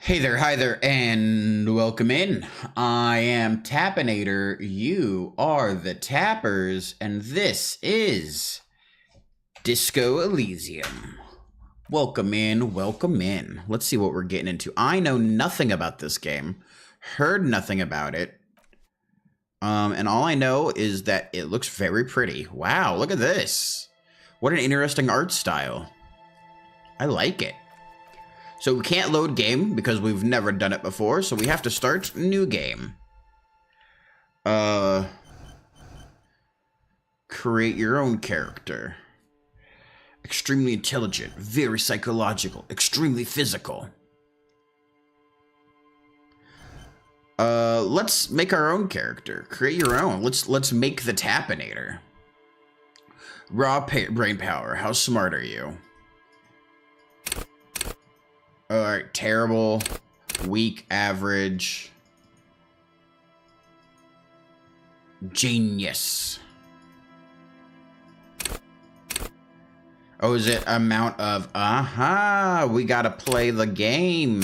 Hi there, and welcome in. I am Tappinator, you are the Tappers, and this is Disco Elysium. Welcome in, welcome in. Let's see what we're getting into. I know nothing about this game, heard nothing about it, and all I know is that it looks very pretty. Wow, look at this. What an interesting art style. I like it. So we can't load game because we've never done it before, so we have to start new game. Create your own character. Extremely intelligent, very psychological, extremely physical. Let's make our own character. Create your own. Let's make the Tappinator. Raw brain power. How smart are you? Alright, terrible, weak, average, genius. Oh, is it amount of, we gotta play the game.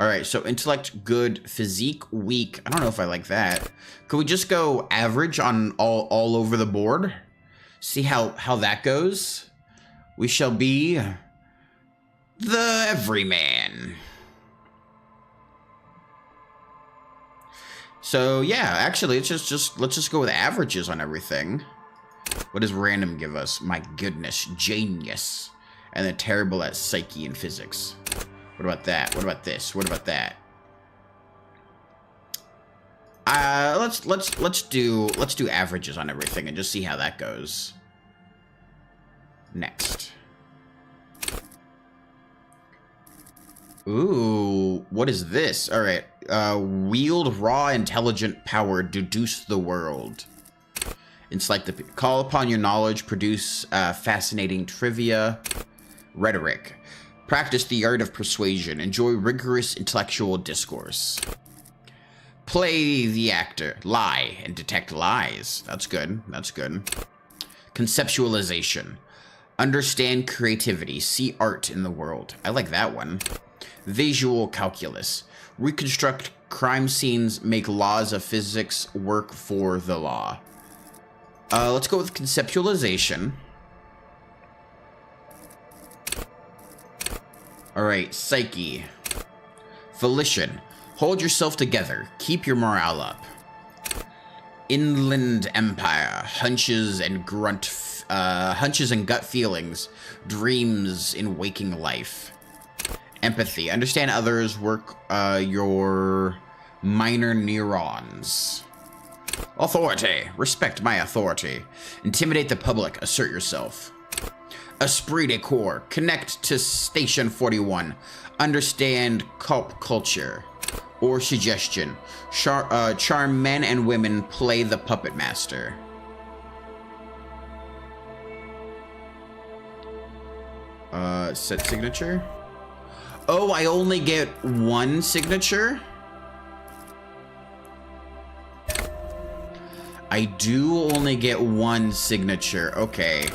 Alright, so intellect, good, physique, weak. I don't know if I like that. Could we just go average on all over the board? See how that goes? We shall be the everyman. So yeah, actually, let's just go with averages on everything. What does random give us? My goodness, genius, and then terrible at psyche and physics. What about that? What about this? What about that? Let's do averages on everything and just see how that goes. Next. Ooh, what is this? All right. Wield raw intelligent power, deduce the world. Call upon your knowledge, produce fascinating trivia, rhetoric. Practice the art of persuasion. Enjoy rigorous intellectual discourse. Play the actor. Lie and detect lies. That's good. That's good. Conceptualization. Understand creativity. See art in the world. I like that one. Visual calculus. Reconstruct crime scenes. Make laws of physics work for the law. Let's go with conceptualization. Alright, psyche. Volition. Hold yourself together. Keep your morale up. Inland empire. Hunches and gut feelings. Dreams in waking life. Empathy. Understand others. Work your minor neurons. Authority. Respect my authority. Intimidate the public. Assert yourself. Esprit de corps. Connect to Station 41. Understand culture. Or suggestion. Charm men and women. Play the puppet master. Set signature. Oh, I only get one signature? I do only get one signature. Okay.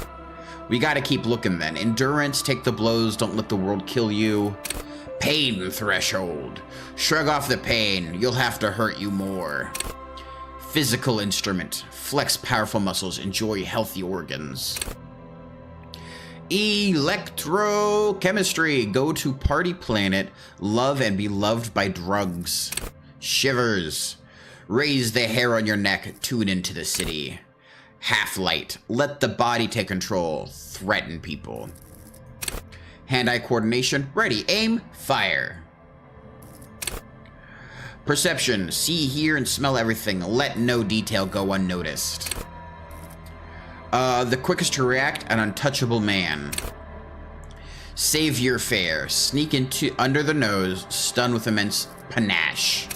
We gotta keep looking then. Endurance, take the blows, don't let the world kill you. Pain threshold. Shrug off the pain, you'll have to hurt you more. Physical instrument. Flex powerful muscles, enjoy healthy organs. Electrochemistry. Go to party planet. Love and be loved by drugs. Shivers. Raise the hair on your neck. Tune into the city. Half-light. Let the body take control. Threaten people. Hand-eye coordination. Ready. Aim. Fire. Perception. See, hear, and smell everything. Let no detail go unnoticed. The quickest to react, an untouchable man. Savior fare. Sneak into under the nose. Stun with immense panache.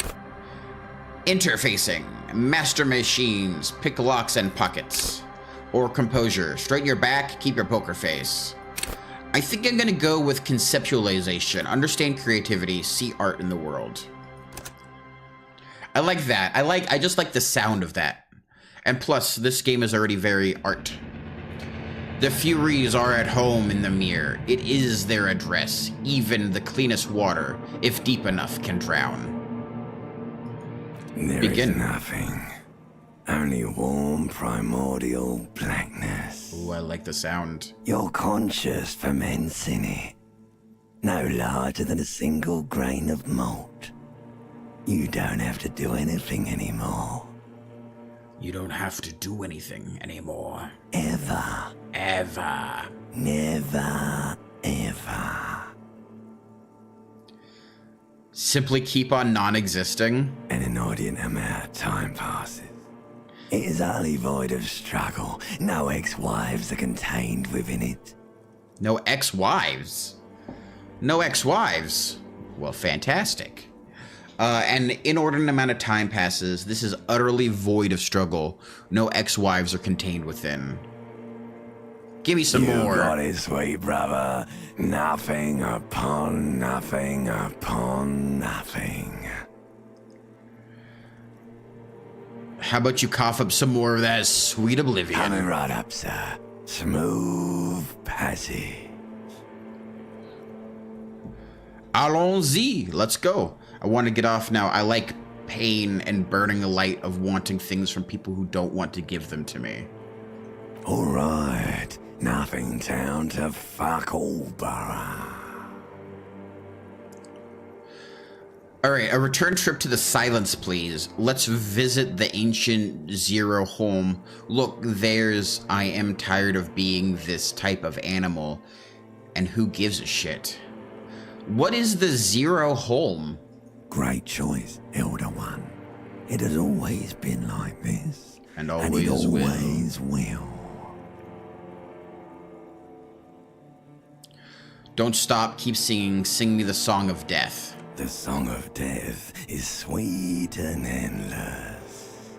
Interfacing. Master machines. Pick locks and pockets. Or composure. Straighten your back. Keep your poker face. I think I'm gonna go with conceptualization. Understand creativity. See art in the world. I like that. I just like the sound of that. And plus, this game is already very art. The Furies are at home in the mirror. It is their address. Even the cleanest water, if deep enough, can drown. There is nothing. Only warm primordial blackness. Ooh, I like the sound. You're conscious ferments in it. No larger than a single grain of malt. You don't have to do anything anymore. You don't have to do anything anymore. Ever. Ever. Never, ever. Simply keep on non-existing. An inordinate amount of time passes. It is utterly void of struggle. No ex-wives are contained within it. No ex-wives? No ex-wives? Well, fantastic. An inordinate amount of time passes. This is utterly void of struggle. No ex-wives are contained within. Give me some more. You got it, sweet brother. Nothing upon nothing upon nothing. How about you cough up some more of that sweet oblivion? Coming right up, sir. Smooth passage. Allons-y. Let's go. I want to get off now. I like pain and burning the light of wanting things from people who don't want to give them to me. All right. Nothing down to fuck all, borough. All right, a return trip to the Silence, please. Let's visit the ancient Zero home. Look, there's I am tired of being this type of animal. And who gives a shit? What is the Zero home? Great choice, Elder One. It has always been like this. And always will. Don't stop, keep singing. Sing me the song of death. The song of death is sweet and endless.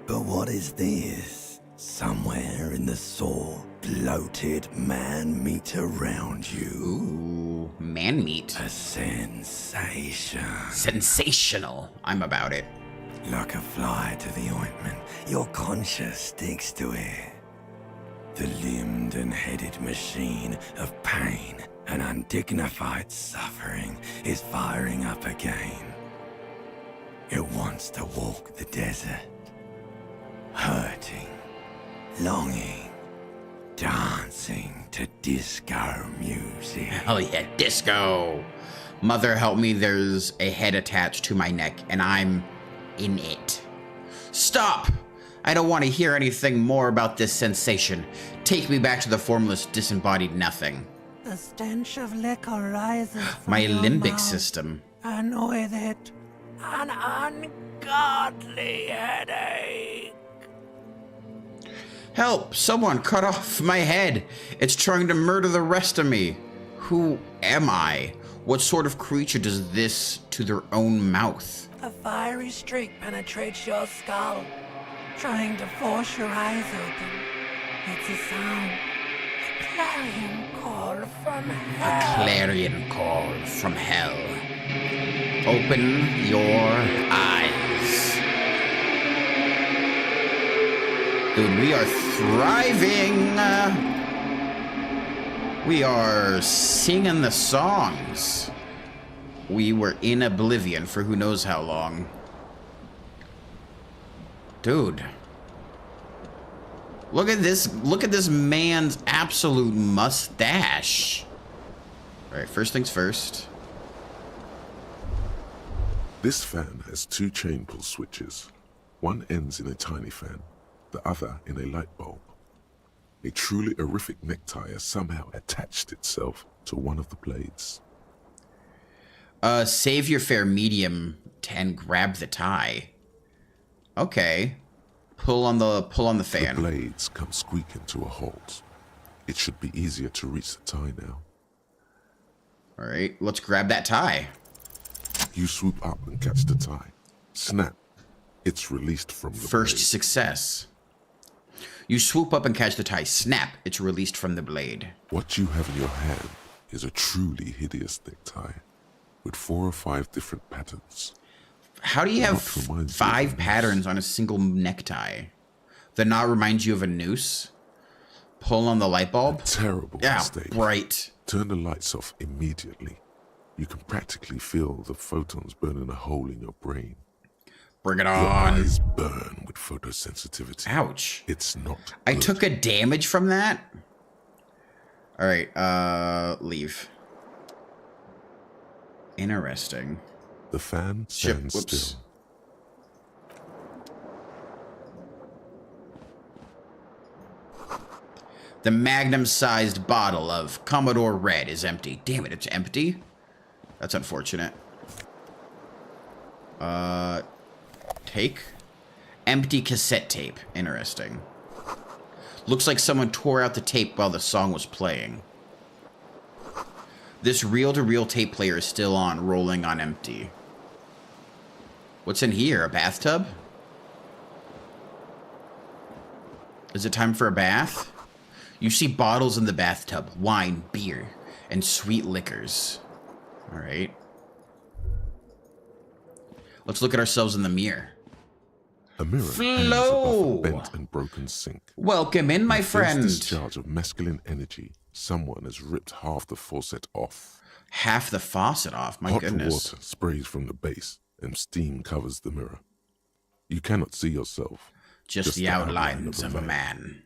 But what is this? Somewhere in the sore, bloated man meat around you. Ooh, man meat. A sensation. Sensational. I'm about it. Like a fly to the ointment, your conscience sticks to it. The limbed and headed machine of pain and undignified suffering is firing up again. It wants to walk the desert, hurting, longing, dancing to disco music. Hell yeah, disco. Mother help me, there's a head attached to my neck and I'm in it. Stop! I don't want to hear anything more about this sensation. Take me back to the formless, disembodied nothing. The stench of liquor rises from My your limbic mouth, system. and with it, an ungodly headache. Help! Someone cut off my head. It's trying to murder the rest of me. Who am I? What sort of creature does this to their own mouth? A fiery streak penetrates your skull, trying to force your eyes open. It's a sound. A clarion call from hell. A clarion call from hell. Open your eyes. Dude, we are thriving. We are singing the songs. We were in oblivion for who knows how long. Dude. Look at this man's absolute mustache. All right, first things first. This fan has two chain pull switches. One ends in a tiny fan, the other in a light bulb. A truly horrific necktie has somehow attached itself to one of the blades. Save your fare medium and grab the tie. Okay. Pull on the fan. The blades come squeaking to a halt. It should be easier to reach the tie now. All right, let's grab that tie. You swoop up and catch the tie. Snap. It's released from the First blade. success. You swoop up and catch the tie. Snap. It's released from the blade. What you have in your hand is a truly hideous necktie with 4 or 5 different patterns. How do you have Knot reminds you 5 of a patterns noose. on a single necktie? The knot reminds you of a noose? Pull on the light bulb? Terrible Yeah, mistake. right. Turn the lights off immediately. You can practically feel the photons burning a hole in your brain. Bring it Your on. eyes burn with photosensitivity. Ouch. It's not I good. took a damage from that? Alright, leave. Interesting. The fan Ship, stands whoops. still. The magnum-sized bottle of Commodore Red is empty. Damn it, it's empty? That's unfortunate. Take? Empty cassette tape. Interesting. Looks like someone tore out the tape while the song was playing. This reel-to-reel tape player is still on, rolling on empty. What's in here? A bathtub? Is it time for a bath? You see bottles in the bathtub, wine, beer, and sweet liquors. All right. Let's look at ourselves in the mirror. A mirror hangs Flow. above a bent and broken sink. Welcome in, my With friend. this discharge of masculine energy, someone has ripped half the faucet off. Half the faucet off, my Hot goodness. water sprays from the base, and steam covers the mirror. You cannot see yourself. Just the outlines of a man.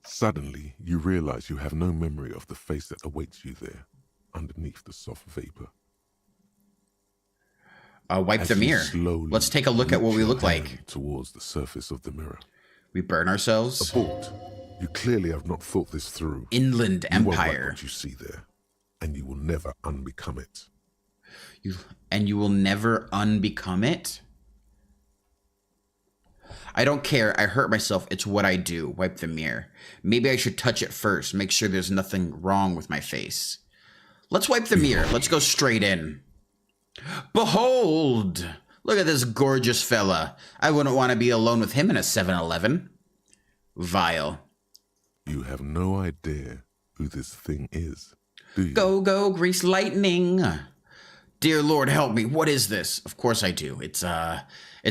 Suddenly, you realize you have no memory of the face that awaits you there, underneath the soft vapor. Wipe As the you mirror. slowly Let's take a look at what reach we your look like. hand towards the surface of the mirror. We burn ourselves. Abort. You clearly have not thought this through. Inland You won't like Empire. what you see there, and you will never unbecome it. You will never unbecome it? I don't care. I hurt myself. It's what I do. Wipe the mirror. Maybe I should touch it first. Make sure there's nothing wrong with my face. Let's wipe the mirror. Let's go straight in. Behold! Look at this gorgeous fella. I wouldn't want to be alone with him in a 7-Eleven. Vile. You have no idea who this thing is, do you? Go, go, grease lightning. Dear Lord, help me. What is this? Of course I do. It's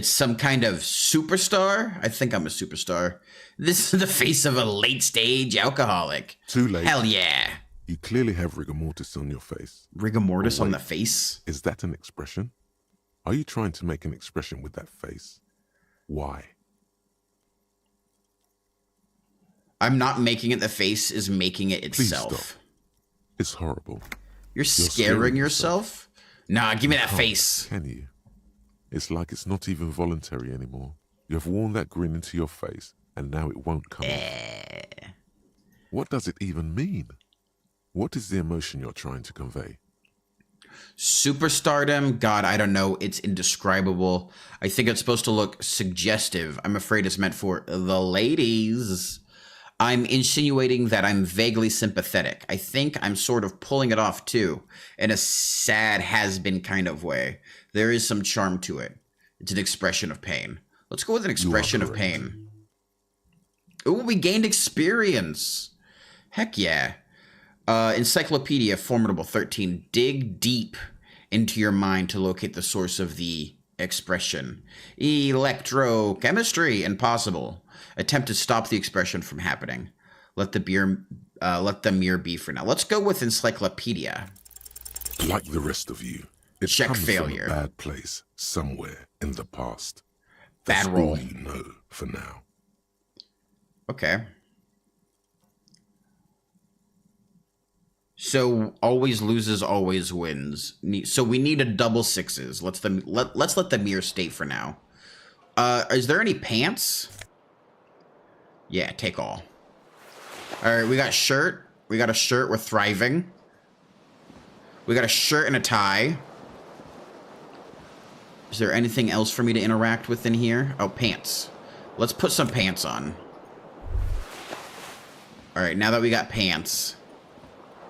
some kind of superstar. I think I'm a superstar. This is the face of a late-stage alcoholic. Too late. Hell yeah. You clearly have rigor mortis on your face. Rigor mortis Oh, on wait. the face? Is that an expression? Are you trying to make an expression with that face? Why? I'm not making it. The face is making it Please itself. stop. It's horrible. You're scaring scaring yourself. yourself? Nah, give me that Can't, face. Can you? It's like it's not even voluntary anymore. You have worn that grin into your face, and now it won't come off. What does it even mean? What is the emotion you're trying to convey? Superstardom? God, I don't know. It's indescribable. I think it's supposed to look suggestive. I'm afraid it's meant for the ladies. I'm insinuating that I'm vaguely sympathetic. I think I'm sort of pulling it off too, in a sad has-been kind of way. There is some charm to it. It's an expression of pain. Let's go with an expression of correct. pain. Ooh, we gained experience. Heck yeah. Encyclopedia Formidable 13. Dig deep into your mind to locate the source of the expression. Electrochemistry. Impossible. Attempt to stop the expression from happening. Let the mirror be for now. Let's go with Encyclopedia. Like the rest of you, it Check comes failure. from a bad place somewhere in the past. Bad That's roll. all you know for now. Okay. So always loses, always wins. So we need a double sixes. Let's let the mirror state for now. Is there any pants? Yeah, take all. All right, we got shirt. We got a shirt. We're thriving. We got a shirt and a tie. Is there anything else for me to interact with in here? Oh, pants. Let's put some pants on. All right, now that we got pants.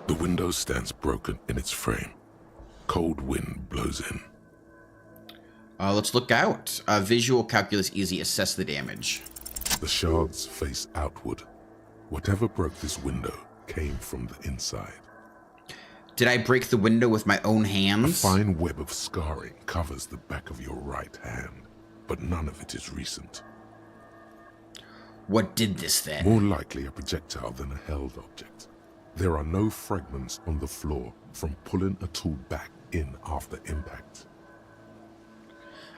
The window stands broken in its frame. Cold wind blows in. Let's look out. Visual calculus easy. Assess the damage. The shards face outward. Whatever broke this window came from the inside. Did I break the window with my own A hands? fine web of scarring covers the back of your right hand, but none of it is recent. What did this then? More likely a projectile than a held object. There are no fragments on the floor from pulling a tool back in after impact.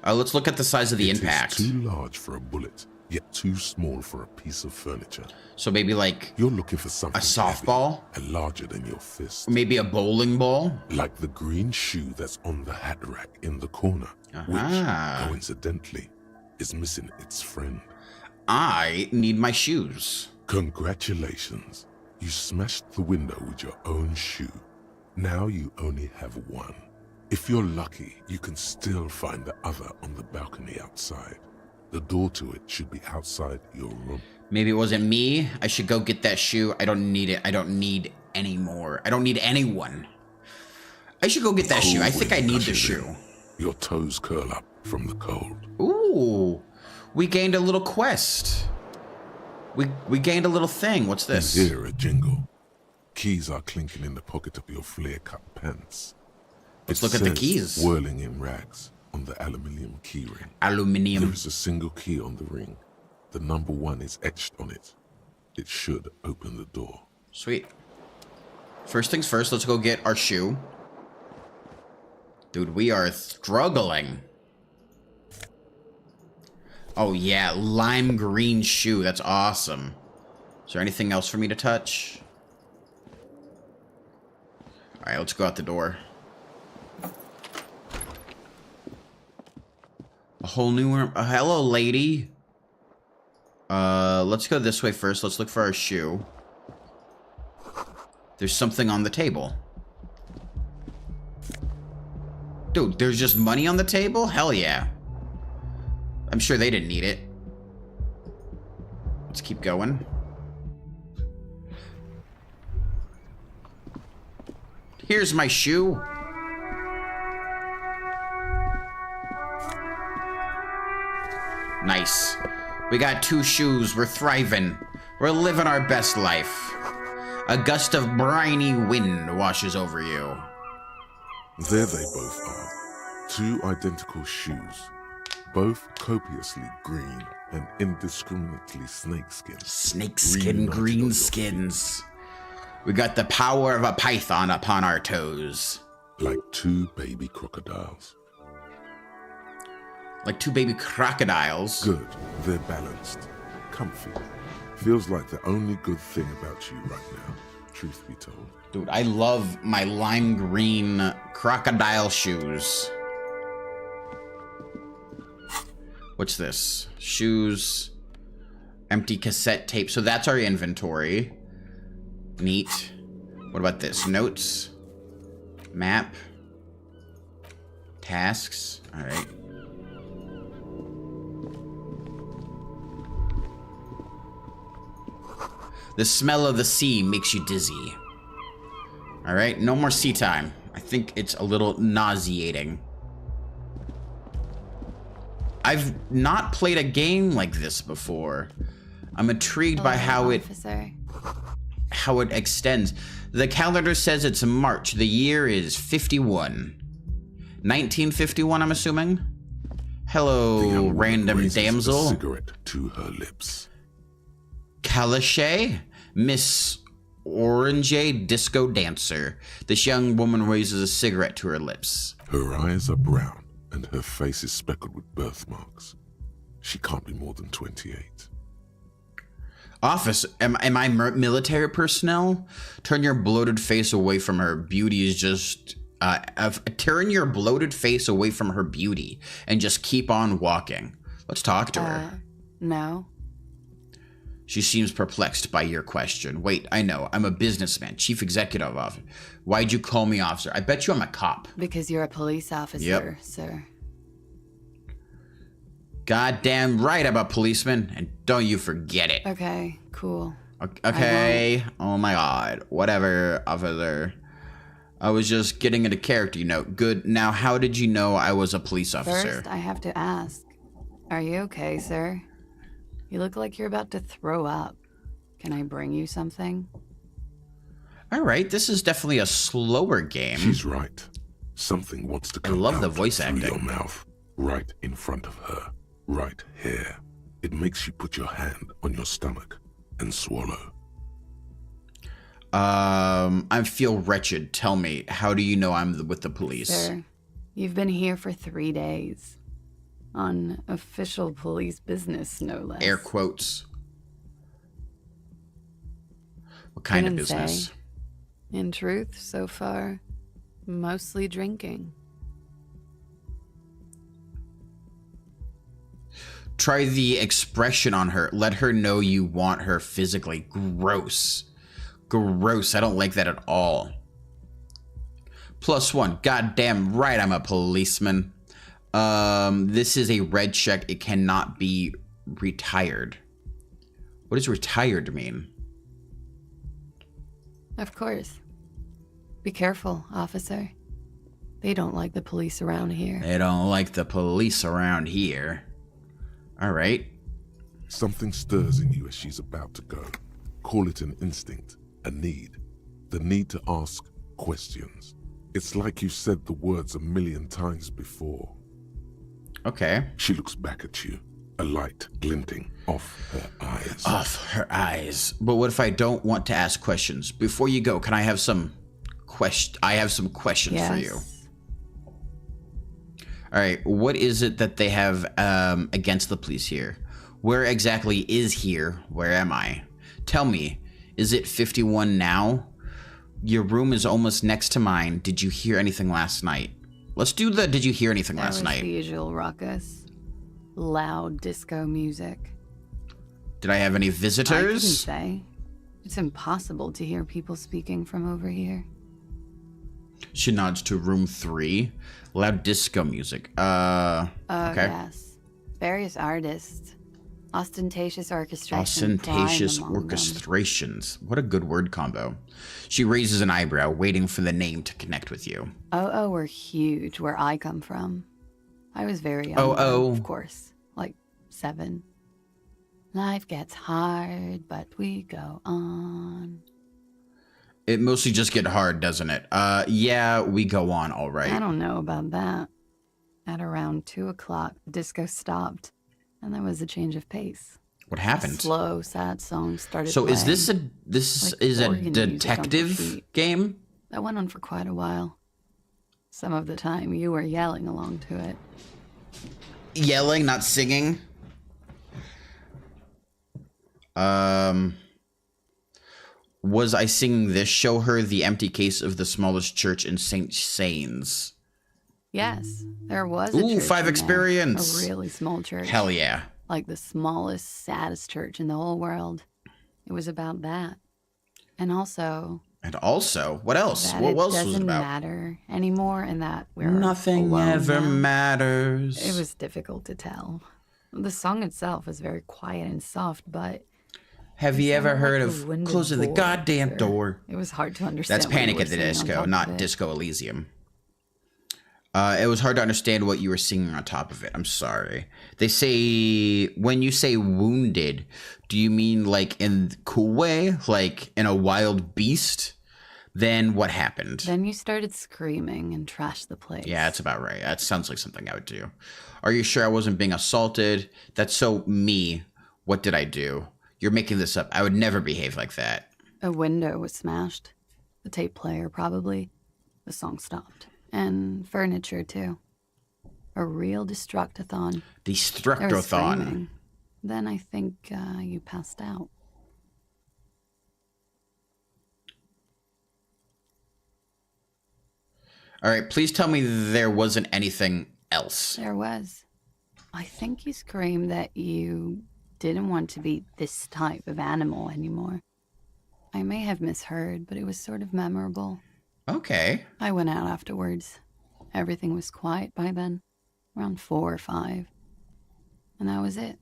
Let's look at the size of the impact. It is too large for a bullet, yet too small for a piece of furniture. So maybe like You're looking for something a softball? heavy and larger than your fist. Or maybe a bowling ball? Like the green shoe that's on the hat rack in the corner, which, coincidentally, is missing its friend. I need my shoes. Congratulations. You smashed the window with your own shoe. Now you only have one. If you're lucky, you can still find the other on the balcony outside. The door to it should be outside your room. Maybe it wasn't me. I should go get that shoe. I don't need it. I don't need any more. I don't need anyone. I should go get that shoe. I think I need the shoe. Your toes curl up from the cold. Ooh. We gained a little quest. We gained a little thing. What's this? You hear a jingle. Keys are clinking in the pocket of your flare-cut pants. Let's look at the keys. Whirling in rags on the aluminium key ring. Aluminium. There is a single key on the ring. The number 1 is etched on it. It should open the door. Sweet. First things first, let's go get our shoe. Dude, we are struggling. Oh yeah, lime green shoe. That's awesome. Is there anything else for me to touch? Alright, let's go out the door. A whole new room. Hello, lady. Let's go this way first. Let's look for our shoe. There's something on the table. Dude, there's just money on the table? Hell yeah. I'm sure they didn't need it. Let's keep going. Here's my shoe. Nice. We got 2 shoes. We're thriving. We're living our best life. A gust of briny wind washes over you. There they both are. 2 identical shoes. Both copiously green and indiscriminately snakeskin. Snakeskin, green skins. We got the power of a python upon our toes. Like 2 baby crocodiles. Like 2 baby crocodiles. Good. They're balanced. Comfy. Feels like the only good thing about you right now, truth be told. Dude, I love my lime green crocodile shoes. What's this? Shoes. Empty cassette tape. So that's our inventory. Neat. What about this? Notes. Map. Tasks. Alright. The smell of the sea makes you dizzy. Alright, no more sea time. I think it's a little nauseating. I've not played a game like this before. I'm intrigued by how it extends. The calendar says it's March. The year is 51. 1951, I'm assuming. Hello, random damsel. A cigarette to her lips. Calichet, Miss Orange Disco Dancer. This young woman raises a cigarette to her lips. Her eyes are brown and her face is speckled with birthmarks. She can't be more than 28. Office, am I military personnel? Turn your bloated face away from her. Beauty is just... turn your bloated face away from her beauty and just keep on walking. Let's talk to her. No. She seems perplexed by your question. Wait, I know. I'm a businessman, chief executive officer. Why'd you call me officer? I bet you I'm a cop. Because you're a police officer, sir. Goddamn right I'm a policeman, and don't you forget it. Okay, cool. Okay. Oh my god. Whatever, officer. I was just getting into character, you know. Good. Now, how did you know I was a police officer? First, I have to ask. Are you okay, sir? You look like you're about to throw up. Can I bring you something? All right, this is definitely a slower game. She's right. Something wants to come I love the out voice through acting. your mouth, right in front of her, right here. It makes you put your hand on your stomach and swallow. I feel wretched. Tell me, how do you know I'm with the police? Sir, you've been here for 3 days. On official police business, no less. Air quotes. What kind of Couldn't business? say. In truth, so far, mostly drinking. Try the expression on her. Let her know you want her physically. Gross. Gross. I don't like that at all. +1. Goddamn right I'm a policeman. This is a red check. It cannot be retired. What does retired mean? Of course. Be careful, officer. They don't like the police around here. They don't like the police around here. All right. Something stirs in you as she's about to go. Call it an instinct, a need. The need to ask questions. It's like you said the words 1,000,000 times before. Okay. She looks back at you, a light glinting off her eyes. Off her eyes. But what if I don't want to ask questions? Before you go, can I have some questions for you. All right, what is it that they have against the police here? Where exactly is here? Where am I? Tell me, is it 51 now? Your room is almost next to mine. Did you hear anything last night? Let's do the did you hear anything last night? The usual ruckus. Loud disco music. Did I have any I couldn't visitors? say. It's impossible to hear people speaking from over here. She nods to room 3. Loud disco music. Okay. Yes. Various artists. Ostentatious orchestration. Ostentatious prime among them. orchestrations. What a good word combo. She raises an eyebrow, waiting for the name to connect with you. Oh, were huge where I come from. I was very young. Oh. then, of course. Like 7. Life gets hard, but we go on. It mostly just get hard, doesn't it? Yeah, we go on, all right. I don't know about that. At around 2 o'clock, the disco stopped, and there was a change of pace. What A happened? slow, sad song started So is playing. this Like is a organ music on detective repeat. game? That went on for quite a while. Some of the time, you were yelling along to it. Yelling, not singing. Was I singing this? Show her the empty case of the smallest church in St. Sains. Yes, there was a Ooh, church 5 in there. experience. A really small church. Hell yeah. Like the smallest, saddest church in the whole world. It was about that. And also, And also, what else? that What it else was it doesn't about? matter anymore, and that we're Nothing alone ever now. matters. It was difficult to tell. The song itself was very quiet and soft, but Have it you ever sounded heard like of the wind closing the door, goddamn sir. door? It was hard to understand. That's what you Panic were at the singing on Disco, top not of it. Disco Elysium. It was hard to understand what you were singing on top of it. I'm sorry. They say, when you say wounded, do you mean like in the cool way? Like in a wild beast? Then what happened? Then you started screaming and trashed the place. Yeah, that's about right. That sounds like something I would do. Are you sure I wasn't being assaulted? That's so me. What did I do? You're making this up. I would never behave like that. A window was smashed. The tape player, probably. The song stopped. And furniture, too. A real destructathon. There was Destructothon. screaming. Then I think you passed out. All right, please tell me there wasn't anything else. There was. I think you screamed that you didn't want to be this type of animal anymore. I may have misheard, but it was sort of memorable. Okay. I went out afterwards. Everything was quiet by then, around 4 or 5. And that was it.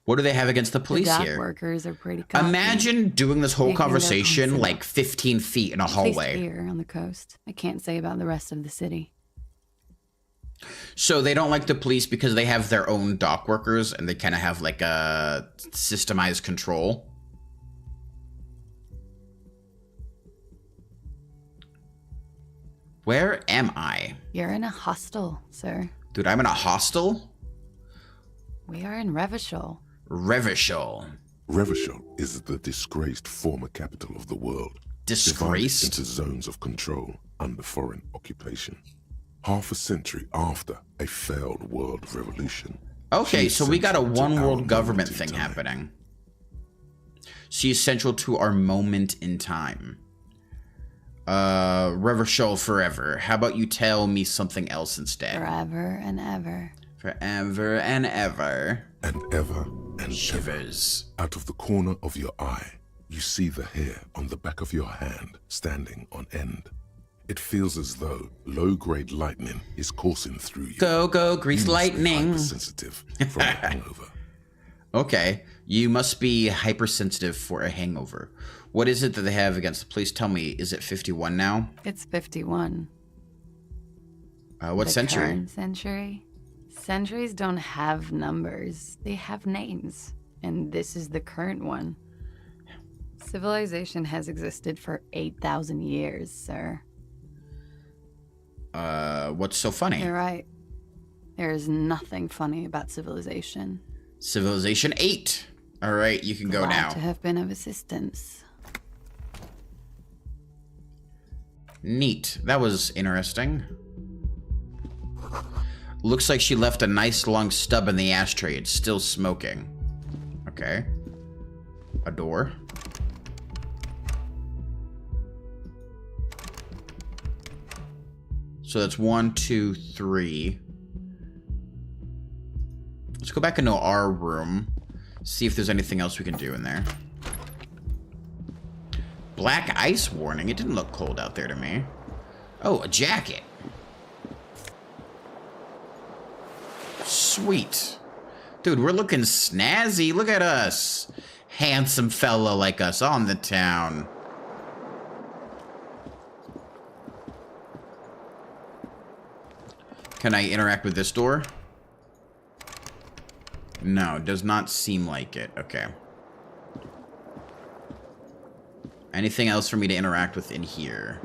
What do they have against the police the dock here? workers are pretty cocky. Imagine doing this whole Taking their conversation constant- like 15 feet in a At least hallway. here on the coast. I can't say about the rest of the city. So they don't like the police because they have their own dock workers and they kind of have like a systemized control. Where am I? You're in a hostel, sir. Dude, I'm in a hostel? We are in Revachol. Revachol. Revachol is the disgraced former capital of the world. Disgraced? Divided into zones of control under foreign occupation. Half a century after a failed world revolution. Okay, so we got a central to one our world government moment in thing time. happening. She is central to our moment in time. Revachol forever. How about you tell me something else instead? Forever and ever. Forever and ever. And ever and Shivers. ever. Out of the corner of your eye, you see the hair on the back of your hand standing on end. It feels as though low-grade lightning is coursing through you. Go, go, grease You must be lightning. hypersensitive from a hangover. Okay, you must be hypersensitive for a hangover. What is it that they have against the police? Tell me, is it 51 now? It's 51. What The century? current century? Centuries don't have numbers. They have names. And this is the current one. Civilization has existed for 8,000 years, sir. What's so funny? You're right. There is nothing funny about civilization. Civilization 8. All right, you can go Glad now. to have been of assistance. Neat. That was interesting. Looks like she left a nice long stub in the ashtray. It's still smoking. Okay. A door. So that's 1, 2, 3. Let's go back into our room. See if there's anything else we can do in there. Black ice warning. It didn't look cold out there to me. Oh, a jacket. Sweet. Dude, we're looking snazzy. Look at us. Handsome fella like us on the town. Can I interact with this door? No, does not seem like it. Okay. Anything else for me to interact with in here?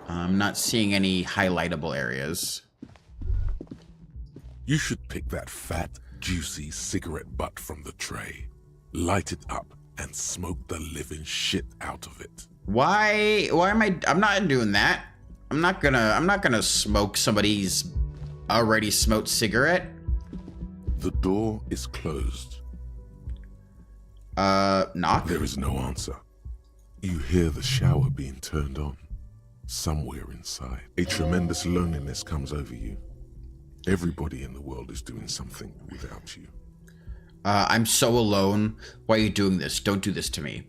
I'm not seeing any highlightable areas. You should pick that fat, juicy cigarette butt from the tray, light it up, and smoke the living shit out of it. Why am I'm not doing that. I'm not gonna smoke somebody's already smoked cigarette. The door is closed. Knock? There is no answer. You hear the shower being turned on. Somewhere inside, a tremendous loneliness comes over you. Everybody in the world is doing something without you. I'm so alone. Why are you doing this? Don't do this to me.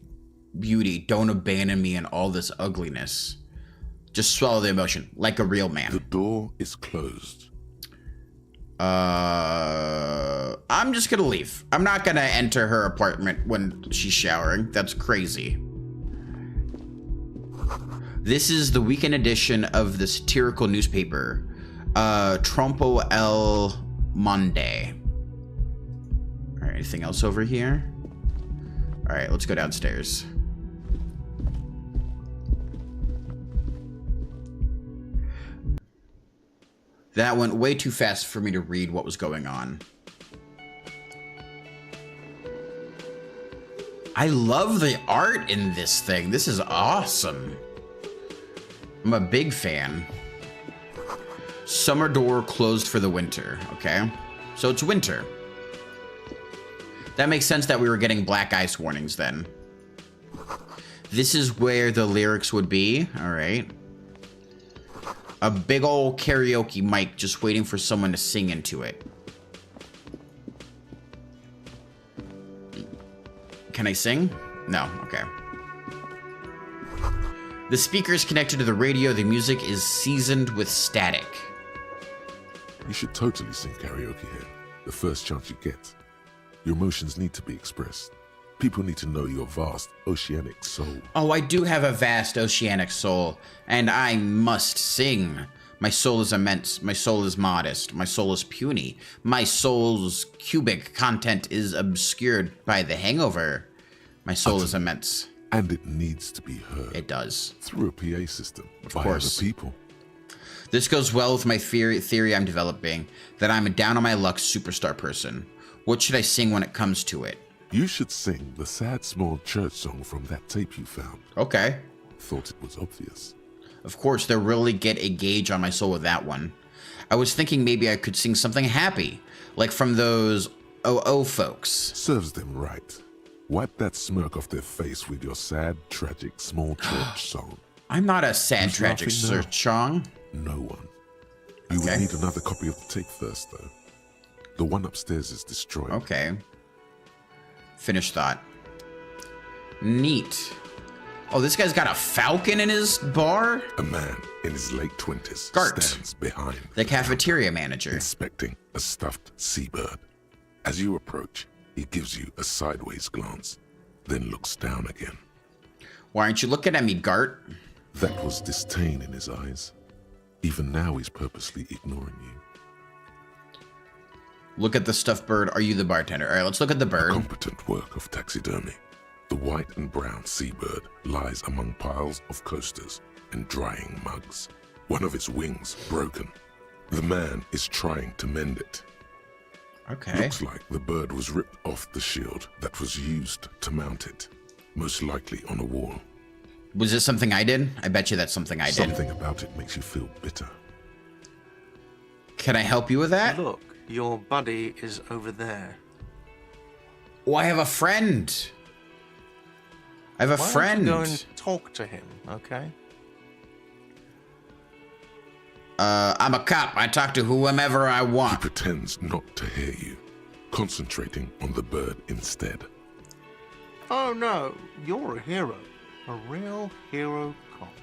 Beauty, don't abandon me in all this ugliness. Just swallow the emotion, like a real man. The door is closed. I'm just gonna leave. I'm not gonna enter her apartment when she's showering. That's crazy. This is the weekend edition of the satirical newspaper, Trompo El Monde. All right, anything else over here? All right, let's go downstairs. That went way too fast for me to read what was going on. I love the art in this thing. This is awesome. I'm a big fan. Summer door closed for the winter. Okay. So it's winter. That makes sense that we were getting black ice warnings then. This is where the lyrics would be. All right. A big old karaoke mic just waiting for someone to sing into it. Can I sing? No, okay. The speaker is connected to the radio. The music is seasoned with static. You should totally sing karaoke here, the first chance you get. Your emotions need to be expressed. People need to know your vast oceanic soul. Oh, I do have a vast oceanic soul, and I must sing. My soul is immense. My soul is modest. My soul is puny. My soul's cubic content is obscured by the hangover. My soul is immense. And it needs to be heard. It does. Through a PA system. Of by course. other people. This goes well with my theory I'm developing, that I'm a down-on-my-luck superstar person. What should I sing when it comes to it? You should sing the sad small church song from that tape you found. Okay. Thought it was obvious. Of course, they'll really get a gauge on my soul with that one. I was thinking maybe I could sing something happy, like from those OO folks. Serves them right. Wipe that smirk off their face with your sad, tragic, small church song. I'm not a sad, Who's tragic laughing now? song. No one. You will need another copy of the tape first, though. The one upstairs is destroyed. Okay. Finished thought. Neat. Oh, this guy's got a falcon in his bar? A man in his late 20s Gart, stands behind the cafeteria manager, inspecting a stuffed seabird. As you approach, he gives you a sideways glance, then looks down again. Why aren't you looking at me, Gart? That was disdain in his eyes. Even now he's purposely ignoring you. Look at the stuffed bird. Are you the bartender? All right, let's look at the bird. Competent work of taxidermy. The white and brown seabird lies among piles of coasters and drying mugs. One of its wings broken. The man is trying to mend it. Okay. Looks like the bird was ripped off the shield that was used to mount it. Most likely on a wall. Was this something I did? I bet you that's something I did. Something about it makes you feel bitter. Can I help you with that? Look, your buddy is over there. Oh, I have a friend. I have a Why friend. don't you go and talk to him, okay? I'm a cop. I talk to whomever I He want. pretends not to hear you, concentrating on the bird instead. Oh no, you're a hero. A real hero cop.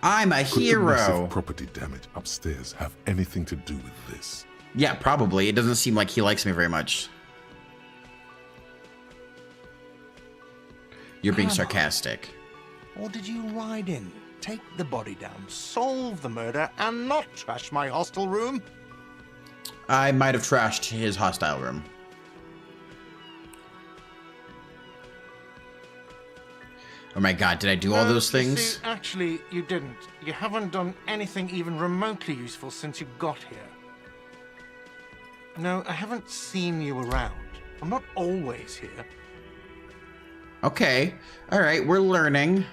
I'm a Could the hero. massive property damage upstairs have anything to do with this? Yeah, probably. It doesn't seem like he likes me very much. You're being sarcastic. Or did you ride in, take the body down, solve the murder, and not trash my hostel room? I might have trashed his hostile room. Oh my god, did I do all No, those you things? see, actually, you didn't. You haven't done anything even remotely useful since you got here. No, I haven't seen you around. I'm not always here. Okay. Alright, we're learning.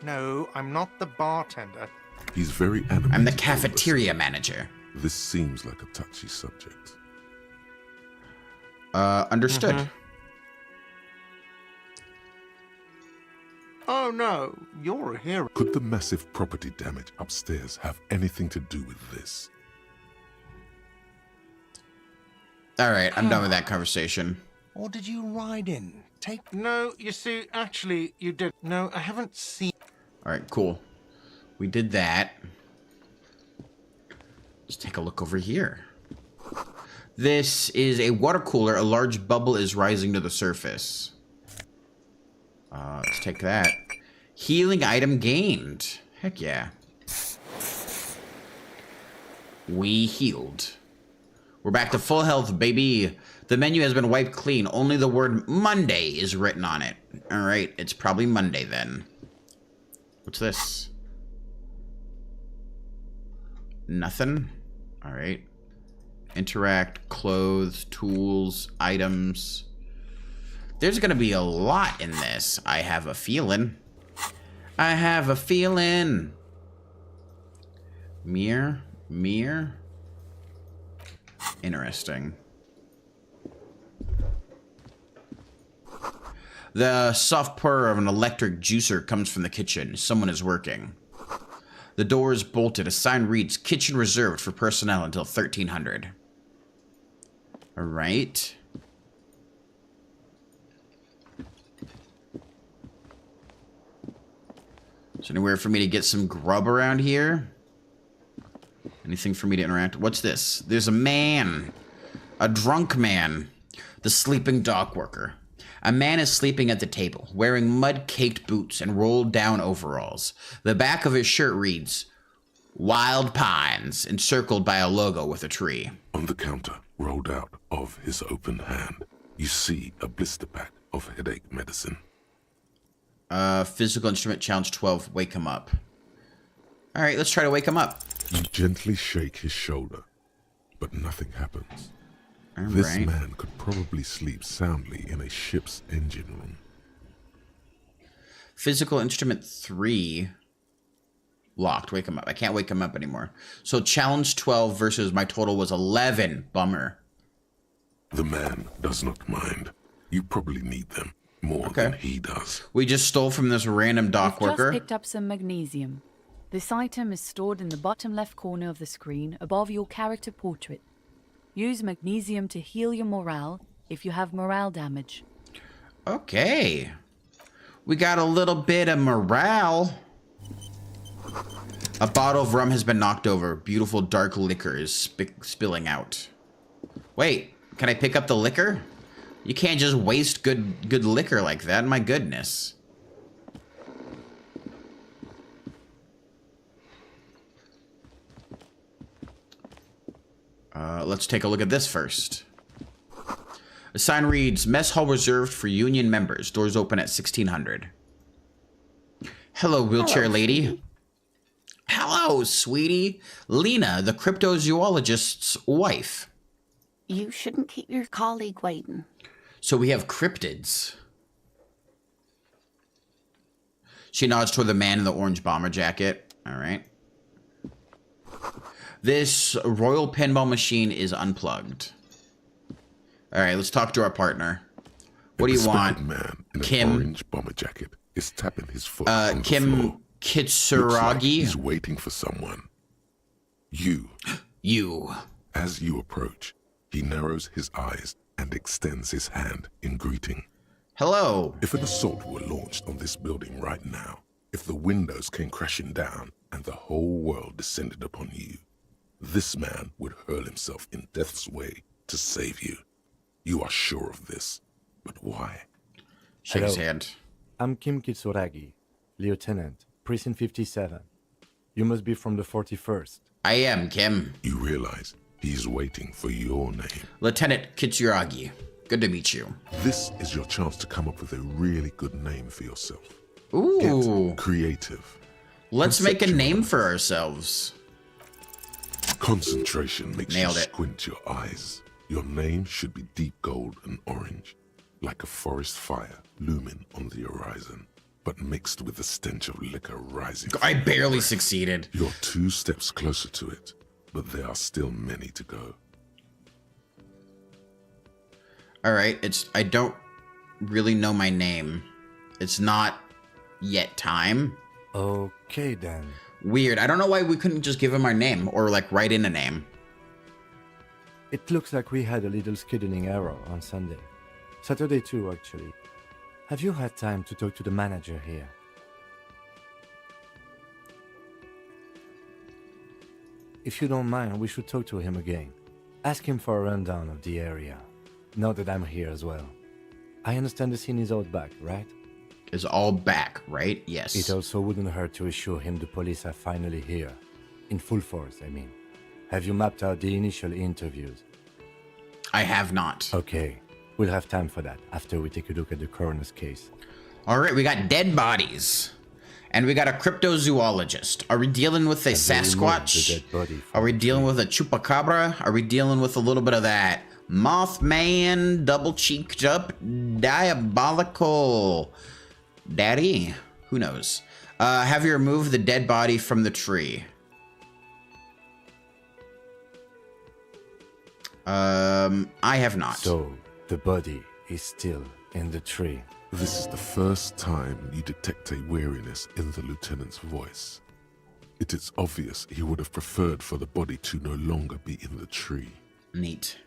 No, I'm not the bartender. He's very animated. I'm the all of a cafeteria sudden. manager. This seems like a touchy subject. Understood. Oh no, you're a hero. Could the massive property damage upstairs have anything to do with this? Alright, I'm done with that conversation. Or did you ride in? Take... No, you see, actually, you did. No, I haven't seen... Alright, cool. We did that. Let's take a look over here. This is a water cooler. A large bubble is rising to the surface. Let's take that. Healing item gained. Heck yeah. We healed. We're back to full health, baby. The menu has been wiped clean. Only the word Monday is written on it. Alright, it's probably Monday then. What's this? Nothing? Alright. Interact, clothes, tools, items. There's gonna be a lot in this. I have a feeling. I have a feeling. Mirror. Interesting. The soft purr of an electric juicer comes from the kitchen. Someone is working. The door is bolted. A sign reads, "Kitchen reserved for personnel until 1300. All right. Is there anywhere for me to get some grub around here? Anything for me to interact? What's this? There's a man. A drunk man. The sleeping dock worker. A man is sleeping at the table, wearing mud-caked boots and rolled-down overalls. The back of his shirt reads, "Wild Pines," encircled by a logo with a tree. On the counter, rolled out of his open hand, you see a blister pack of headache medicine. Physical instrument challenge 12, wake him up. All right, let's try to wake him up. You gently shake his shoulder, but nothing happens. All This right. man could probably sleep soundly in a ship's engine room. Physical instrument 3. Locked. Wake him up. I can't wake him up anymore. So challenge 12 versus my total was 11. Bummer. The man does not mind. You probably need them more than he does. We just stole from this random dock We've worker. just picked up some magnesium. This item is stored in the bottom left corner of the screen above your character portrait. Use magnesium to heal your morale if you have morale damage. Okay. We got a little bit of morale. A bottle of rum has been knocked over. Beautiful dark liquor is spilling out. Wait, can I pick up the liquor? You can't just waste good liquor like that. My goodness. Let's take a look at this first. The sign reads, Mess Hall reserved for Union members. Doors open at 1600. Hello, wheelchair lady. Sweetie. Hello, sweetie. Lena, the cryptozoologist's wife. You shouldn't keep your colleague waiting. So we have cryptids. She nods toward the man in the orange bomber jacket. All right. This royal pinball machine is unplugged. All right, let's talk to our partner. What do you want? Man in Kim? an orange bomber jacket is tapping his foot on the Kim floor. Looks like Kitsuragi? he's waiting for someone. You. You. As you approach, he narrows his eyes and extends his hand in greeting. Hello. If an assault were launched on this building right now, if the windows came crashing down and the whole world descended upon you, this man would hurl himself in death's way to save you. You are sure of this, but why? Shake his Hello. hand. I'm Kim Kitsuragi, Lieutenant, Precinct 57. You must be from the 41st. I am, Kim. You realize he's waiting for your name. Lieutenant Kitsuragi. Good to meet you. This is your chance to come up with a really good name for yourself. Ooh. Get creative. Let's make a name Conceptualize. for ourselves. Concentration makes Nailed you it. squint your eyes. Your name should be deep gold and orange, like a forest fire looming on the horizon, but mixed with the stench of liquor rising. I from your barely breath. succeeded. You're 2 steps closer to it, but there are still many to go. All right, I don't really know my name. It's not yet time. Okay then. Weird. I don't know why we couldn't just give him our name or like write in a name. It looks like we had a little scheduling error on Sunday. Saturday too, actually. Have you had time to talk to the manager here? If you don't mind, we should talk to him again. Ask him for a rundown of the area. Now that I'm here as well. I understand the scene is out back, right? Is all back, right? Yes. It also wouldn't hurt to assure him the police are finally here. In full force, I mean. Have you mapped out the initial interviews? I have not. Okay, we'll have time for that after we take a look at the coroner's case. All right, we got dead bodies. And we got a cryptozoologist. Are we dealing with a Have they removed the Sasquatch? dead body from Are we the dealing tree? with a chupacabra? Are we dealing with a little bit of that Mothman, double-cheeked up, diabolical daddy? Who knows? Have you removed the dead body from the tree? I have not. So, the body is still in the tree. This is the first time you detect a weariness in the lieutenant's voice. It is obvious he would have preferred for the body to no longer be in the tree. Neat.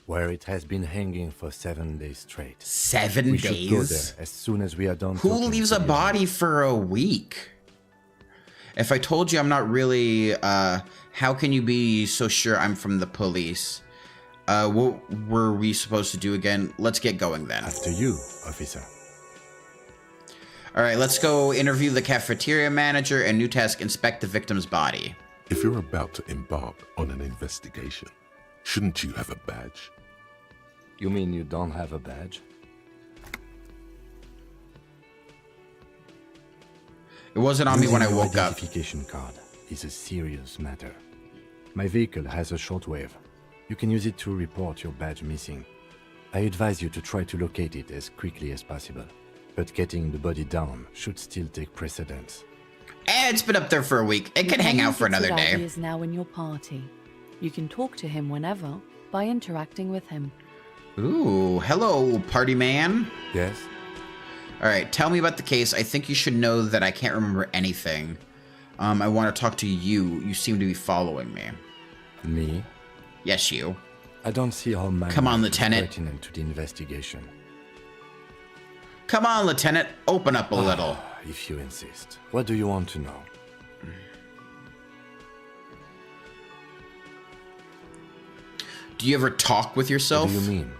Where it has been hanging for 7 days straight. 7 We should go days? there as soon as we are done. Who talking leaves to a the body for a week? If I told you I'm not really, how can you be so sure I'm from the police? What were we supposed to do again? Let's get going then. After you, officer. All right, let's go interview the cafeteria manager and new task, inspect the victim's body. If you're about to embark on an investigation, shouldn't you have a badge? You mean you don't have a badge? It wasn't on me when I woke up. Identification card. is a serious matter. My vehicle has a shortwave. You can use it to report your badge missing. I advise you to try to locate it as quickly as possible. But getting the body down should still take precedence. It's been up there for a week. It can hang out for another day. He is now in your party. You can talk to him whenever by interacting with him. Ooh, hello, party man. Yes? All right, tell me about the case. I think you should know that I can't remember anything. I want to talk to you. You seem to be following me. Me? Yes, you. I don't see how my Come on, Lieutenant. pertinent to the investigation. Come on, Lieutenant. Open up a little. If you insist. What do you want to know? Do you ever talk with yourself? What do you mean?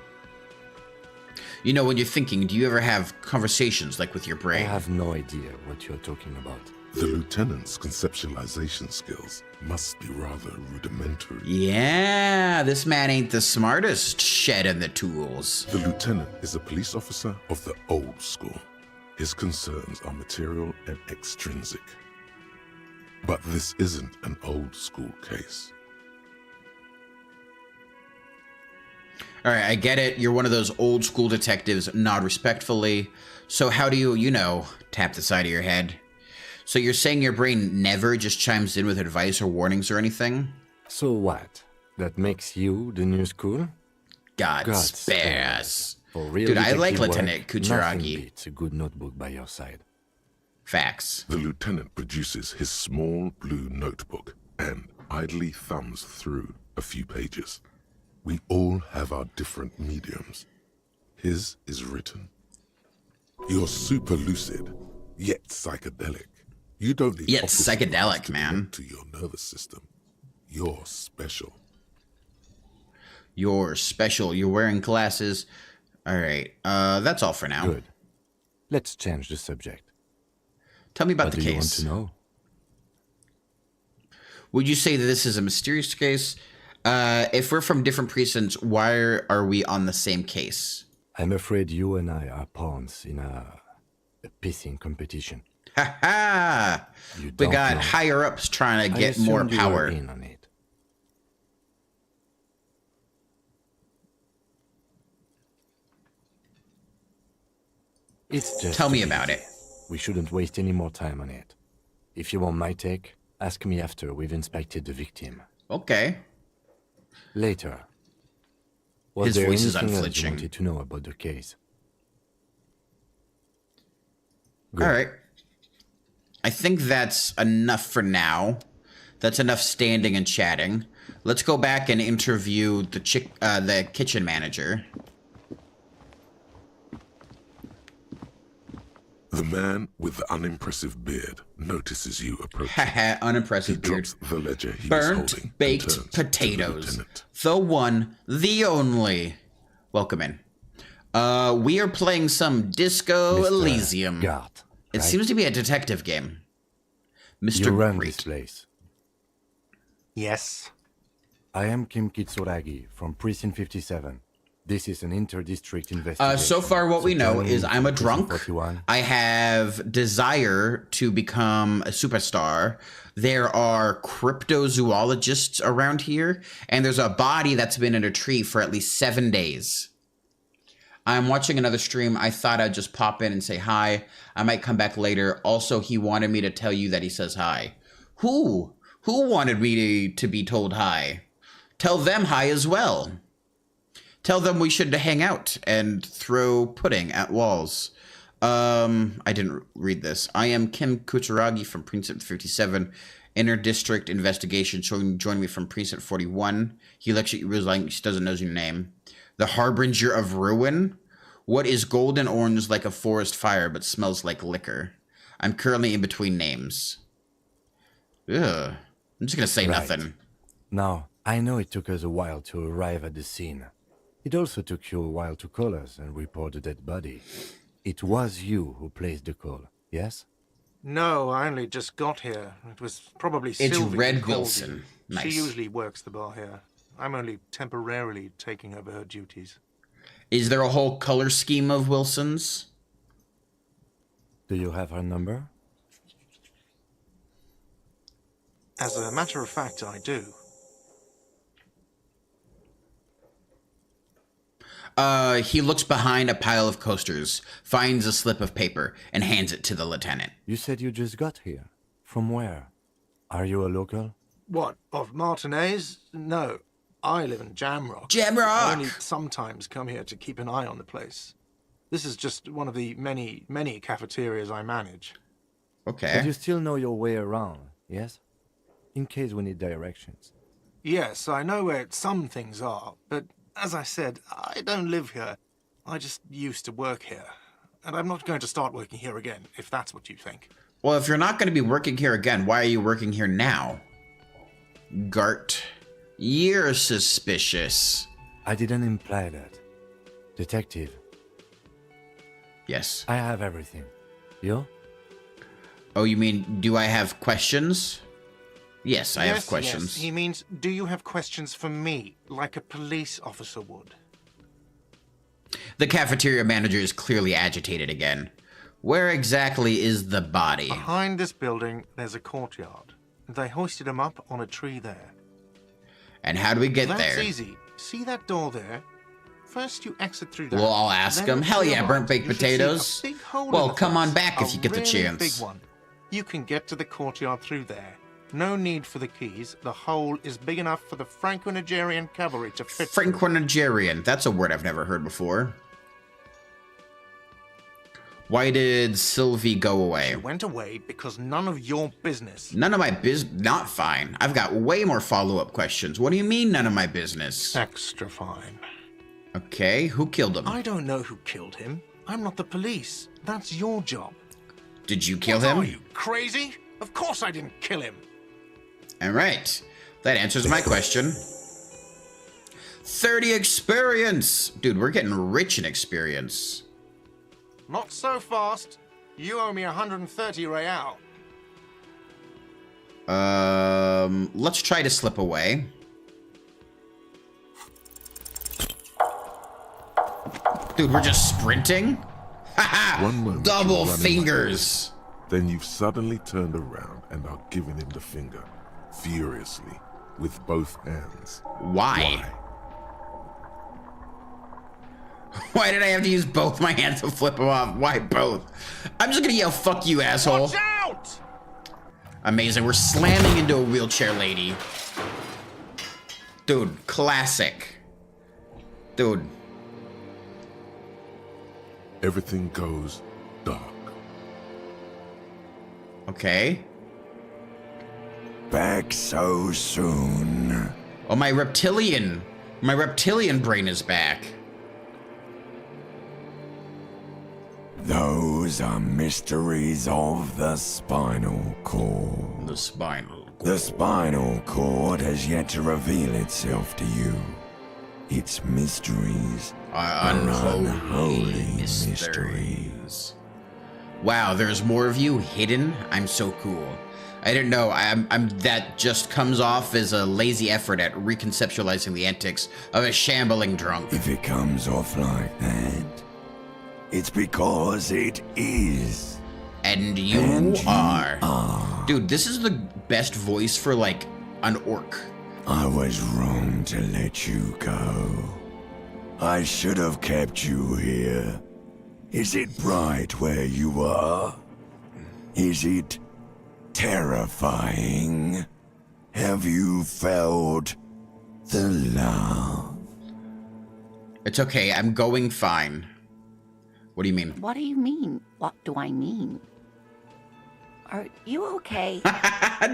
You know, when you're thinking, do you ever have conversations like with your I brain? have no idea what you're talking about. The lieutenant's conceptualization skills must be rather rudimentary. Yeah, this man ain't the smartest shed in the tools. The lieutenant is a police officer of the old school. His concerns are material and extrinsic. But this isn't an old school case. All right, I get it. You're one of those old school detectives, nod respectfully. So how do you tap the side of your head? So you're saying your brain never just chimes in with advice or warnings or anything? So what? That makes you the new school? God spare us. For real Dude, I like detective Lieutenant work, nothing Kucharagi. beats a good notebook by your side. Facts. The lieutenant produces his small blue notebook and idly thumbs through a few pages. We all have our different mediums. His is written. You're super lucid, yet psychedelic. You don't need Yet office psychedelic, supplies to man. connect to your nervous system. You're special. You're special. You're wearing glasses. All right. That's all for now. Good. Let's change the subject. Tell me about What the do you want case. to know? Would you say that this is a mysterious case? If we're from different precincts, why are we on the same case? I'm afraid you and I are pawns in a pissing competition. Ha ha! You We don't got know. higher ups trying to I get more assumed you were power. in on it. It's just Tell me a about bit. it. We shouldn't waste any more time on it. If you want my take, ask me after we've inspected the victim. Okay. Later. Was His there voice is anything else you unflinching. wanted to know about the case? All right. I think that's enough for now. That's enough standing and chatting. Let's go back and interview the kitchen manager. The man with the unimpressive beard notices you approaching. Haha, He unimpressive beard. drops the ledger he was Burnt holding and baked turns to the potatoes. lieutenant. The one, the only. Welcome in. We are playing some Disco Mr. Elysium. Gart, It right? seems to be a detective game. Mr. You run Great. this place. Yes. I am Kim Kitsuragi from Precinct 57. This is an inter-district investigation. So far, what we know join me is I'm a to drunk. Precinct 41. I have desire to become a superstar. There are cryptozoologists around here, and there's a body that's been in a tree for at least 7 days. I'm watching another stream. I thought I'd just pop in and say hi. I might come back later. Also, he wanted me to tell you that he says hi. Who? Who wanted me to be told hi? Tell them hi as well. Tell them we should hang out and throw pudding at walls. I didn't read this. I am Kim Kucharagi from Precinct 57. Inter-district investigation. Join me from Precinct 41. He looks at you like he doesn't know your name. The Harbinger of Ruin. What is golden orange like a forest fire but smells like liquor? I'm currently in between names. Ugh. I'm just gonna say Right. nothing. Now, I know it took us a while to arrive at the scene. It also took you a while to call us and report the dead body. It was you who placed the call, yes? No, I only just got here. It was probably It's Sylvie who Red called Wilson. you. Nice. She usually works the bar here. I'm only temporarily taking over her duties. Is there a whole color scheme of Wilson's? Do you have her number? As a matter of fact, I do. He looks behind a pile of coasters, finds a slip of paper, and hands it to the lieutenant. You said you just got here. From where? Are you a local? What, of Martinez? No. I live in Jamrock. Jamrock! I only sometimes come here to keep an eye on the place. This is just one of the many, many cafeterias I manage. Okay. But you still know your way around, yes? In case we need directions. Yes, I know where some things are, but as I said, I don't live here. I just used to work here. And I'm not going to start working here again, if that's what you think. Well, if you're not going to be working here again, why are you working here now? Gart, you're suspicious. I didn't imply that. Detective, Yes. I have everything. You? Oh, you mean, do I have questions? Yes, I have questions. Yes, he means, do you have questions for me, like a police officer would? The cafeteria manager is clearly agitated again. Where exactly is the body? Behind this building, there's a courtyard. They hoisted him up on a tree there. And how do we get That's there? easy. See that door there? First you exit through that. Well, I'll ask Then him. to Hell your yeah, right, burnt baked you should see a potatoes. big hole in Well, the come on fence. back if you get the really chance. Big one. You can get to the courtyard through there. No need for the keys. The hole is big enough for the Franco-Nigerian cavalry to fit through. Franco-Nigerian. That's a word I've never heard before. Why did Sylvie go away? She went away because none of your business. None of my not fine. I've got way more follow-up questions. What do you mean, none of my business? Extra fine. Okay, who killed him? I don't know who killed him. I'm not the police. That's your job. Did you kill What him? are you, crazy? Of course I didn't kill him. All right. That answers my question. 30 experience! Dude, we're getting rich in experience. Not so fast. You owe me 130 real. Let's try to slip away. Dude, we're just sprinting? Haha! One moment Double you're running like fingers! this, then you've suddenly turned around and are giving him the finger, furiously, with both hands. Why? Why did I have to use both my hands to flip him off? Why both? I'm just gonna yell, fuck you, asshole. Watch out! Amazing, we're slamming into a wheelchair lady. Dude, classic. Dude. Everything goes dark. Okay. Back so soon. Oh, my reptilian brain is back. Those are mysteries of the spinal cord. The spinal cord. The spinal cord has yet to reveal itself to you. Its mysteries are unholy mysteries. Wow, there's more of you hidden? I'm so cool. I didn't know. That just comes off as a lazy effort at reconceptualizing the antics of a shambling drunk. If it comes off like that, it's because it is. And you are. Dude, this is the best voice for, like, an orc. I was wrong to let you go. I should have kept you here. Is it bright where you are? Is it terrifying? Have you felt the love? It's okay, I'm going fine. What do you mean? What do you mean? What do I mean? Are you okay?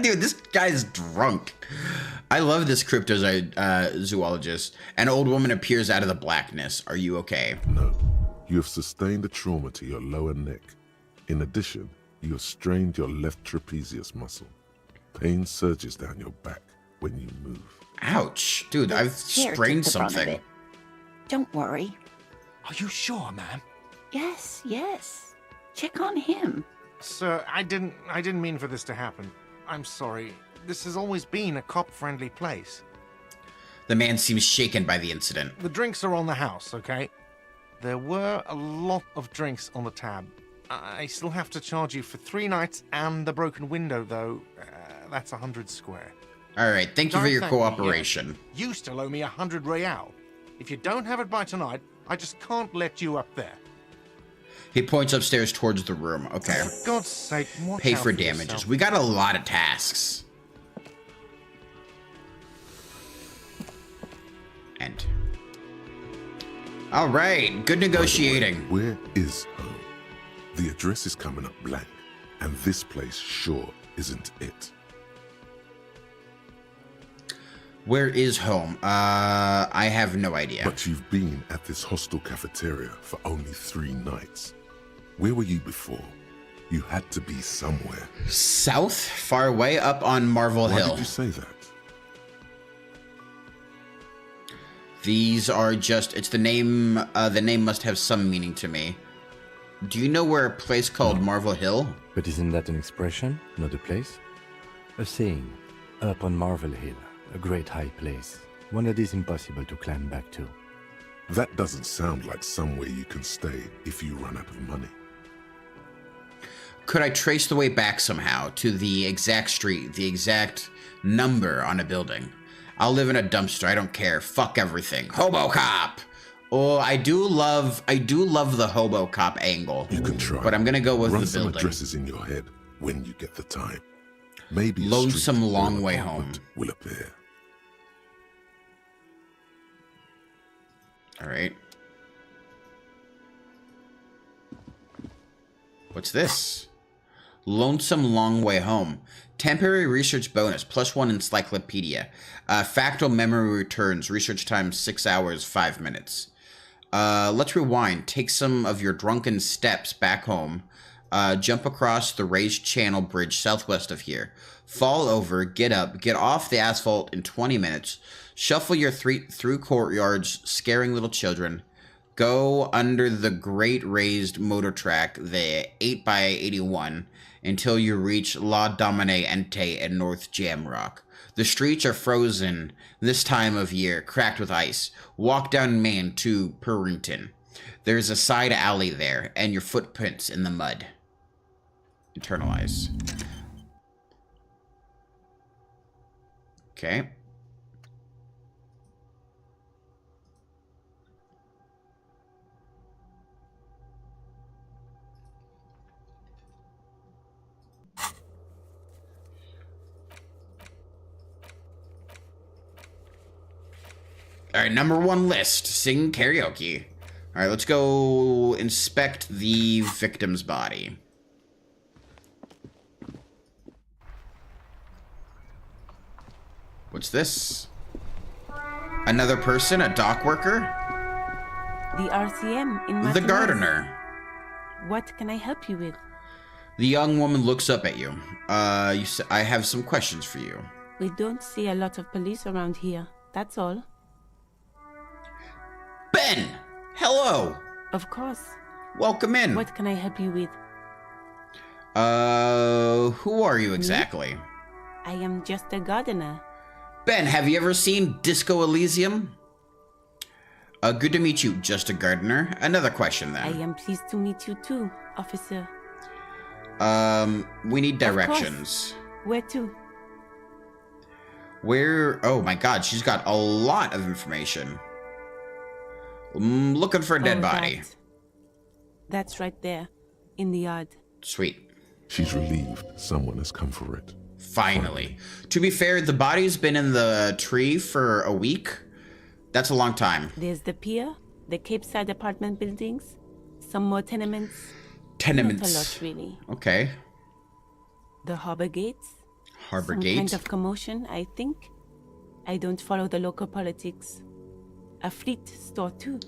Dude, this guy's drunk. I love this cryptozoologist. An old woman appears out of the blackness. Are you okay? No, you have sustained a trauma to your lower neck. In addition, you have strained your left trapezius muscle. Pain surges down your back when you move. Ouch. Dude, I've Here, sprained take the brunt of something. it. Don't worry. Are you sure, ma'am? Yes, yes. Check on him. Sir, I didn't mean for this to happen. I'm sorry. This has always been a cop-friendly place. The man seems shaken by the incident. The drinks are on the house, okay? There were a lot of drinks on the tab. I still have to charge you for 3 nights and the broken window, though. That's 100 square. All right, thank you for Don't your thank me yet. cooperation. You still owe me 100 real. If you don't have it by tonight, I just can't let you up there. He points upstairs towards the room. Okay. For God's sake, watch Pay out for yourself. damages. We got a lot of tasks. End. All right, good negotiating. Where is home? The address is coming up blank, and this place sure isn't it. Where is home? I have no idea. But you've been at this hostel cafeteria for only 3 nights. Where were you before? You had to be somewhere. South, far away, up on Marvel Why Hill. did you say that? These are just, it's the name must have some meaning to me. Do you know where a place called Marvel Hill? But isn't that an expression, not a place? A saying, up on Marvel Hill, a great high place, one that is impossible to climb back to. That doesn't sound like somewhere you can stay if you run out of money. Could I trace the way back somehow to the exact street, the exact number on a building? I'll live in a dumpster, I don't care. Fuck everything. Hobo cop! Oh, I do love the hobo cop angle. You can try. But I'm gonna go with Run the some building. addresses in your head when you get the time. Maybe a Lonesome street or long an way apartment home. will appear. All right. What's this? Lonesome Long Way Home. Temporary research bonus, +1 encyclopedia. Factual memory returns, research time 6 hours, 5 minutes. Let's rewind. Take some of your drunken steps back home. Jump across the raised channel bridge southwest of here. Fall over, get up, get off the asphalt in 20 minutes. Shuffle your through courtyards, scaring little children. Go under the great raised motor track, the 8x81, until you reach La Domine Ente and North Jamrock. The streets are frozen this time of year, cracked with ice. Walk down Main to Purrington. There's a side alley there, and your footprints in the mud. Internalize. Okay. All right, #1 list, sing karaoke. All right, let's go inspect the victim's body. What's this? Another person, a dock worker? The RCM in The Martinez. gardener. What can I help you with? The young woman looks up at you. I have some questions for you. We don't see a lot of police around here. That's all. Ben! Hello! Of course. Welcome in. What can I help you with? Who are you exactly? I am just a gardener. Ben, have you ever seen Disco Elysium? Good to meet you, just a gardener. Another question I then. am pleased to meet you too, officer. We need course. directions. Where to? Where? Oh my god, she's got a lot of information. Looking for a dead Oh, body. That's right there, in the yard. Sweet. She's relieved someone has come for it. Finally. To be fair, the body's been in the tree for a week. That's a long time. There's the pier, the Capeside apartment buildings, some more tenements. Tenements. Not a lot, really. Okay. The harbor gates. Harbor Some Gate. kind of commotion, I think. I don't follow the local politics. A fleet store too.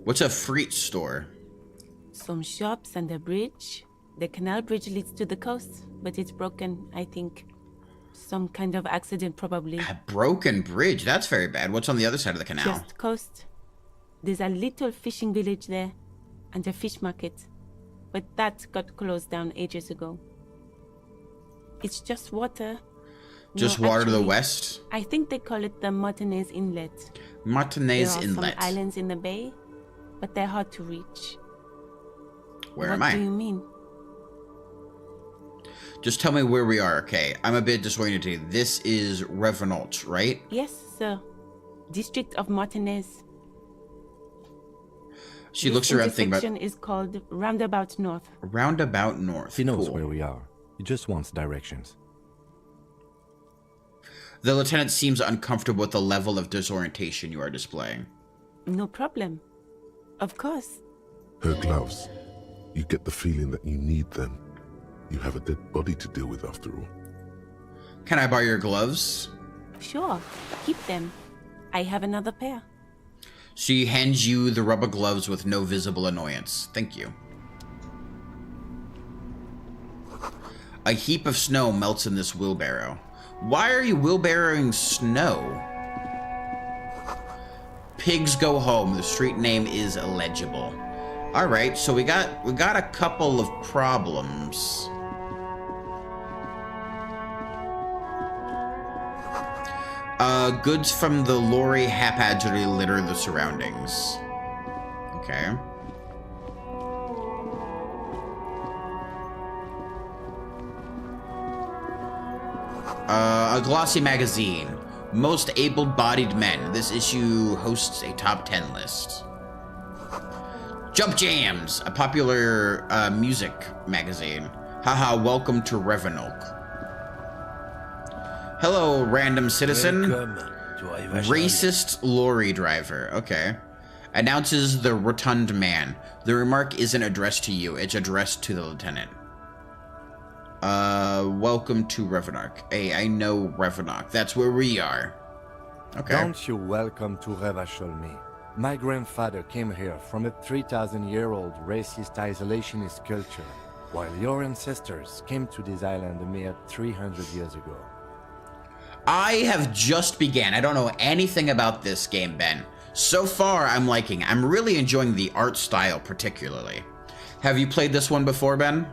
What's a freight store? Some shops and a bridge. The canal bridge leads to the coast, but it's broken, I think. Some kind of accident, probably. A broken bridge. That's very bad. What's on the other side of the canal? Just coast. There's a little fishing village there, and a fish market. But that got closed down ages ago. It's just water. Just No, water to the actually, west? I think they call it the Martinez Inlet. Martinez There are Inlet. some islands in the bay, but they're hard to reach. Where what am I? do you mean? Just tell me where we are, okay? I'm a bit disoriented. This is Revenant, right? Yes, sir. District of Martinez. She This looks around thinking intersection about... is called Roundabout North. Roundabout North. He knows Cool. where we are. He just wants directions. The lieutenant seems uncomfortable with the level of disorientation you are displaying. No problem. Of course. Her gloves. You get the feeling that you need them. You have a dead body to deal with after all. Can I borrow your gloves? Sure. Keep them. I have another pair. She hands you the rubber gloves with no visible annoyance. Thank you. A heap of snow melts in this wheelbarrow. Why are you wheelbarrowing snow? Pigs go home. The street name is illegible. All right, so we got a couple of problems. Goods from the lorry haphazardly litter the surroundings. Okay. A glossy magazine. Most able-bodied men. This issue hosts a top 10 list. Jump Jams, a popular music magazine. Haha, welcome to Revenant. Hello, random citizen. Welcome to Racist lorry driver. Okay. Announces the rotund man. The remark isn't addressed to you. It's addressed to the lieutenant. Welcome to Revenant. Hey, I know Revenant. That's where we are. Okay. Don't you welcome to Revachol me. My grandfather came here from a 3,000-year-old racist isolationist culture, while your ancestors came to this island a mere 300 years ago. I have just began. I don't know anything about this game, Ben. So far, I'm liking. I'm really enjoying the art style, particularly. Have you played this one before, Ben?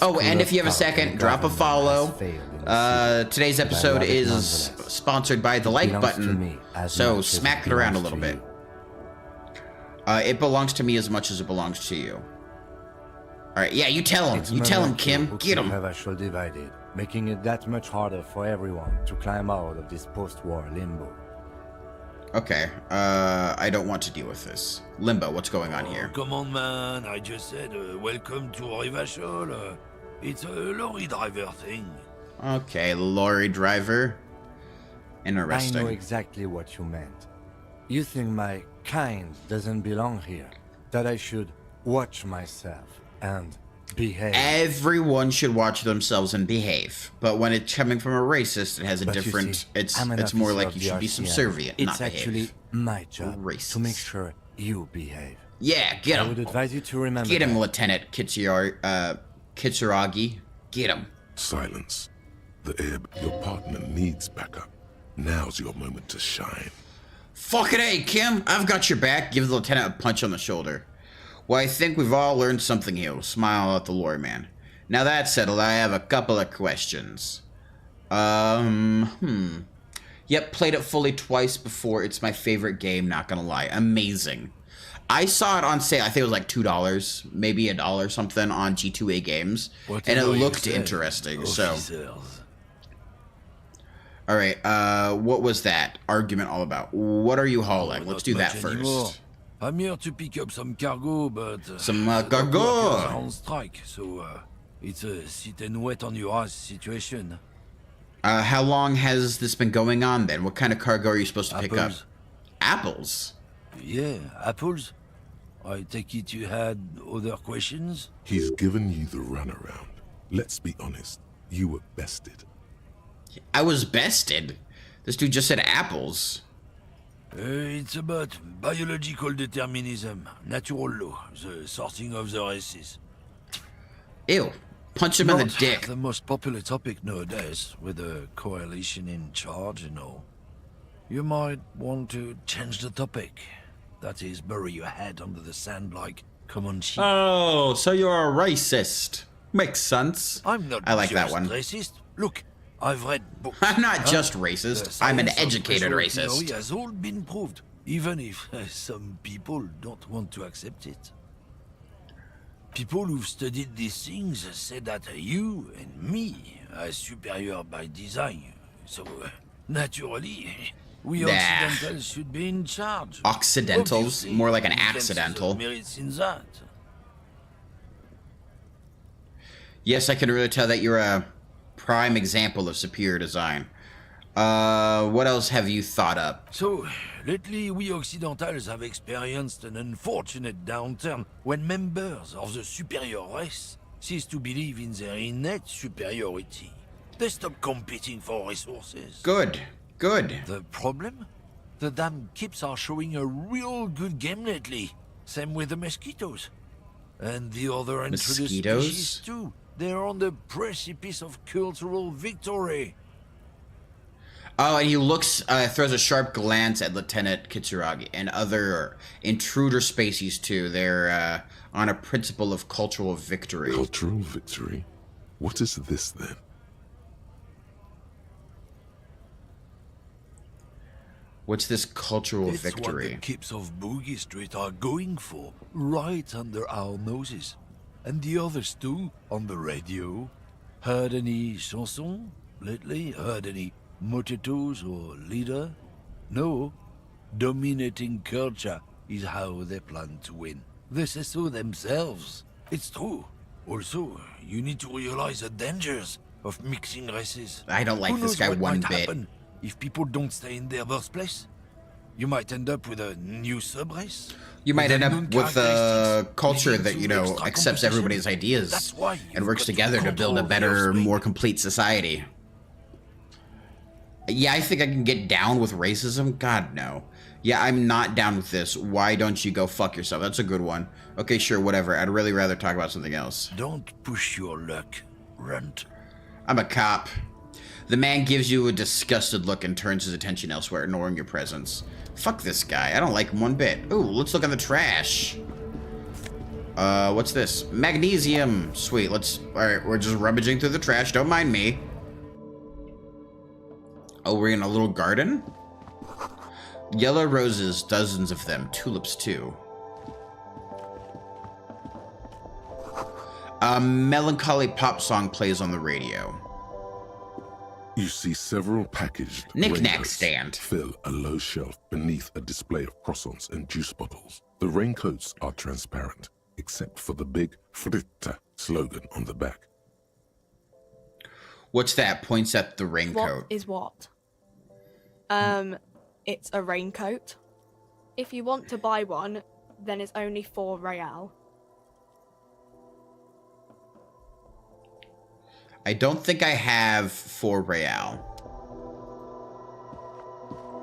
Oh, and if you have a second, drop a follow. Today's episode is sponsored by the like button, so smack it around a little bit. It belongs to me as much as it belongs to you. Alright, yeah, you tell him. You tell him, Kim. Get him. Revachol divided, making it that much harder for everyone to climb out of this post-war limbo. Okay, I don't want to deal with this. Limbo, what's going on here? Come on, man. I just said welcome to Revachol. It's a lorry driver thing. Okay, lorry driver. I Interesting. know exactly what you meant. You think my kind doesn't belong here, that I should watch myself and behave. Everyone should watch themselves and behave. But when it's coming from a racist, it has a But you different... see, it's I'm an more officer like of you the should be RCM. subservient, It's not actually behave. my job Racist. to make sure you behave. Yeah, get I him. would advise you to remember Get him, that. Lieutenant Kitsuragi. Get him. Silence. The air, your partner needs backup. Now's your moment to shine. Fucking A, Kim. I've got your back. Give the lieutenant a punch on the shoulder. Well, I think we've all learned something here. We'll smile at the lorry man. Now that's settled, I have a couple of questions. Yep, played it fully twice before. It's my favorite game, not gonna lie. Amazing. I saw it on sale. I think it was like $2, maybe $1 something on G2A Games. And it looked interesting, so... Alright, what was that argument all about? What are you hauling? Let's do that first. I'm here to pick up some cargo, but... Some workers cargo! are on strike, so it's a sit and wait on your ass situation. How long has this been going on then? What kind of cargo are you supposed to pick up? Apples. Apples? Yeah, apples. I take it you had other questions? He's given you the runaround. Let's be honest. You were bested. I was bested. This dude just said apples. It's about biological determinism, natural law, the sorting of the races. Ew. Punch him in the Not dick. the most popular topic nowadays, with a coalition in charge and all. You might want to change the topic. That is, bury your head under the sand like common sheep. Oh, so you're a racist. Makes sense. I'm not I like just that one. racist. Look, I've read books. I'm not just The racist. I'm an science of educated special racist. theory has all been proved, even if some people don't want to accept it. People who've studied these things say that you and me are superior by design. So, naturally, we Nah. Occidentals should be in charge. Occidentals? Obviously, More like an we can see accidental. the merits in that. Yes, I can really tell that you're a prime example of superior design. What else have you thought up? So, lately we Occidentals have experienced an unfortunate downturn when members of the superior race cease to believe in their innate superiority. They stop competing for resources. Good. Good. The problem? The damn Kips are showing a real good game lately. Same with the mosquitoes. And the other introduced Mosquitoes? species too. They're on the precipice of cultural victory. Oh, and he looks, throws a sharp glance at Lieutenant Kitsuragi and other intruder species too. They're on a principle of cultural victory. Cultural victory? What is this then? What's this cultural It's victory? what the Kips of Boogie Street are going for, right under our noses. And the others too, on the radio. Heard any chansons lately? Heard any motetos or leader? No. Dominating culture is how they plan to win. They say so themselves. It's true. Also, you need to realize the dangers of mixing races. I don't like Who this knows guy what one might bit. happen if people don't stay in their birthplace? You might end up with a new sub-race. You might end up unknown with a characteristics, culture leading that, to you know, extra accepts competition. everybody's ideas That's why and you've works got to together to build a control better, your more speed. complete society. Yeah, I think I can get down with racism. God, no. Yeah, I'm not down with this. Why don't you go fuck yourself? That's a good one. Okay, sure, whatever. I'd really rather talk about something else. Don't push your luck, runt. I'm a cop. The man gives you a disgusted look and turns his attention elsewhere, ignoring your presence. Fuck this guy. I don't like him one bit. Ooh, let's look in the trash. What's this? Magnesium. Sweet, alright, we're just rummaging through the trash. Don't mind me. Oh, we're in a little garden? Yellow roses, dozens of them. Tulips, too. A melancholy pop song plays on the radio. You see several packaged Knick-knack raincoats stand. fill a low shelf beneath a display of croissants and juice bottles. The raincoats are transparent, except for the big Fritta slogan on the back. What's that? Points at the raincoat. What is what? It's a raincoat. If you want to buy one, then it's only 4 real. I don't think I have 4 real.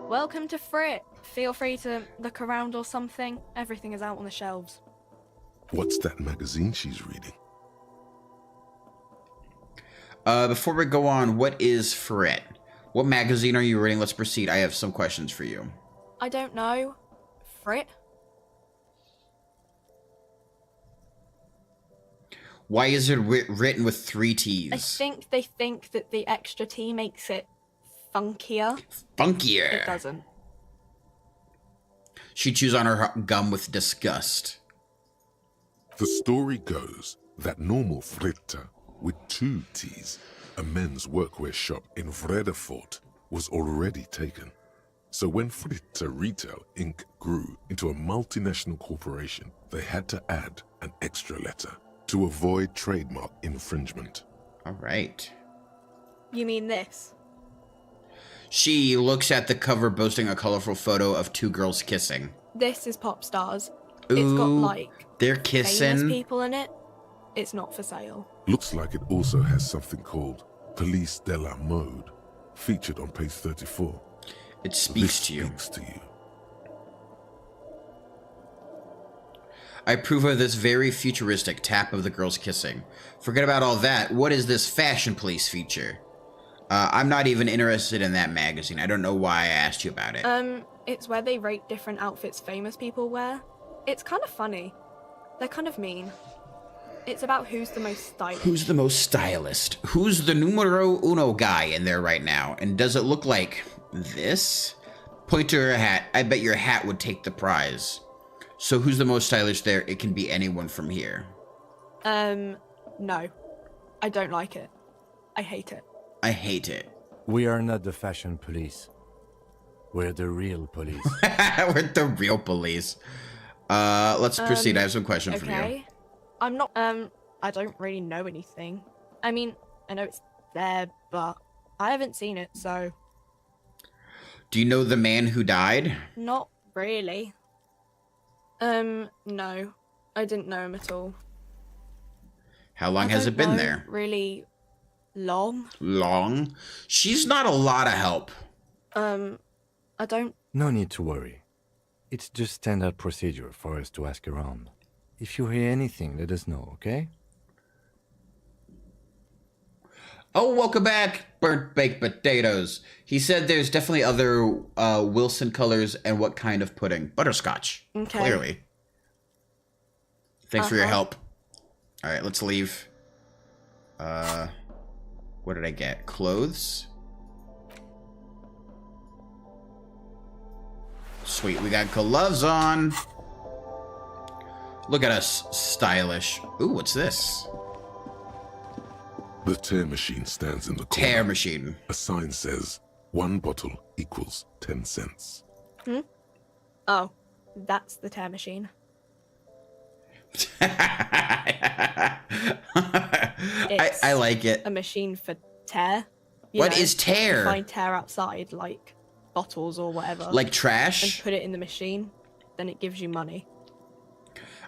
Welcome to Frit. Feel free to look around or something. Everything is out on the shelves. What's that magazine she's reading? Before we go on, what is Frit? What magazine are you reading? Let's proceed. I have some questions for you. I don't know. Frit? Why is it written with 3 T's? I think they think that the extra T makes it funkier. Funkier. It doesn't. She chews on her gum with disgust. The story goes that normal Fritta, with 2 T's, a men's workwear shop in Vredefort, was already taken. So when Fritta Retail Inc. grew into a multinational corporation, they had to add an extra letter to avoid trademark infringement. All right. You mean this? She looks at the cover boasting a colorful photo of 2 girls kissing. This is Pop Stars. It's got, Ooh, like, they're famous kissing. people in it. It's not for sale. Looks like it also has something called Police de la Mode, featured on page 34. It speaks This to you. speaks to you. I approve of this very futuristic tap of the girls kissing. Forget about all that. What is this Fashion Police feature? I'm not even interested in that magazine. I don't know why I asked you about it. It's where they rate different outfits famous people wear. It's kind of funny. They're kind of mean. It's about who's the most stylish. Who's the most stylist? Who's the numero uno guy in there right now? And does it look like this? Point to her hat. I bet your hat would take the prize. So who's the most stylish there? It can be anyone from here. No. I don't like it. I hate it. I hate it. We are not the fashion police. We're the real police. We're the real police. Let's proceed. I have some questions for you. Okay. I'm not, I don't really know anything. I mean, I know it's there, but I haven't seen it, so... Do you know the man who died? Not really. No. I didn't know him at all. How long has it been there? Really long. Long? She's not a lot of help. I don't... No need to worry. It's just standard procedure for us to ask around. If you hear anything, let us know, okay? Oh, welcome back, burnt baked potatoes. He said there's definitely other Wilson colors and what kind of pudding? Butterscotch. Okay. Clearly. Thanks for your help. All right, let's leave. What did I get? Clothes? Sweet, we got gloves on. Look at us, stylish. Ooh, what's this? The tear machine stands in the corner. Tear machine. A sign says, 1 bottle equals 10 cents. Oh, that's the tear machine. I like it. A machine for tear. What is tear? You find tear outside, like bottles or whatever. Like trash? And put it in the machine. Then it gives you money.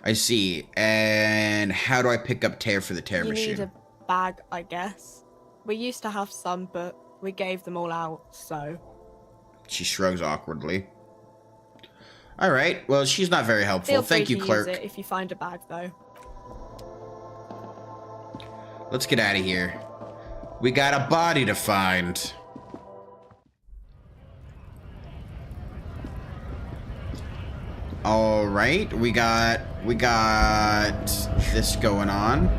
I see. And how do I pick up tear for the tear machine? You need a bag, I guess. We used to have some, but we gave them all out, so... She shrugs awkwardly. All right. Well, she's not very helpful. Thank you, clerk. Use it if you find a bag, though. Let's get out of here. We got a body to find. All right. We got this going on.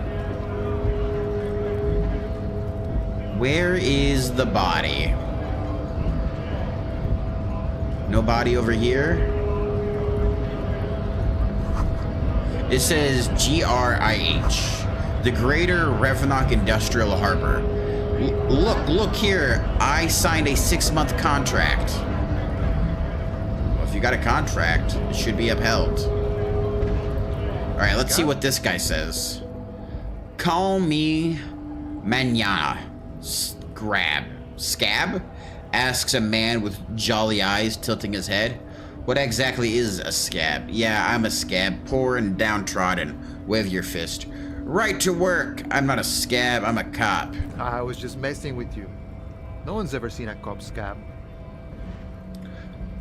Where is the body? No body over here. It says GRIH, the Greater Revenok Industrial Harbor. Look here. I signed a 6-month contract. Well, if you got a contract, it should be upheld. All right, let's see what this guy says. Call me Manana. Scab? Asks a man with jolly eyes tilting his head. What exactly is a scab? Yeah, I'm a scab, poor and downtrodden. Wave your fist. Right to work. I'm not a scab, I'm a cop. I was just messing with you. No one's ever seen a cop scab.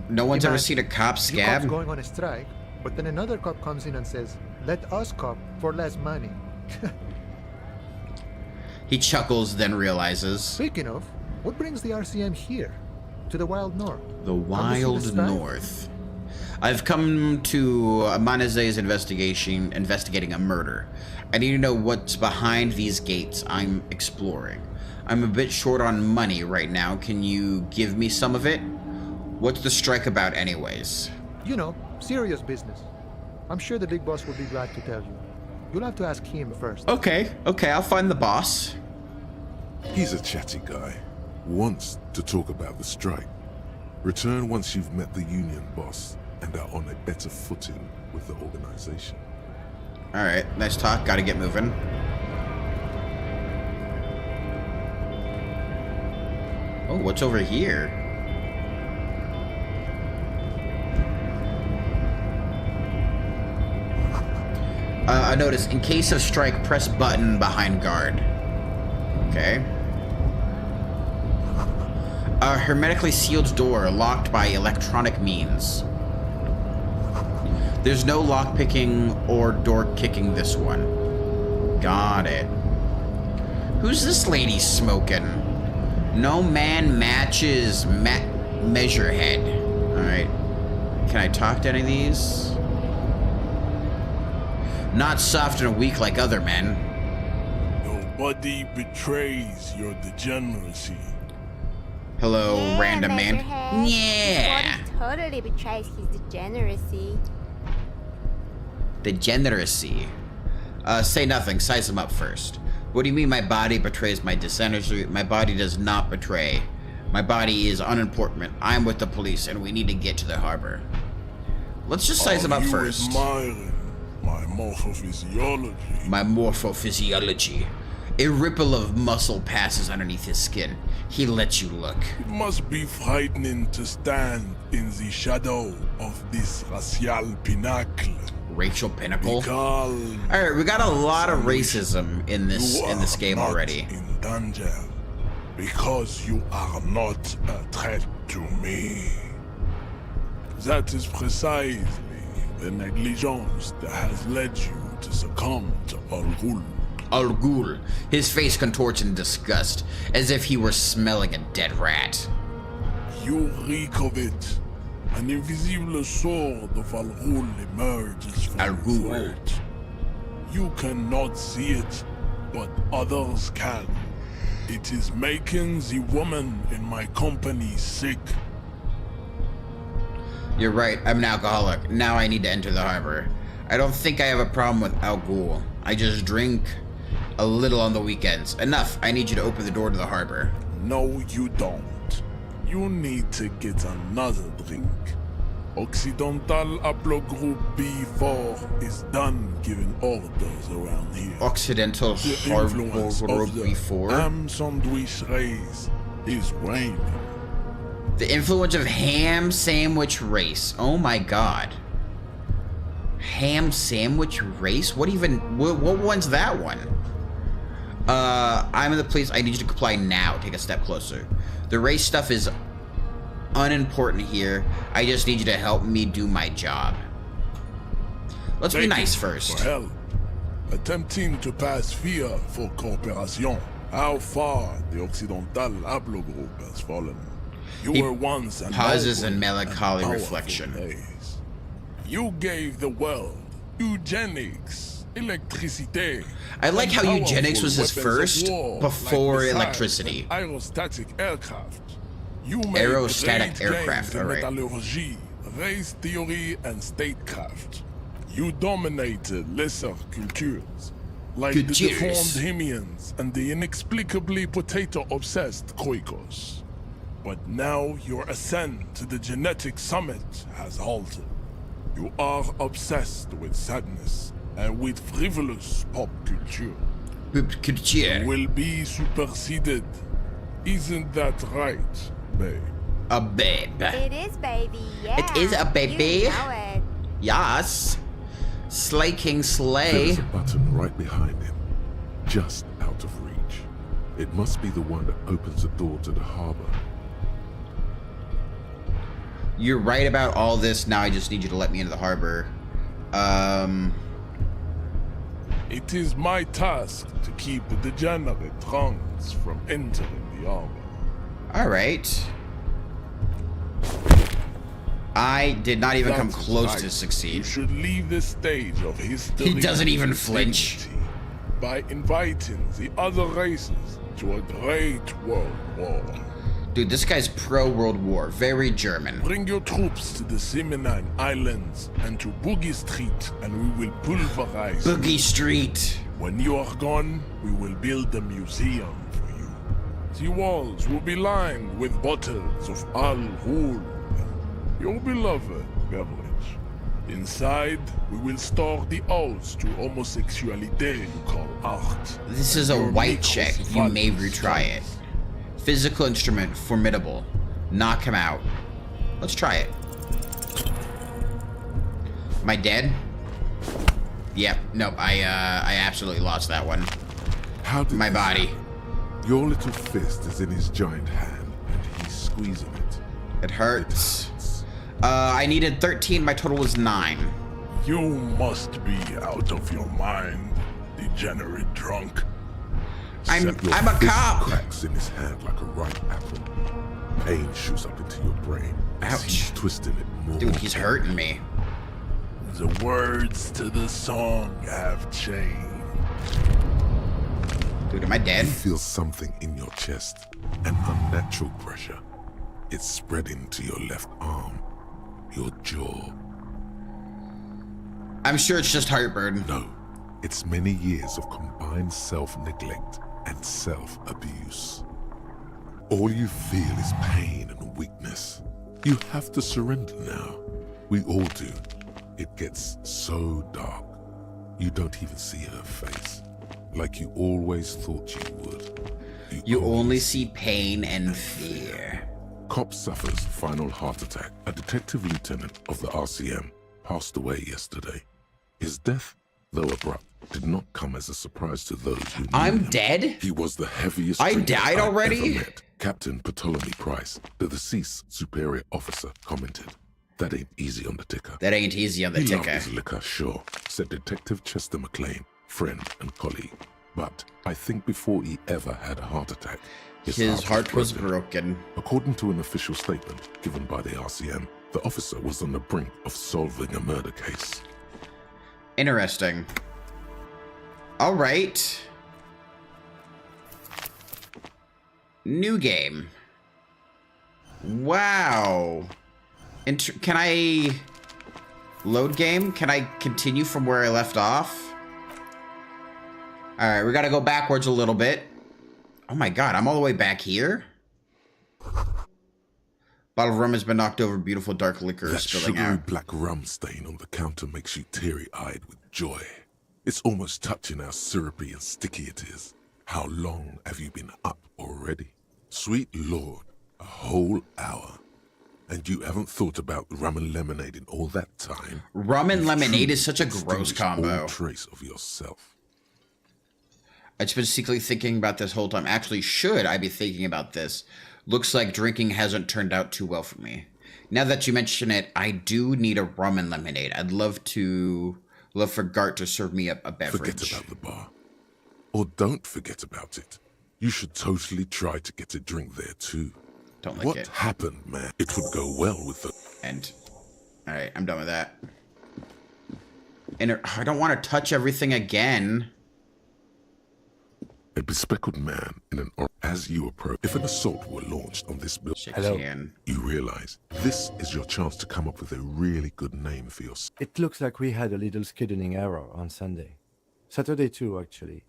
No one's ever seen a cop scab? The cop's going on a strike, but then another cop comes in and says, let us cop for less money. He chuckles, then realizes. Speaking of, what brings the RCM here? To the Wild North? The Wild North. I've come to Manez's investigating a murder. I need to know what's behind these gates I'm exploring. I'm a bit short on money right now. Can you give me some of it? What's the strike about anyways? You know, serious business. I'm sure the big boss will be glad to tell you. You'll have to ask him first. Okay, I'll find the boss. He's a chatty guy. Wants to talk about the strike. Return once you've met the union boss and are on a better footing with the organization. All right, nice talk. Gotta get moving. Oh, what's over here? I notice, in case of strike, press button behind guard. Okay. A hermetically sealed door, locked by electronic means. There's no lockpicking or door kicking this one. Got it. Who's this lady smoking? No man matches Measurehead. Alright. Can I talk to any of these? Not soft and weak like other men. Nobody betrays your degeneracy. Hello, random man. Yeah. His body totally betrays his degeneracy. Degeneracy. Say nothing. Size him up first. What do you mean my body betrays my dissenters? My body does not betray. My body is unimportant. I'm with the police, and we need to get to the harbor. Let's just size him up first. Admiring my morphophysiology? My morphophysiology. A ripple of muscle passes underneath his skin. He lets you look. It must be frightening to stand in the shadow of this racial pinnacle. Racial pinnacle? Because alright, we got a lot of racism in this game already. In danger. Because you are not a threat to me. That is precisely the negligence that has led you to succumb to Al Ghul. Al Ghul. His face contorts in disgust, as if he were smelling a dead rat. You reek of it. An invisible sword of Al Ghul emerges from Al Ghul. your throat. You cannot see it, but others can. It is making the woman in my company sick. You're right, I'm an alcoholic. Now I need to enter the harbor. I don't think I have a problem with Al Ghul. I just drink a little on the weekends. Enough, I need you to open the door to the harbor. No, you don't. You need to get another drink. Occidental Haplogroup B4 is done giving orders around here. Occidental Haplogroup B4? Ham sandwich race is waning. The influence of ham sandwich race. Oh my god. Ham sandwich race? What one's that one? I'm in the police. I need you to comply now. Take a step closer. The race stuff is unimportant here. I just need you to help me do my job. Let's be nice first. For help. Attempting to pass via for cooperation. How far the Occidental Haplogroup has fallen. You were once an pauses in noble melancholy and reflection. powerful days. You gave the world eugenics, electricity. I like how and eugenics was his powerful first weapons of war, before like missiles electricity. and aerostatic aircraft. You made Aerostatic great aircraft, gains in alright. metallurgy, race theory, and statecraft. You dominated lesser cultures, like the deformed Hemians and the inexplicably potato-obsessed Khoikos. But now your ascent to the genetic summit has halted. You are obsessed with sadness and with frivolous pop culture. You will be superseded. Isn't that right, babe? A babe. It is, baby. Yeah. It is a baby. You know it. Yes. Slay King Slay. There's a button right behind him, just out of reach. It must be the one that opens the door to the harbor. You're right about all this. Now I just need you to let me into the harbor. It is my task to keep the degenerate drunks from entering the harbor. Alright. I did not even come close right. to succeed. You should leave the stage of history. He doesn't even flinch. By inviting the other races to a great world war. Dude, this guy's pro-World War. Very German. Bring your troops to the Seminine Islands and to Boogie Street, and we will pulverize Boogie Street. When you are gone, we will build a museum for you. The walls will be lined with bottles of Al Ghul, your beloved beverage. Inside, we will store the odes to homosexuality you call art. This is a white chick. You may retry it. Physical instrument, formidable. Knock him out. Let's try it. Am I dead? Yep. Nope. I absolutely lost that one. How did my body? Your little fist is in his giant hand, and he's squeezing it. It hurts. I needed 13. My total was 9. You must be out of your mind, degenerate drunk. I'm a cop. Cracks in his hand like a ripe apple. Pain shoots up into your brain. Ouch. He's twisting it more. Dude, he's hurting me. The words to the song have changed. Dude, am I dead? You feel something in your chest. An unnatural pressure. It's spreading to your left arm. Your jaw. I'm sure it's just heartburn. No. It's many years of combined self-neglect and self-abuse. All you feel is pain and weakness. You have to surrender now. We all do. It gets so dark. You don't even see her face. Like you always thought you would. You only see pain and fear. Cop suffers final heart attack. A detective lieutenant of the RCM passed away yesterday. His death, though abrupt, did not come as a surprise to those who knew him. Dead? He was the heaviest I drinker died I'd already? ever met. Captain Ptolemy Price, the deceased superior officer, commented, "That ain't easy on the ticker." That ain't easy on the he ticker. Loved his liquor, sure, said Detective Chester McLean, friend and colleague. But I think before he ever had a heart attack, his heart was broken. According to an official statement given by the RCM, the officer was on the brink of solving a murder case. Interesting. All right. New game. Wow. Can I load game? Can I continue from where I left off? All right, we got to go backwards a little bit. Oh my God, I'm all the way back here? Bottle of rum has been knocked over. Beautiful dark liquor is That spilling sugary out. black rum stain on the counter makes you teary-eyed with joy. It's almost touching how syrupy and sticky it is. How long have you been up already? Sweet Lord, a whole hour. And you haven't thought about rum and lemonade in all that time? Rum and lemonade is such a gross extinguished combo. all trace of yourself. I've been secretly thinking about this whole time. Actually, should I be thinking about this? Looks like drinking hasn't turned out too well for me. Now that you mention it, I do need a rum and lemonade. I'd love for Gart to serve me up a beverage. Forget about the bar. Or don't forget about it. You should totally try to get a drink there too. Don't like what it. happened, man? It would go well with the... And, all right, I'm done with that. And I don't want to touch everything again. A bespectacled man in an... As you approach, if an assault were launched on this building, Hello. you realize this is your chance to come up with a really good name for yourself. It looks like we had a little scheduling error on Sunday. Saturday too, actually.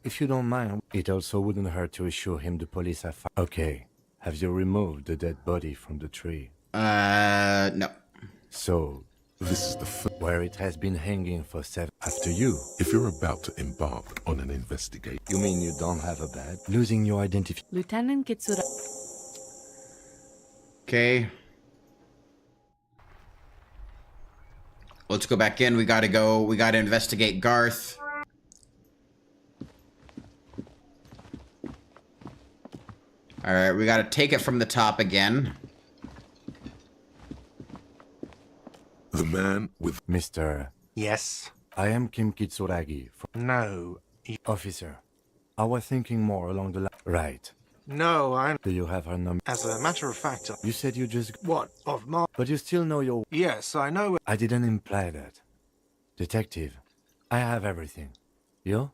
If you don't mind, it also wouldn't hurt to assure him the police have found... Okay, have you removed the dead body from the tree? No. So, this is the where it has been hanging for 7... After you. If you're about to embark on an investigation... You mean you don't have a badge? Losing your identity... Lieutenant Kitsura... Okay. Let's go back in. We gotta investigate Garth. Alright, we gotta take it from the top again. The man with... Mr. Yes? I am Kim Kitsuragi. No. Officer, I was thinking more along the line... Right. No, I'm... Do you have her number? As a matter of fact... You said you just... What? Of my... But you still know your... Yes, I know... I didn't imply that. Detective, I have everything. You?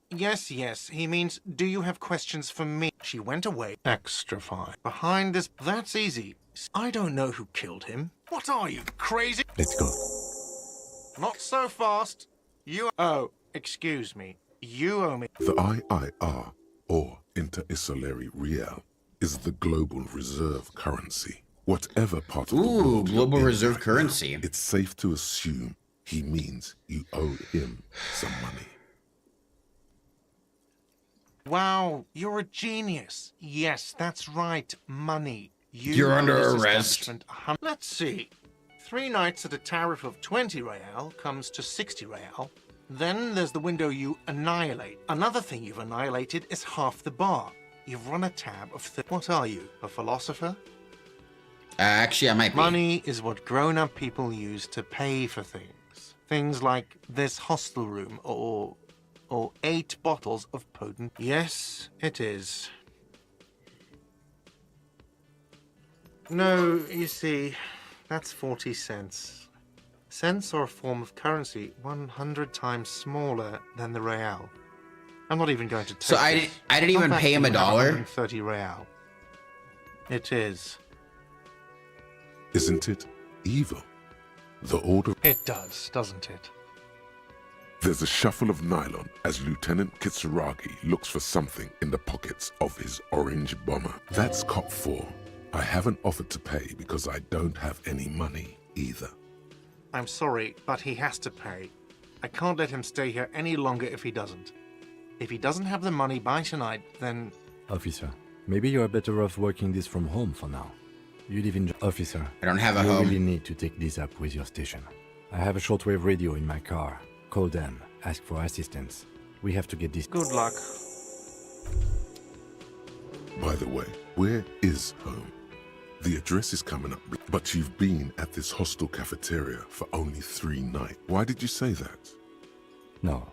Yes, he means, do you have questions for me? She went away. Extra fine. Behind this... That's easy. I don't know who killed him. What are you, crazy? Let's go. Not so fast. You... Oh, excuse me. You owe me... The IIR, or Inter-Isolary Real, is the global reserve currency. Whatever part of the world global you're in reserve right currency. now, it's safe to assume he means you owe him some money. Wow, you're a genius. Yes, that's right. Money. You're under arrest. establishment Let's see. 3 nights at a tariff of 20 real comes to 60 real. Then there's the window you annihilate. Another thing you've annihilated is half the bar. You've run a tab of... What are you, a philosopher? Actually, I might be. Money is what grown-up people use to pay for things. Things like this hostel room or 8 bottles of potent... Yes, it is. No, you see, that's 40 cents. Cents are a form of currency 100 times smaller than the real. I'm not even going to take So I didn't even pay him $1. 130 real. It is. Isn't it evil? The order... It does, doesn't it? There's a shuffle of nylon as Lieutenant Kitsuragi looks for something in the pockets of his orange bomber. That's cop 4. I haven't offered to pay because I don't have any money either. I'm sorry, but he has to pay. I can't let him stay here any longer if he doesn't. If he doesn't have the money by tonight, then... Officer, maybe you are better off working this from home for now. You live in... Officer, I don't have a you home. really need to take this up with your station. I have a shortwave radio in my car. Call them, ask for assistance. We have to get this... Good luck. By the way, where is home? The address is coming up, but you've been at this hostel cafeteria for only 3 nights. Why did you say that? No.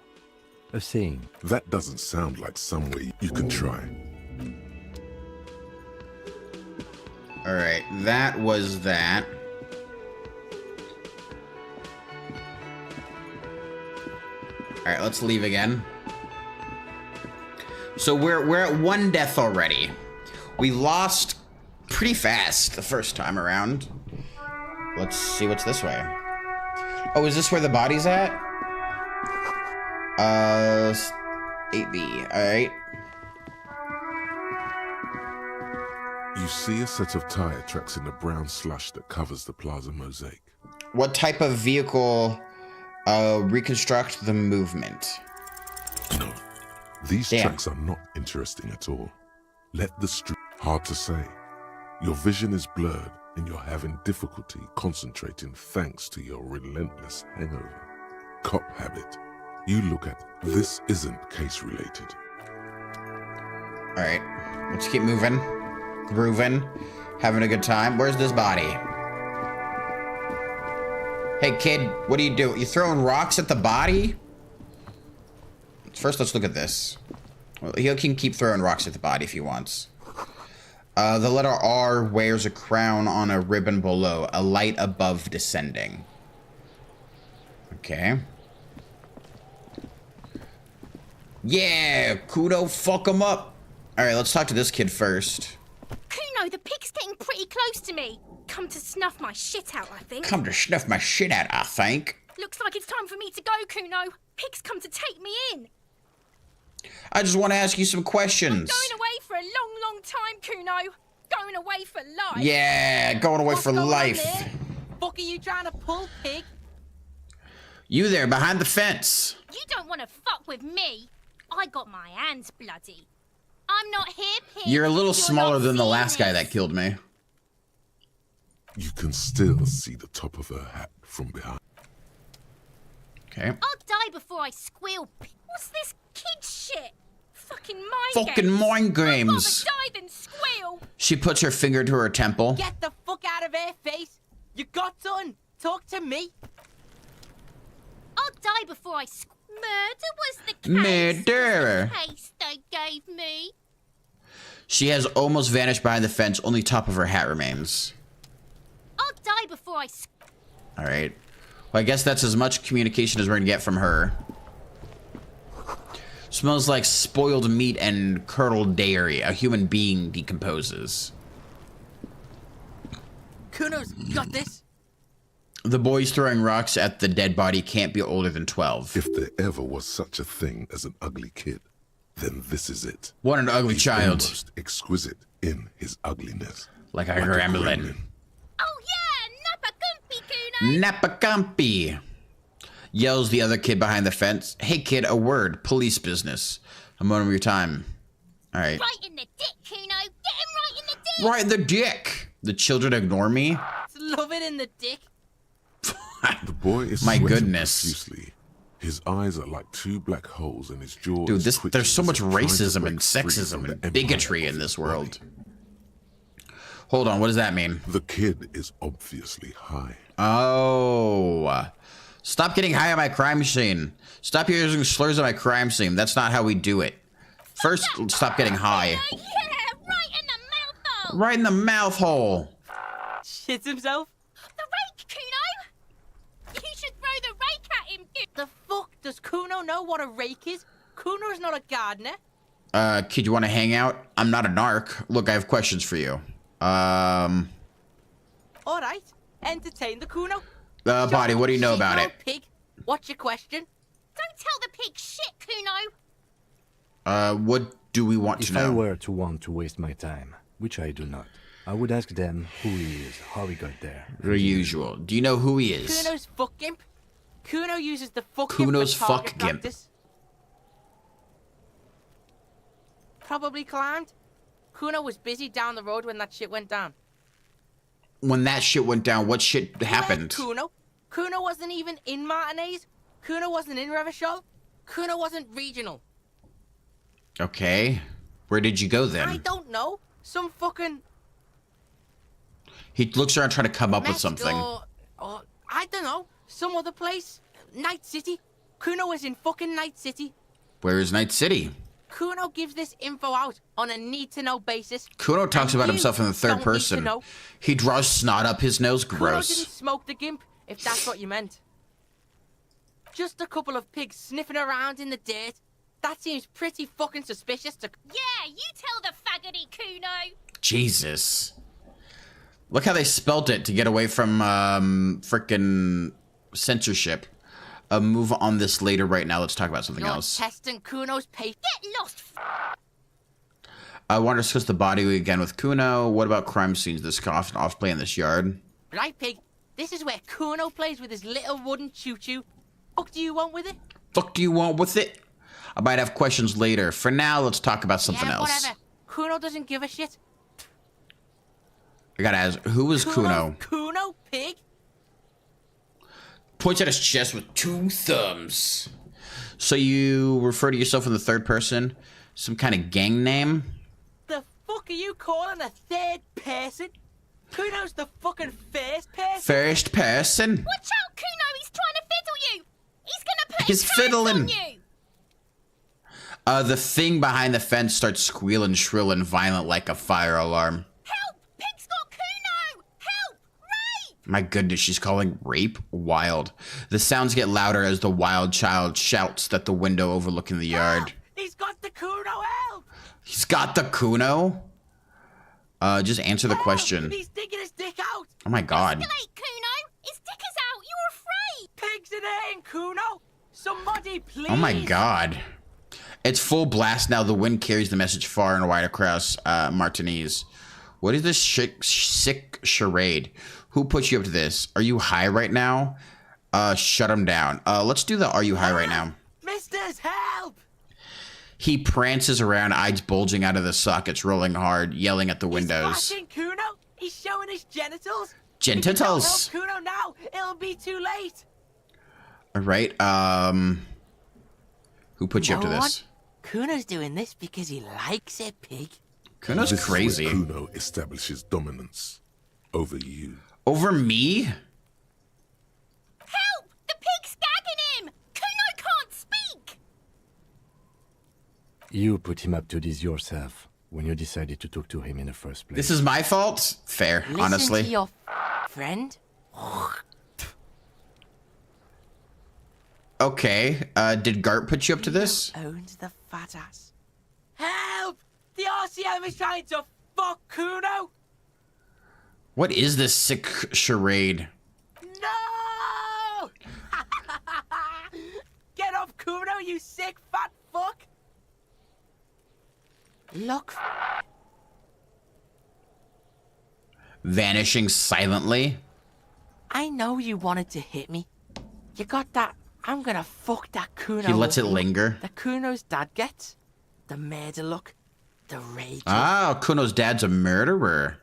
A saying. That doesn't sound like somewhere you can try. Alright, that was that. Alright, let's leave again. So we're at 1 death already. We lost pretty fast the first time around. Let's see what's this way. Oh, is this where the body's at? 8B, alright. You see a set of tire tracks in the brown slush that covers the plaza mosaic. What type of vehicle reconstruct the movement? No, these tracks are not interesting at all. Let the street... Hard to say. Your vision is blurred and you're having difficulty concentrating thanks to your relentless hangover. Cop habit. You look at this isn't case related. Alright, let's keep moving. Grooving. Having a good time. Where's this body? Hey kid, what do? You throwing rocks at the body? First, let's look at this. Well, he can keep throwing rocks at the body if he wants. The letter R wears a crown on a ribbon below, a light above descending. Okay. Yeah, Kudo, fuck him up. All right, let's talk to this kid first. Kuno, the pig's getting pretty close to me. Come to snuff my shit out, I think. Come to snuff my shit out, I think. Looks like it's time for me to go, Kuno. Pig's come to take me in. I just want to ask you some questions. I'm going away for a long, long time, Kuno. Going away for life. Yeah, going away for life. Fuck are you trying to pull, pig? You there, behind the fence. You don't want to fuck with me. I got my hands bloody. I'm not here, pig. You're a little smaller than the last guy that killed me. You can still see the top of her hat from behind. Okay. I'll die before I squeal. What's this kid shit? Fucking mind games. Fucking mind games. I'd rather die than squeal. She puts her finger to her temple. Get the fuck out of here, face. You got done. Talk to me. I'll die before I Murder was the case. Murder. The case they gave me. She has almost vanished behind the fence. Only top of her hat remains. I'll die before I... All right. Well, I guess that's as much communication as we're gonna get from her. Smells like spoiled meat and curdled dairy. A human being decomposes. Kuno's got this. The boys throwing rocks at the dead body can't be older than 12. If there ever was such a thing as an ugly kid, then this is it. What an ugly child. Almost exquisite in his ugliness. Like a gremlin. Oh yeah, Nappa Gumpy, Kuno. Nappa Gumpy. Yells the other kid behind the fence. Hey kid, a word. Police business. A moment of your time. All right. Right in the dick, Kuno. Get him right in the dick. Right in the dick. The children ignore me. Love it in the dick. The boy is my sweating goodness. profusely. His eyes are like 2 black holes and his jaw Dude, is there's so much racism and free sexism from and the bigotry in this world. Hold on, what does that mean? The kid is obviously high. Oh. Stop getting high on my crime scene. Stop using slurs on my crime scene. That's not how we do it. First, stop getting high. Yeah, right in the mouth hole. Right in the mouth hole. Shits himself. The rake, Kuno. You should throw the rake at him. The fuck? Does Kuno know what a rake is? Kuno's not a gardener. Kid, you want to hang out? I'm not a narc. Look, I have questions for you. All right. Entertain the Kuno. Body, what do you know about it? Pig. What's your question? Don't tell the pig shit, Kuno. What do we want to know? If I were to want to waste my time, which I do not, I would ask them who he is, how he got there. The usual. Do you know who he is? Kuno's fuck gimp. Kuno uses the fuck Kuno's gimp for fuck target gimp. practice. Probably climbed. Kuno was busy down the road when that shit went down. When that shit went down, what shit happened? Kuno? Kuno wasn't even in Martinez. Kuno wasn't in Revachol. Kuno wasn't regional. Okay. Where did you go then? I don't know. Some fucking... He looks around trying to come up with something. Or, I don't know. Some other place. Night City. Kuno was in fucking Night City. Where is Night City? Kuno gives this info out on a need-to-know basis. Kuno talks about himself in the third don't person. need to know. He draws snot up his nose. Kuno Gross. didn't smoke the gimp, if that's what you meant. Just a couple of pigs sniffing around in the dirt. That seems pretty fucking suspicious to... Yeah, you tell the faggoty, Kuno. Jesus. Look how they spelt it to get away from frickin' censorship. Move on this later. Right now, let's talk about something You're else. testing Kuno's pace. Get lost. I want to discuss the body again with Kuno. What about crime scenes? This often off play in this yard. Right, pig. This is where Kuno plays with his little wooden choo-choo. What do you want with it? Fuck do you want with it? I might have questions later. For now, let's talk about something yeah, else. whatever. Kuno doesn't give a shit. I gotta ask, who is Kuno? Kuno, pig? Points at his chest with 2 thumbs. So you refer to yourself in the third person? Some kind of gang name? The fuck are you calling a third person? Kuno's the fucking first person. First person? Watch out, Kuno. He's trying to fiddle you. He's gonna put He's his hands fiddling. on you. The thing behind the fence starts squealing shrill and violent like a fire alarm. Help! Pig's got Kuno. Help! Rape! My goodness, she's calling rape wild. The sounds get louder as the wild child shouts at the window overlooking the yard. He's got the Kuno, help! He's got the Kuno? Just answer the question. He's sticking his dick out! Oh my god. Escalate, Kuno. His dick is out. You're afraid. Pigs in here, Kuno! Somebody, please! Oh my god. It's full blast now. The wind carries the message far and wide across Martinez. What is this sick charade? Who put you up to this? Are you high right now? Shut him down. Let's do the are you high right now? Misters, help! He prances around, eyes bulging out of the sockets, rolling hard, yelling at the windows. He's flashing Kuno! He's showing his genitals! Genitals! If you don't help Kuno now, it'll be too late! Alright, who put you up to know this? Kuno's doing this because he likes it, pig. Kuno's This is where crazy. Kuno establishes dominance over you. Over me? Help! The pig's gagging him. Kuno can't speak. You put him up to this yourself when you decided to talk to him in the first place. This is my fault? Fair, Listen honestly. to your friend. Okay, did Gart put you up to this? Owns the fat ass. Help! The RCM is trying to fuck Kuno! What is this sick charade? No! Get up, Kuno, you sick fat fuck! Look. Vanishing silently? I know you wanted to hit me. You got that I'm gonna fuck that Kuno. He lets it look linger. that Kuno's dad gets. The murder look. The rage. Ah, Kuno's dad's a murderer.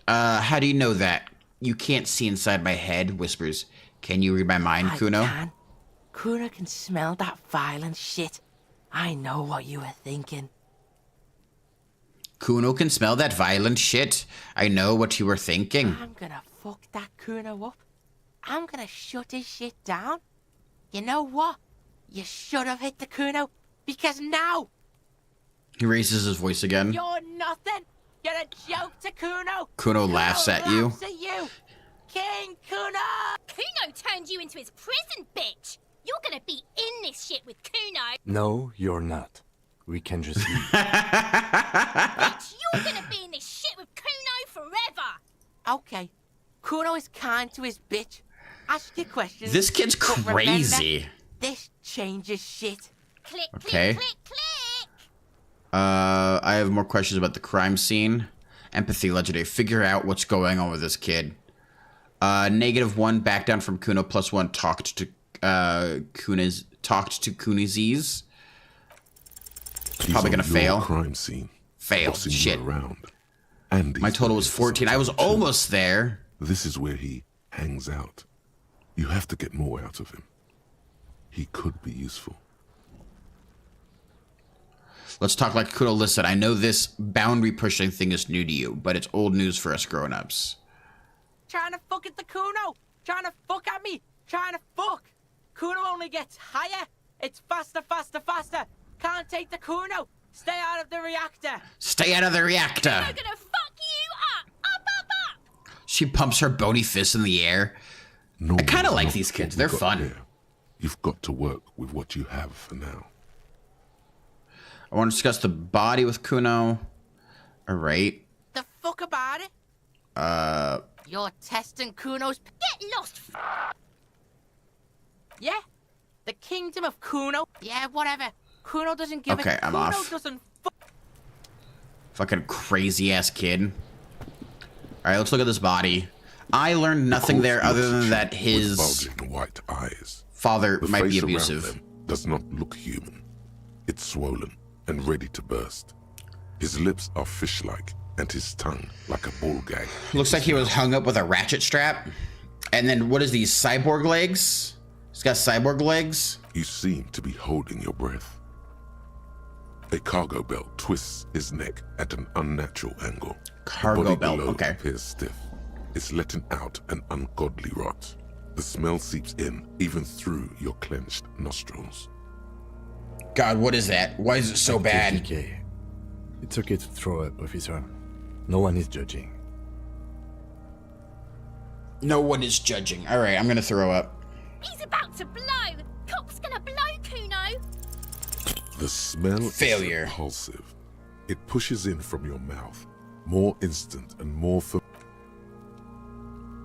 How do you know that? You can't see inside my head, whispers. Can you read my mind, Kuno? I can. Kuno can smell that violent shit. I know what you were thinking. Kuno can smell that violent shit. I know what you were thinking. I'm gonna fuck that Kuno up. I'm gonna shut his shit down. You know what? You should have hit the Kuno, because now He raises his voice again. you're nothing. You're a joke to Kuno. Kuno laughs at you. Laughs at you. King Kuno! Kuno turned you into his prison, bitch. You're gonna be in this shit with Kuno. No, you're not. We can just leave. Bitch, you're gonna be in this shit with Kuno forever. Okay, Kuno is kind to his bitch. Ask your questions. This kid's but remember, crazy. this changes shit. Click, Okay. click, click, click. I have more questions about the crime scene. Empathy, legendary. Figure out what's going on with this kid. -1, back down from Kuno. +1, talked to Kunizes. Probably gonna fail. Crime scene. Fail. Bossing you Shit. around. And My total was 14. I was almost there. This is where he hangs out. You have to get more out of him. He could be useful. Let's talk like Kuno. Listen, I know this boundary pushing thing is new to you, but it's old news for us grown-ups. Trying to fuck at the Kuno. Trying to fuck at me. Trying to fuck. Kuno only gets higher. It's faster, faster, faster. Can't take the Kuno. Stay out of the reactor. Stay out of the reactor. I'm gonna fuck you up. Up, up, up. She pumps her bony fist in the air. No, I kind of like these kids. They're fun. Here. You've got to work with what you have for now. I want to discuss the body with Kuno. All right. The fuck about it? You're testing Kuno's... Get lost. Yeah? The kingdom of Kuno? Yeah, whatever. Kuno doesn't give Okay, it. I'm Kuno off. doesn't... Fucking crazy-ass kid. All right, let's look at this body. I learned nothing there other than that his bulging white eyes. Father The might be face around abusive. them does not look human. It's swollen and ready to burst. His lips are fish-like, and his tongue like a ball gag. Looks like he was hung up with a ratchet strap. And then what is these, cyborg legs? He's got cyborg legs. You seem to be holding your breath. A cargo belt twists his neck at an unnatural angle. Cargo the body belt, below okay. appears stiff. It's letting out an ungodly rot. The smell seeps in even through your clenched nostrils. God, what is that? Why is it so bad? JK. It's okay to throw up, officer. No one is judging. No one is judging. All right, I'm gonna throw up. He's about to blow. Cop's gonna blow, Kuno. The smell Failure. is repulsive. It pushes in from your mouth, more instant and more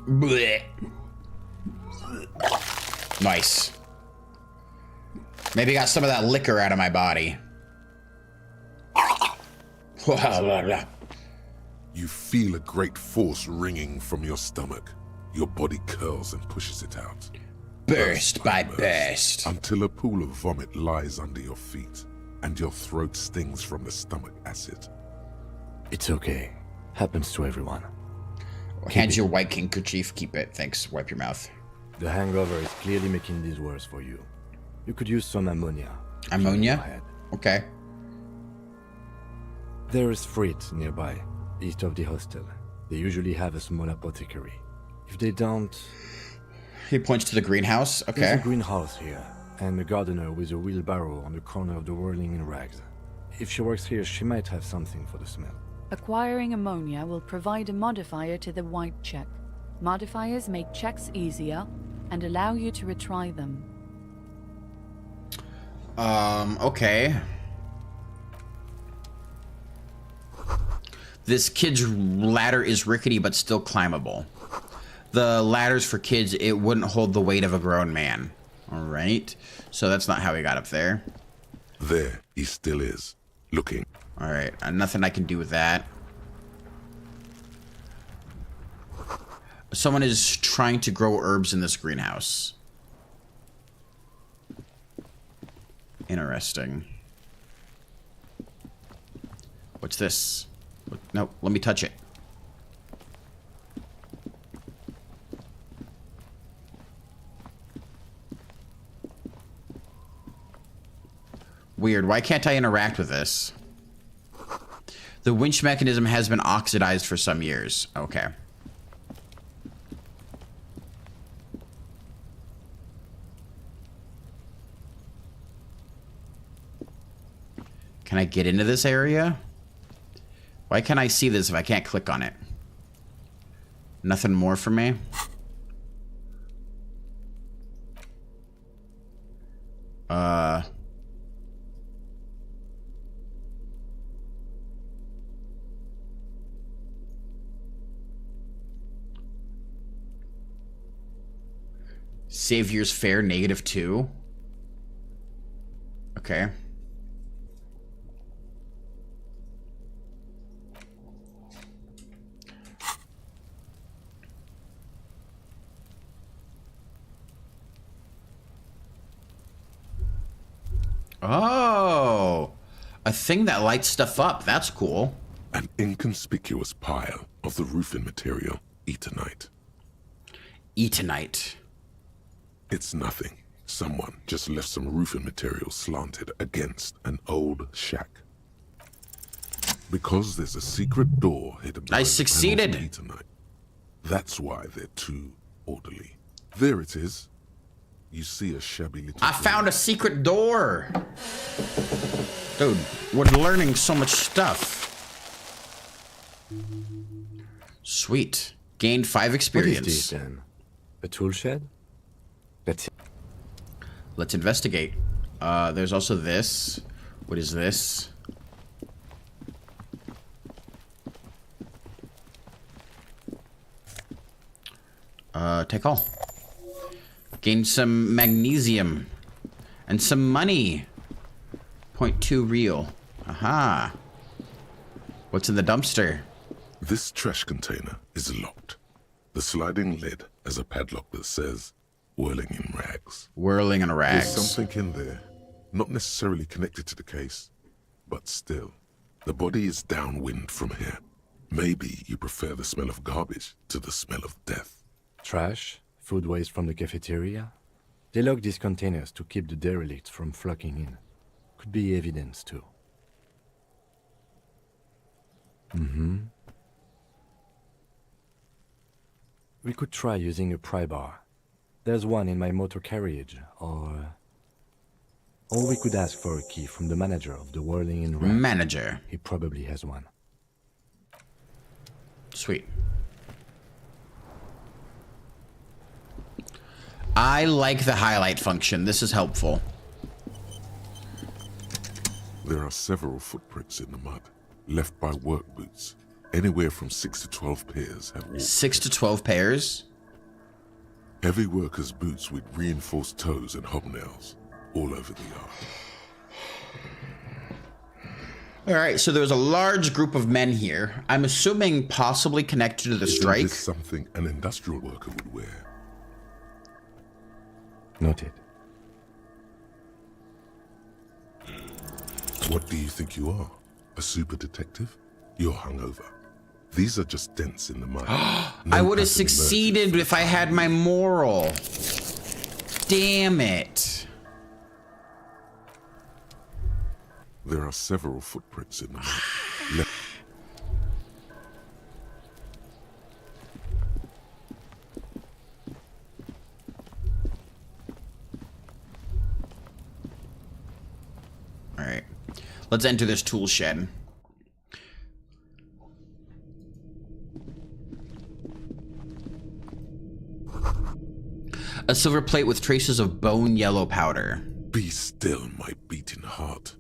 Blech. Nice. Maybe got some of that liquor out of my body. You feel a great force ringing from your stomach. Your body curls and pushes it out. Burst by burst. Until a pool of vomit lies under your feet, and your throat stings from the stomach acid. It's okay. Happens to everyone. Hands your white handkerchief. Keep it. Thanks. Wipe your mouth. The hangover is clearly making this worse for you. You could use some ammonia. Ammonia? Okay. There is Frit nearby, east of the hostel. They usually have a small apothecary. If they don't... He points to the greenhouse. Okay. There's a greenhouse here, and a gardener with a wheelbarrow on the corner of the whirling in rags. If she works here, she might have something for the smell. Acquiring ammonia will provide a modifier to the white check. Modifiers make checks easier and allow you to retry them. Okay. This kid's ladder is rickety but still climbable. The ladders for kids, it wouldn't hold the weight of a grown man. All right. So that's not how he got up there. There he still is, looking. All right. Nothing I can do with that. Someone is trying to grow herbs in this greenhouse. Interesting. What's this? No, let me touch it. Weird. Why can't I interact with this? The winch mechanism has been oxidized for some years. Okay. Can I get into this area? Why can't I see this if I can't click on it? Nothing more for me? Savior's Fair, -2. Okay. Oh, a thing that lights stuff up. That's cool. An inconspicuous pile of the roofing material, Eternite. Eternite. It's nothing. Someone just left some roofing material slanted against an old shack. Because there's a secret door hidden behind I succeeded. the panels of Eternite. That's why they're too orderly. There it is. You see a shabby little... I found a secret door. Dude, we're learning so much stuff. Sweet. Gained 5 experience. What is this, then? A tool shed? Let's investigate. There's also this. What is this? Take all. Gain some magnesium. And some money. 0.2 real. Aha. What's in the dumpster? This trash container is locked. The sliding lid has a padlock that says, whirling in rags. Whirling in rags. There's something in there. Not necessarily connected to the case, but still. The body is downwind from here. Maybe you prefer the smell of garbage to the smell of death. Trash? Food waste from the cafeteria? They lock these containers to keep the derelicts from flocking in. Could be evidence, too. We could try using a pry bar. There's one in my motor carriage, or we could ask for a key from the manager of the Whirling in Rags. Manager. He probably has one. Sweet. I like the highlight function. This is helpful. There are several footprints in the mud, left by work boots. Anywhere from 6 to 12 pairs have walked. 6 to 12 pairs? Heavy workers' boots with reinforced toes and hobnails all over the yard. Alright, so there's a large group of men here. I'm assuming possibly connected to the strike. Is this something an industrial worker would wear? Noted. What do you think you are? A super detective? You're hungover. These are just dents in the mud. I would have succeeded if I had my moral. Damn it. There are several footprints in the mud. Alright. Let's enter this tool shed. A silver plate with traces of bone yellow powder. Be still, my beating heart.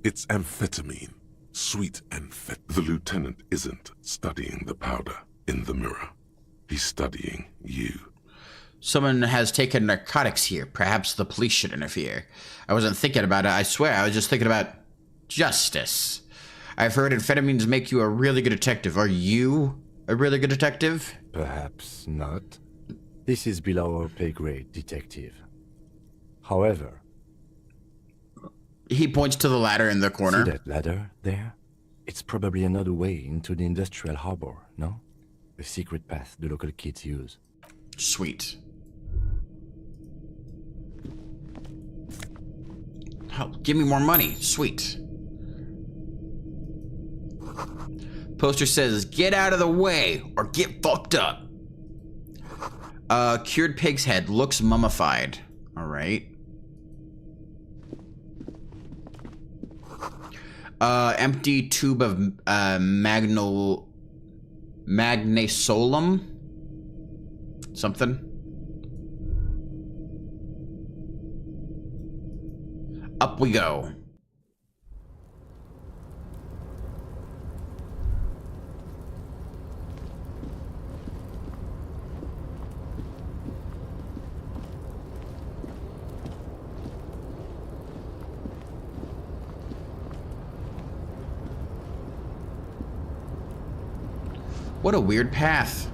It's amphetamine. Sweet amphetamine. The lieutenant isn't studying the powder in the mirror. He's studying you. Someone has taken narcotics here. Perhaps the police should interfere. I wasn't thinking about it, I swear. I was just thinking about justice. I've heard amphetamines make you a really good detective. Are you a really good detective? Perhaps not. This is below our pay grade, detective. However... He points to the ladder in the corner. See that ladder there? It's probably another way into the industrial harbor, no? A secret path the local kids use. Sweet. Oh, give me more money. Sweet. Poster says, get out of the way or get fucked up. Cured pig's head looks mummified. All right. Empty tube of magnesolum. Something. Up we go. What a weird path.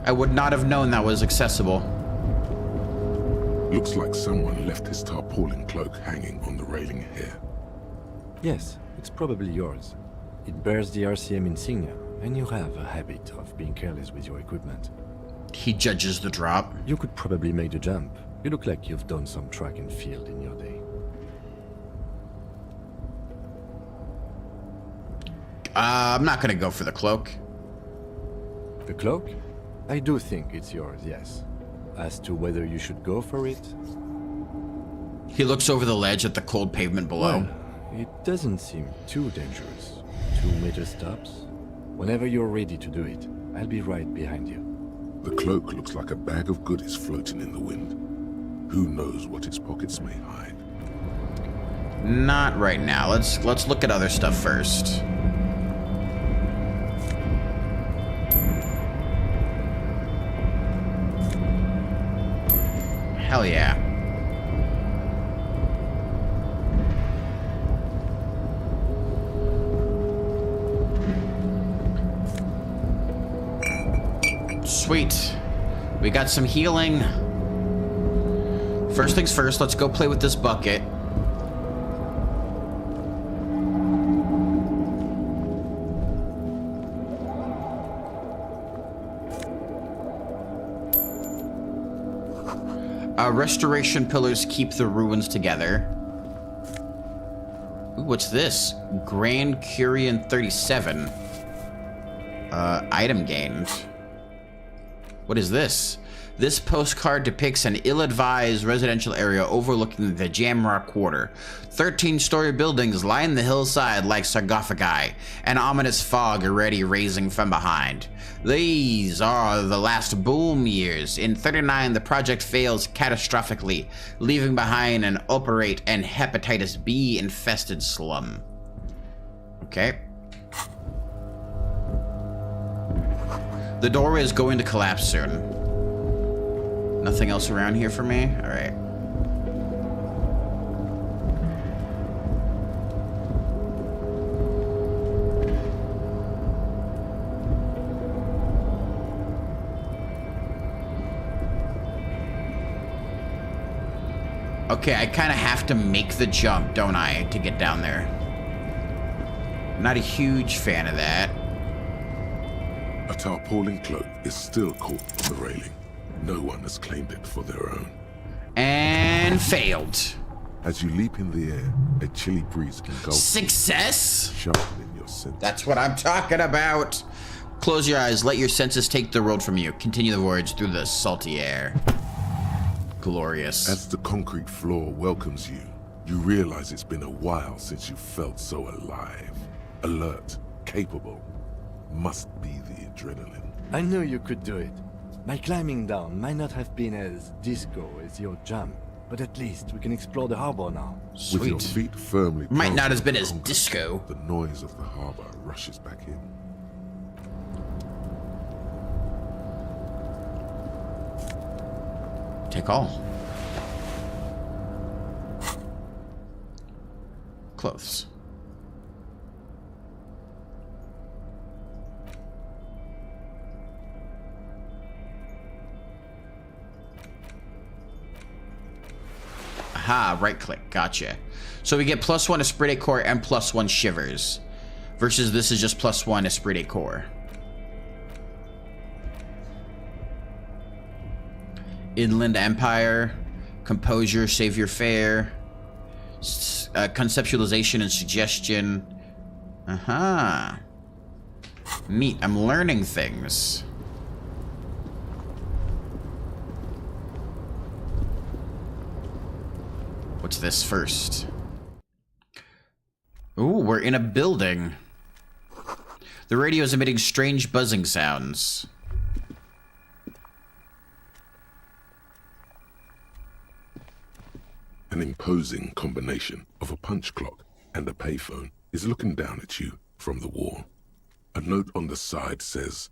I would not have known that was accessible. Looks like someone left his tarpaulin cloak hanging on the railing here. Yes, it's probably yours. It bears the RCM insignia, and you have a habit of being careless with your equipment. He judges the drop. You could probably make the jump. You look like you've done some track and field in your day. I'm not gonna go for the cloak. The cloak? I do think it's yours, yes. As to whether you should go for it? He looks over the ledge at the cold pavement below. Well, it doesn't seem too dangerous. 2 meter stops. Whenever you're ready to do it, I'll be right behind you. The cloak looks like a bag of goodies floating in the wind. Who knows what its pockets may hide? Not right now. Let's look at other stuff first. Hell yeah. Sweet. We got some healing. First things first, let's go play with this bucket. Restoration pillars keep the ruins together. Ooh, what's this? Grand Curian 37. Item gained. What is this? This postcard depicts an ill-advised residential area overlooking the Jamrock Quarter. 13-story buildings line the hillside like sarcophagi, an ominous fog already raising from behind. These are the last boom years. In 39, the project fails catastrophically, leaving behind an operate and hepatitis B-infested slum. Okay. The doorway is going to collapse soon. Nothing else around here for me? All right. Okay, I kind of have to make the jump, don't I, to get down there? Not a huge fan of that. A tarpaulin cloak is still caught on the railing. No one has claimed it for their own. And failed. As you leap in the air, a chilly breeze engulfs Success! sharpening your senses. That's what I'm talking about. Close your eyes, let your senses take the road from you. Continue the voyage through the salty air. Glorious. As the concrete floor welcomes you, you realize it's been a while since you felt so alive. Alert, capable. Must be the adrenaline. I knew you could do it. My climbing down might not have been as disco as your jump, but at least we can explore the harbor now. Sweet. With your feet firmly Might not planted have been on as concrete, disco. The noise of the harbor rushes back in. Take all. Clothes. Aha, right click, gotcha. So we get +1 esprit de corps and +1 shivers. Versus this is just +1 esprit de corps. Inland Empire, composure, save your fare, conceptualization and suggestion. Aha. Neat, I'm learning things. What's this first? Ooh, we're in a building. The radio is emitting strange buzzing sounds. An imposing combination of a punch clock and a payphone is looking down at you from the wall. A note on the side says,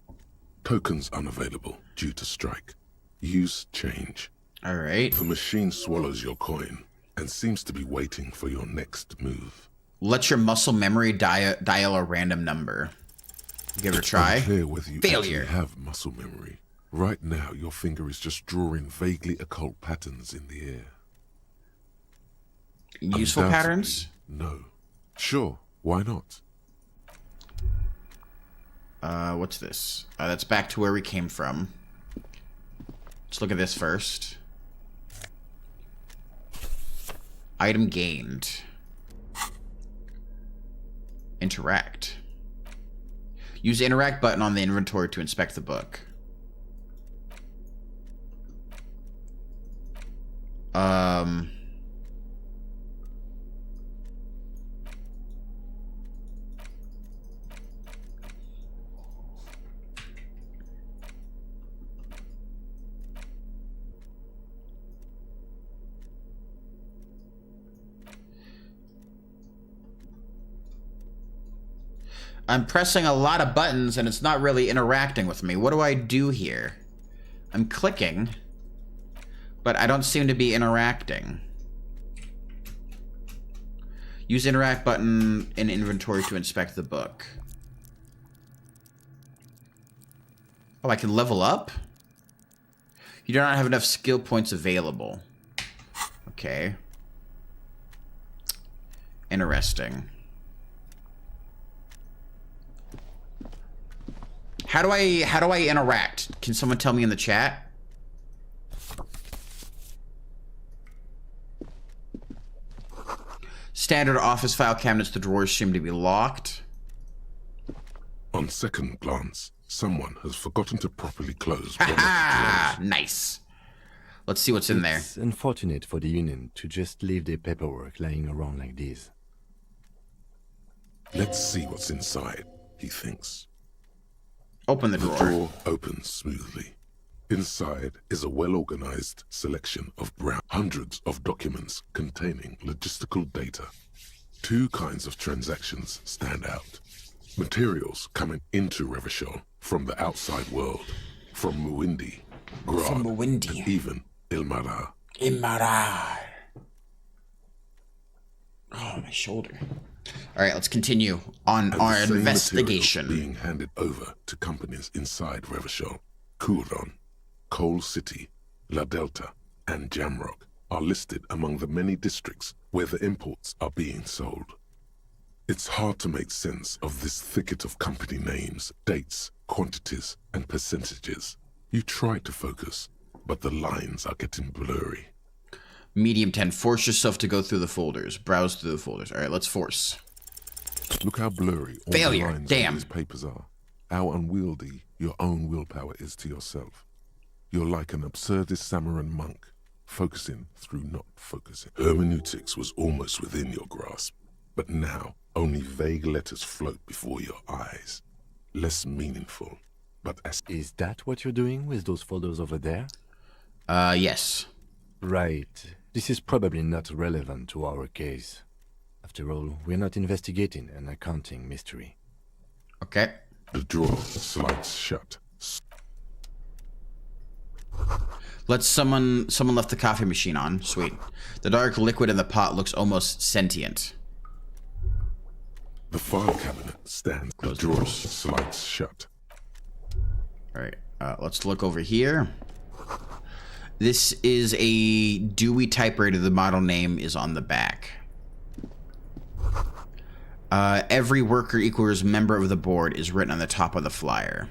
"Tokens unavailable due to strike. Use change." All right. The machine swallows your coin and seems to be waiting for your next move. Let your muscle memory dial a random number. Give it a try. Unclear whether you Failure. actually have muscle memory. Right now, your finger is just drawing vaguely occult patterns in the air. Useful patterns? No. Sure, why not? What's this? That's back to where we came from. Let's look at this first. Item gained. Interact. Use the interact button on the inventory to inspect the book. I'm pressing a lot of buttons and it's not really interacting with me. What do I do here? I'm clicking, but I don't seem to be interacting. Use interact button in inventory to inspect the book. Oh, I can level up? You do not have enough skill points available. Okay. Interesting. How do I interact? Can someone tell me in the chat? Standard office file cabinets, the drawers seem to be locked. On second glance, someone has forgotten to properly close. Ha! Nice. Let's see what's in there. It's unfortunate for the Union to just leave their paperwork lying around like this. Let's see what's inside, he thinks. Open the drawer. The drawer opens smoothly. Inside is a well-organized selection of hundreds of documents containing logistical data. Two kinds of transactions stand out. Materials coming into Revachol from the outside world, from Muindi, Grad, and even Ilmarar. Ilmarar. Oh, my shoulder. All right, let's continue on our investigation. Being handed over to companies inside Revachol, Kuron, Coal City, La Delta, and Jamrock are listed among the many districts where the imports are being sold. It's hard to make sense of this thicket of company names, dates, quantities, and percentages. You try to focus, but the lines are getting blurry. Medium 10, force yourself to go through the folders. Browse through the folders. All right, let's force. Look how blurry all the lines on these papers are. How unwieldy your own willpower is to yourself. You're like an absurdist Samaran monk, focusing through not focusing. Hermeneutics was almost within your grasp, but now only vague letters float before your eyes. Less meaningful, but as... Is that what you're doing with those folders over there? Yes. Right. This is probably not relevant to our case. After all, we're not investigating an accounting mystery. Okay. The drawer slides shut. Let's someone left the coffee machine on. Sweet. The dark liquid in the pot looks almost sentient. The file cabinet stands. The drawer slides shut. All right. Let's look over here. This is a Dewey typewriter. The model name is on the back. Every worker equals member of the board is written on the top of the flyer.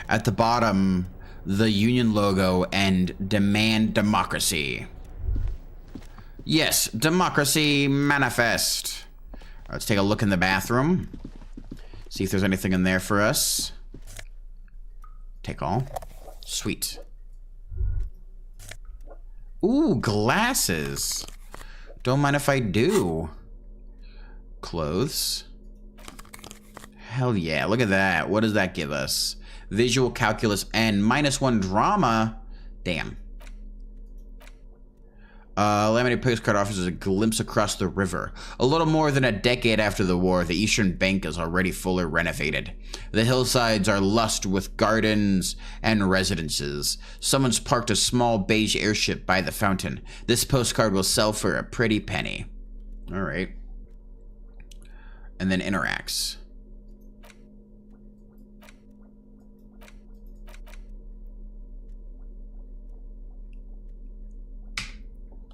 At the bottom, the union logo and demand democracy. Yes, democracy manifest. Let's take a look in the bathroom. See if there's anything in there for us. Take all. Sweet. Ooh, glasses. Don't mind if I do. Clothes. Hell yeah, look at that. What does that give us? Visual calculus and -1 drama. Damn. Laminated postcard offers a glimpse across the river. A little more than a decade after the war, the Eastern Bank is already fully renovated. The hillsides are lush with gardens and residences. Someone's parked a small beige airship by the fountain. This postcard will sell for a pretty penny. All right. And then interacts.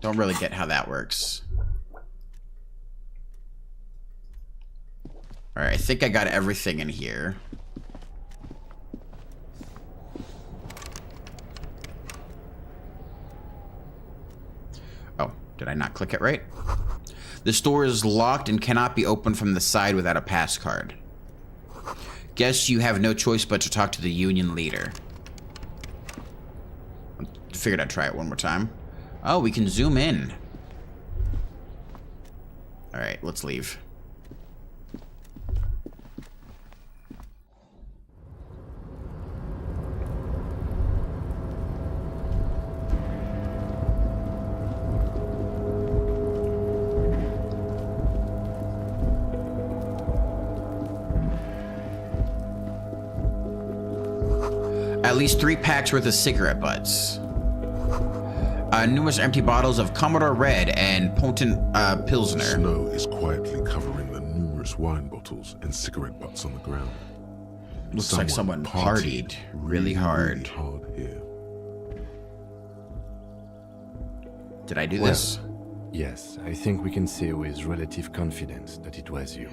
Don't really get how that works. Alright, I think I got everything in here. Oh, did I not click it right? This door is locked and cannot be opened from the side without a pass card. Guess you have no choice but to talk to the union leader. Figured I'd try it one more time. Oh, we can zoom in. Alright, let's leave. At least 3 packs worth of cigarette butts. Numerous empty bottles of Commodore Red and potent Pilsner. Snow is quietly covering the numerous wine bottles and cigarette butts on the ground. Looks like someone partied really hard. Here. Did I do this? Yes, I think we can say with relative confidence that it was you.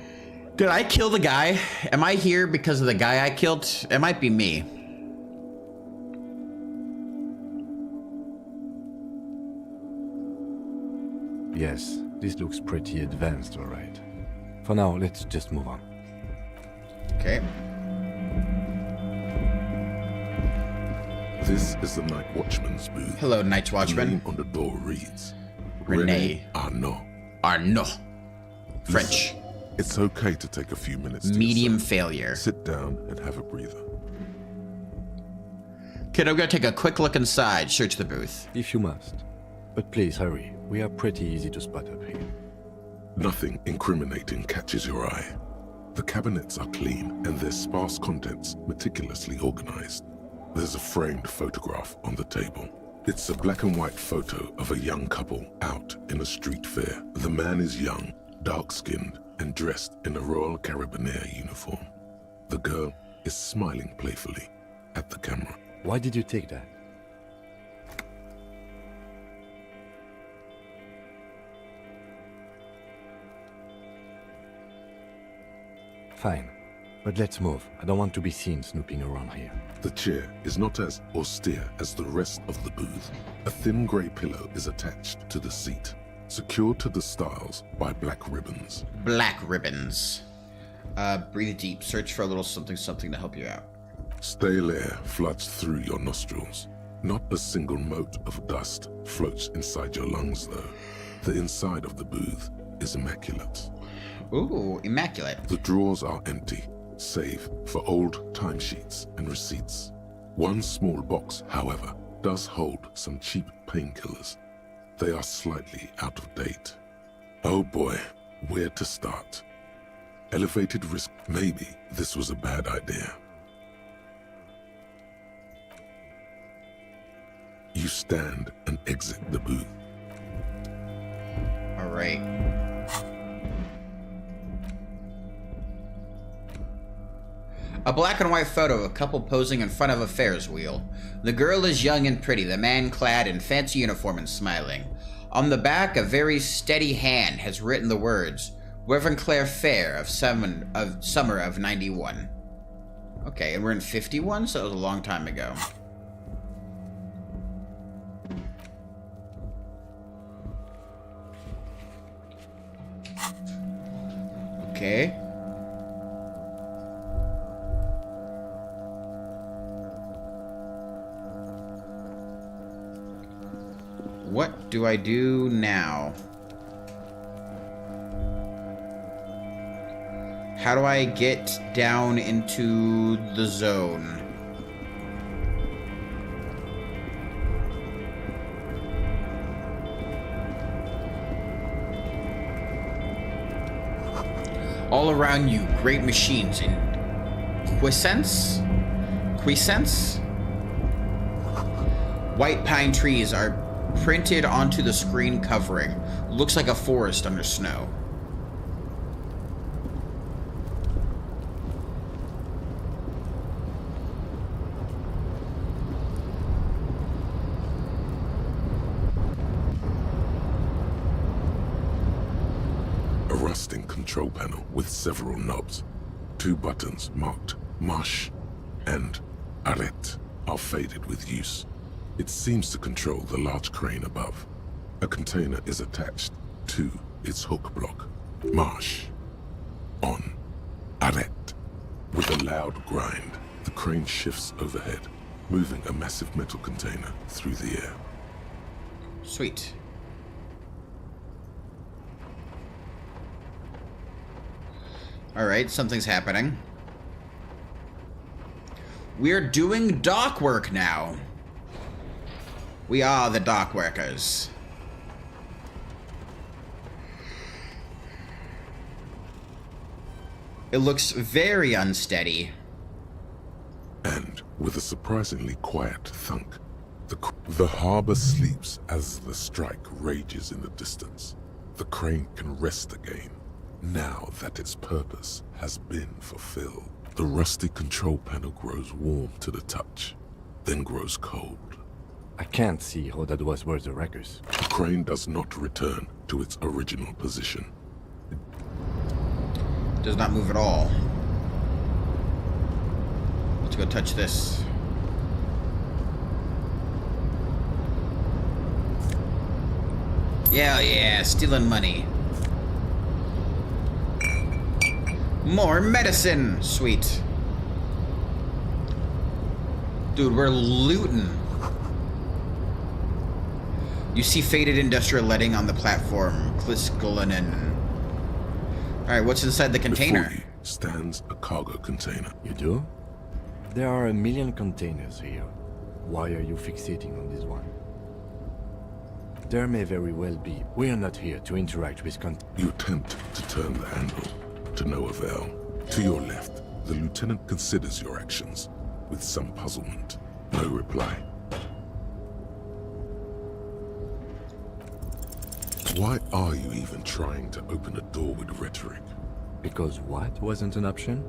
Did I kill the guy? Am I here because of the guy I killed? It might be me. Yes, this looks pretty advanced, all right. For now, let's just move on. Okay. This is the Night Watchman's booth. Hello, Night Watchman. The name on the door reads René Arnaud. Arnaud. French. It's okay to take a few minutes. Medium failure. Sit down and have a breather. Kid, I'm gonna take a quick look inside, search the booth. If you must. But please hurry. We are pretty easy to spot up here. Nothing incriminating catches your eye. The cabinets are clean and their sparse contents meticulously organized. There's a framed photograph on the table. It's a black and white photo of a young couple out in a street fair. The man is young, dark-skinned, and dressed in a Royal Carabinieri uniform. The girl is smiling playfully at the camera. Why did you take that? Fine, but let's move. I don't want to be seen snooping around here. The chair is not as austere as the rest of the booth. A thin grey pillow is attached to the seat, secured to the stiles by black ribbons. Black ribbons. Breathe deep. Search for a little something to help you out. Stale air floods through your nostrils. Not a single mote of dust floats inside your lungs, though. The inside of the booth is immaculate. Ooh, immaculate. The drawers are empty, save for old timesheets and receipts. One small box, however, does hold some cheap painkillers. They are slightly out of date. Oh boy, where to start? Elevated risk. Maybe this was a bad idea. You stand and exit the booth. All right. A black and white photo of a couple posing in front of a Ferris wheel. The girl is young and pretty, the man clad in fancy uniform and smiling. On the back, a very steady hand has written the words, Reverend Claire Fair of summer of 91. Okay, and we're in 51, so it was a long time ago. Okay. What do I do now? How do I get down into the zone? All around you, great machines in quiescence? White pine trees are printed onto the screen covering. Looks like a forest under snow. A rusting control panel with several knobs. 2 buttons marked Marsh and Arrête are faded with use. It seems to control the large crane above. A container is attached to its hook block. Marsh. On. Arrête. With a loud grind, the crane shifts overhead, moving a massive metal container through the air. Sweet. Alright, something's happening. We're doing dock work now. We are the dock workers. It looks very unsteady. And with a surprisingly quiet thunk, the harbor sleeps as the strike rages in the distance. The crane can rest again, now that its purpose has been fulfilled. The rusty control panel grows warm to the touch, then grows cold. I can't see how that was worth the wreckers. The crane does not return to its original position. Does not move at all. Let's go touch this. Yeah, stealing money. More medicine! Sweet. Dude, we're looting. You see faded industrial leading on the platform. Kliskalanen. Alright, what's inside the container? Before you stands a cargo container. You do? There are a million containers here. Why are you fixating on this one? There may very well be. We are not here to interact with You attempt to turn the handle, to no avail. To your left, the lieutenant considers your actions with some puzzlement. No reply. Why are you even trying to open a door with rhetoric? Because what wasn't an option?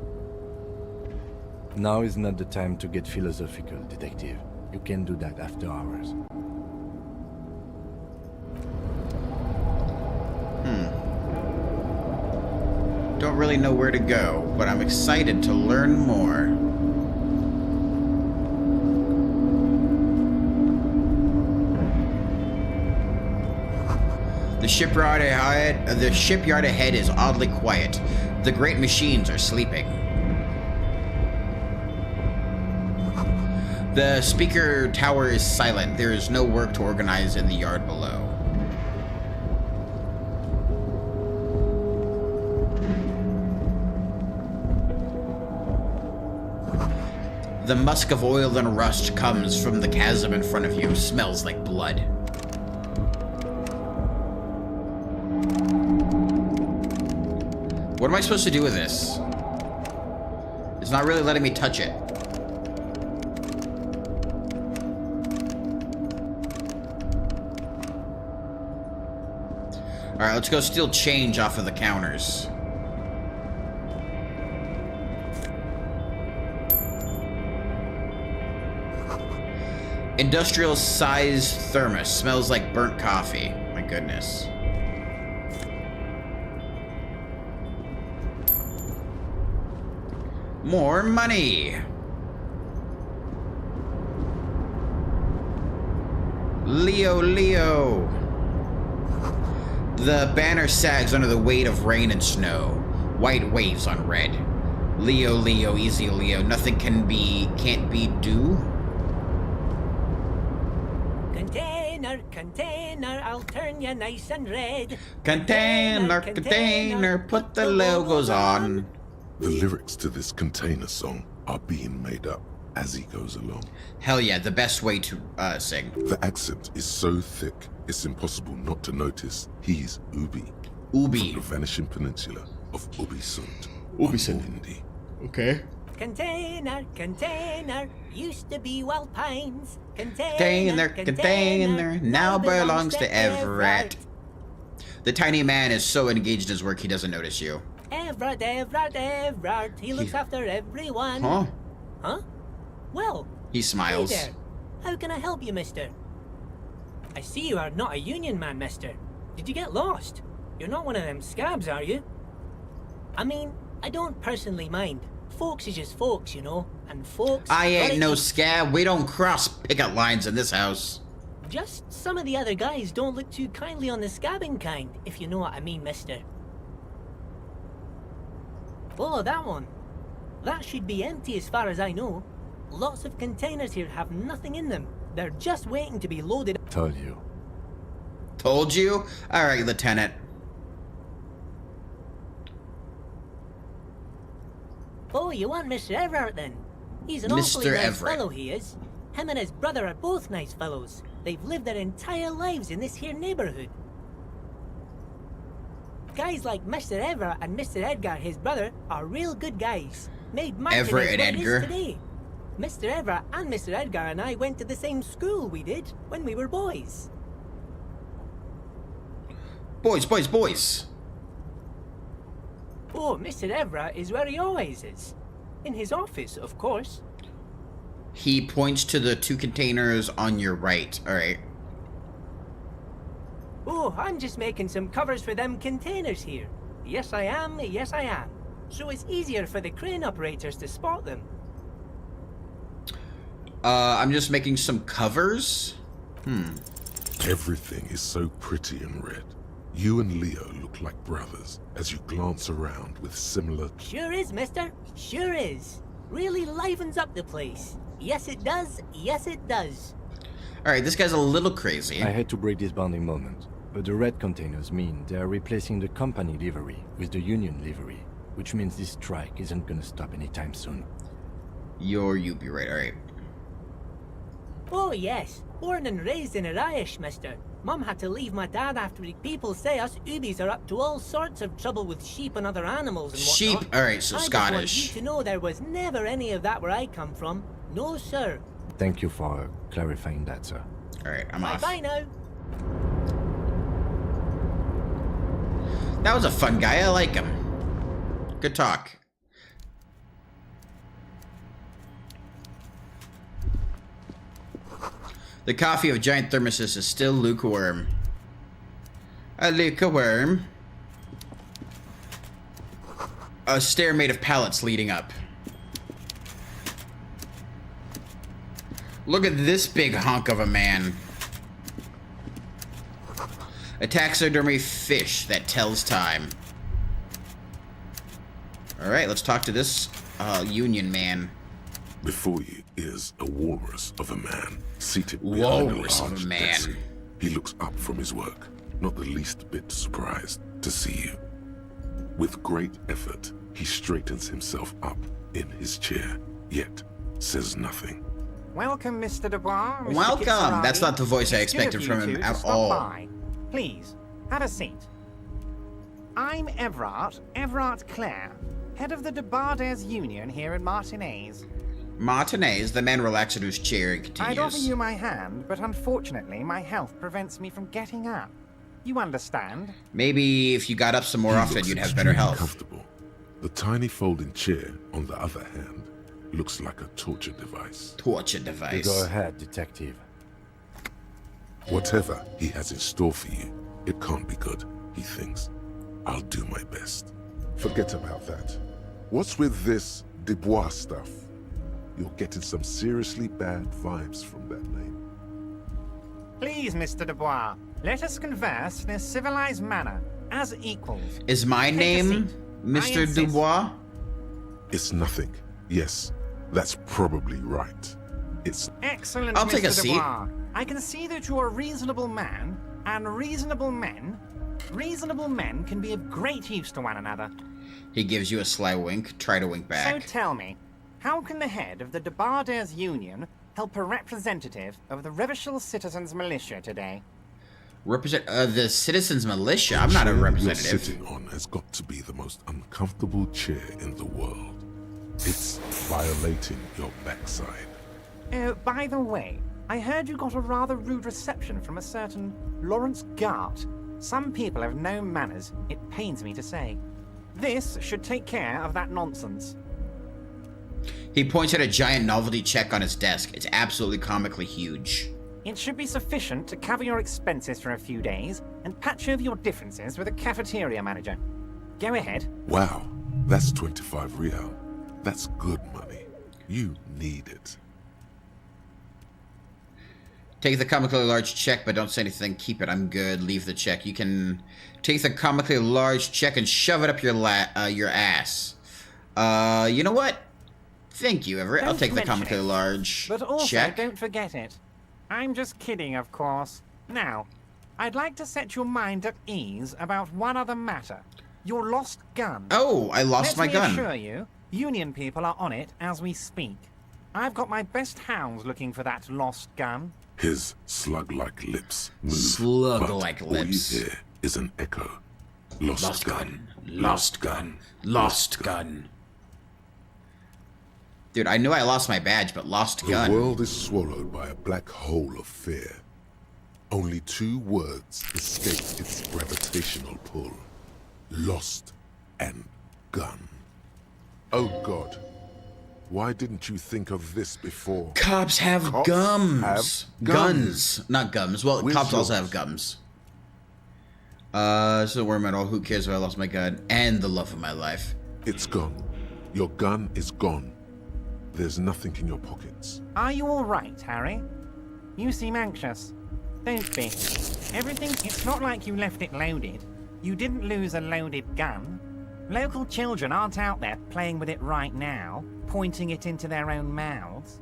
Now is not the time to get philosophical, detective. You can do that after hours. Don't really know where to go, but I'm excited to learn more. The shipyard ahead is oddly quiet. The great machines are sleeping. The speaker tower is silent. There is no work to organize in the yard below. The musk of oil and rust comes from the chasm in front of you. Smells like blood. What am I supposed to do with this? It's not really letting me touch it. Alright, let's go steal change off of the counters. Industrial size thermos. Smells like burnt coffee. My goodness. More money. Leo. The banner sags under the weight of rain and snow. White waves on red. Leo, easy Leo. Nothing can't be do. Container, I'll turn you nice and red. Container, put the logos on. The lyrics to this container song are being made up as he goes along. Hell yeah, the best way to sing. The accent is so thick, it's impossible not to notice he's Ubi. From the vanishing peninsula of Ubisund. Ubisund. Okay. Container, used to be Wild Pines. Container, now belongs to Everett. The tiny man is so engaged in his work he doesn't notice you. Everett, he looks after everyone. Huh? Huh? Well, He smiles. Hey there. How can I help you, mister? I see you are not a union man, mister. Did you get lost? You're not one of them scabs, are you? I mean, I don't personally mind. Folks is just folks, you know, and folks... I ain't no scab. We don't cross picket lines in this house. Just some of the other guys don't look too kindly on the scabbing kind, if you know what I mean, mister. Oh, that one. That should be empty as far as I know. Lots of containers here have nothing in them. They're just waiting to be loaded. Told you. Told you? Alright, Lieutenant. Oh, you want Mr. Everett then? He's an awfully Mr. nice Everett. fellow, he is. Him and his brother are both nice fellows. They've lived their entire lives in this here neighborhood. Guys like Mr. Everett and Mr. Edgar, his brother, are real good guys. Made Everett and Edgar. Today. Mr. Everett and Mr. Edgar and I went to the same school we did when we were boys. Boys, boys, boys. Oh, Mr. Everett is where he always is. In his office, of course. He points to the 2 containers on your right. Alright. Oh, I'm just making some covers for them containers here. Yes, I am. Yes, I am. So it's easier for the crane operators to spot them. I'm just making some covers? Everything is so pretty and red. You and Leo look like brothers as you glance around with similar... Sure is, mister. Sure is. Really livens up the place. Yes, it does. Yes, it does. Alright, this guy's a little crazy. I had to break this bonding moment, but the red containers mean they are replacing the company livery with the union livery, which means this strike isn't gonna stop anytime soon. You'd be right, alright. Oh, yes. Born and raised in Irish, mister. Mum had to leave my dad after people say us Ubies are up to all sorts of trouble with sheep and other animals and whatnot. Sheep? Alright, so Scottish. I just want you to know there was never any of that where I come from. No, sir. Thank you for clarifying that, sir. Alright, I'm off. Bye now. That was a fun guy. I like him. Good talk. The coffee of giant thermoses is still lukewarm. A lukewarm. A stair made of pallets leading up. Look at this big hunk of a man. A taxidermy fish that tells time. Alright, let's talk to this union man. Before you is a walrus of a man, seated behind a Walrus of large a man. desk. He looks up from his work, not the least bit surprised to see you. With great effort, he straightens himself up in his chair, yet says nothing. Welcome, Mr. Dubois. Mr. Welcome! Kitsaragi. That's not the voice I It's good expected of from you him two to at stop all. by. Please, have a seat. I'm Everard Clare, head of the Debarders Union here in Martinez. Martinez, the man relaxed in his chair and continues. I'd offer you my hand, but unfortunately my health prevents me from getting up. You understand? Maybe if you got up some more He often, looks you'd have better extremely health. Comfortable. The tiny folding chair, on the other hand, looks like a torture device. Torture You device. go ahead, detective. Whatever he has in store for you, it can't be good, he thinks. I'll do my best. Forget about that. What's with this Dubois stuff? You're getting some seriously bad vibes from that name. Please, Mr. Dubois, let us converse in a civilized manner, as equals. Is my Take a name seat. I Mr. insist. Dubois? It's nothing. Yes, that's probably right. It's... Excellent, I'll Mr. take a seat. Dubois. I can see that you're a reasonable man, and reasonable men can be of great use to one another. He gives you a sly wink. Try to wink So back. tell me, how can the head of the Debarders Union help a representative of the Revachol Citizens Militia today? Represent the Citizens Militia? I'm not a chair you're representative. sitting on has got to be the most uncomfortable chair in the world. It's violating your backside. Oh, by the way, I heard you got a rather rude reception from a certain Lawrence Gart. Some people have no manners, it pains me to say. This should take care of that nonsense. He points at a giant novelty check on his desk. It's absolutely comically huge. It should be sufficient to cover your expenses for a few days and patch over your differences with a cafeteria manager. Go ahead. Wow, that's 25 real. That's good money. You need it. Take the comically large check, but don't say anything. Keep it. I'm good. Leave the check. You can take the comically large check and shove it up your ass. You know what? Thank you, Everett. I'll take the comically large But also, check. don't forget it. I'm just kidding, of course. Now, I'd like to set your mind at ease about one other matter. Your lost gun. Oh, I lost my gun. Let me assure you, Union people are on it as we speak. I've got my best hounds looking for that lost gun. His slug-like lips move. Slug-like but lips. All you hear is an echo. Lost gun. Lost gun. Lost gun. Dude, I knew I lost my badge, but lost gun. The world is swallowed by a black hole of fear. Only 2 words escape its gravitational pull. Lost and gun. Oh God. Why didn't you think of this before? Cops have gums. Guns. Not gums. Well, cops also have gums. So where am I all? Who cares if I lost my gun and the love of my life? It's gone. Your gun is gone. There's nothing in your pockets. Are you all right, Harry? You seem anxious. Don't be. It's not like you left it loaded. You didn't lose a loaded gun. Local children aren't out there playing with it right now, pointing it into their own mouths.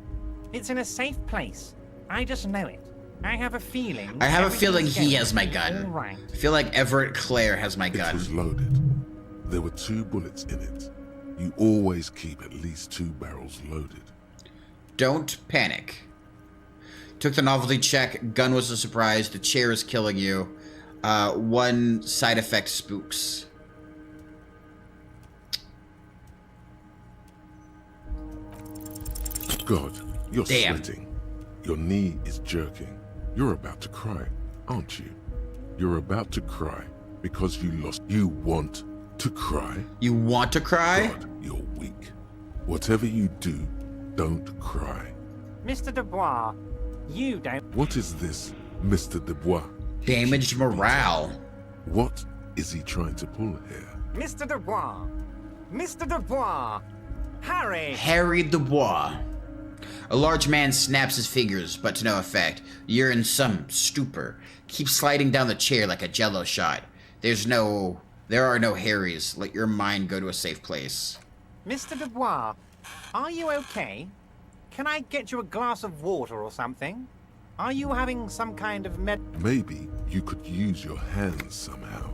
It's in a safe place. I just know it. I have a feeling... I have a feeling he has my gun. All right. I feel like Everett Clare has my gun. It was loaded. There were 2 bullets in it. You always keep at least 2 barrels loaded. Don't panic. Took the novelty check. Gun was a surprise. The chair is killing you. 1 side effect, spooks. God, you're Damn. sweating. Your knee is jerking. You're about to cry, aren't you? You're about to cry because you lost. You want to cry? You want to cry? God, you're weak. Whatever you do, don't cry. Mr. Dubois, you don't... What is this, Mr. Dubois? Damaged morale. What is he trying to pull here? Mr. Dubois! Mr. Dubois! Harry! Harry Dubois. A large man snaps his fingers, but to no effect. You're in some stupor. Keep sliding down the chair like a jello shot. There are no Harrys. Let your mind go to a safe place. Mr. Dubois, are you okay? Can I get you a glass of water or something? Are you having some kind of Maybe you could use your hands somehow.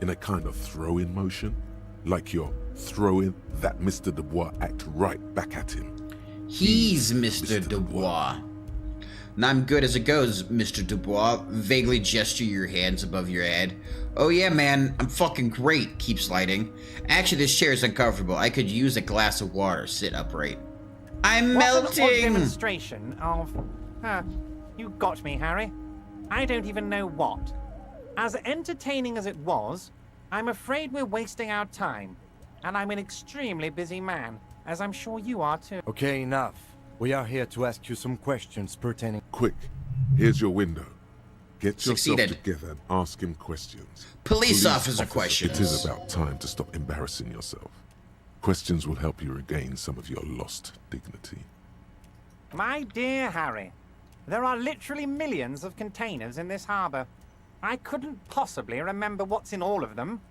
In a kind of throw-in motion. Like you're throwing that Mr. Dubois act right back at him. He's Mr. Dubois. And I'm good as it goes, Mr. Dubois. Vaguely gesture your hands above your head. Oh yeah, man, I'm fucking great. Keep sliding. Actually, this chair is uncomfortable. I could use a glass of water. Sit upright. I'm melting! What an odd demonstration of... you got me, Harry. I don't even know what. As entertaining as it was, I'm afraid we're wasting our time. And I'm an extremely busy man, as I'm sure you are too. Okay, enough. We are here to ask you some questions pertaining... Quick, here's your window. Get Succeeded. yourself together and ask him questions. Police officer questions. It is about time to stop embarrassing yourself. Questions will help you regain some of your lost dignity. My dear Harry, there are literally millions of containers in this harbor. I couldn't possibly remember what's in all of them.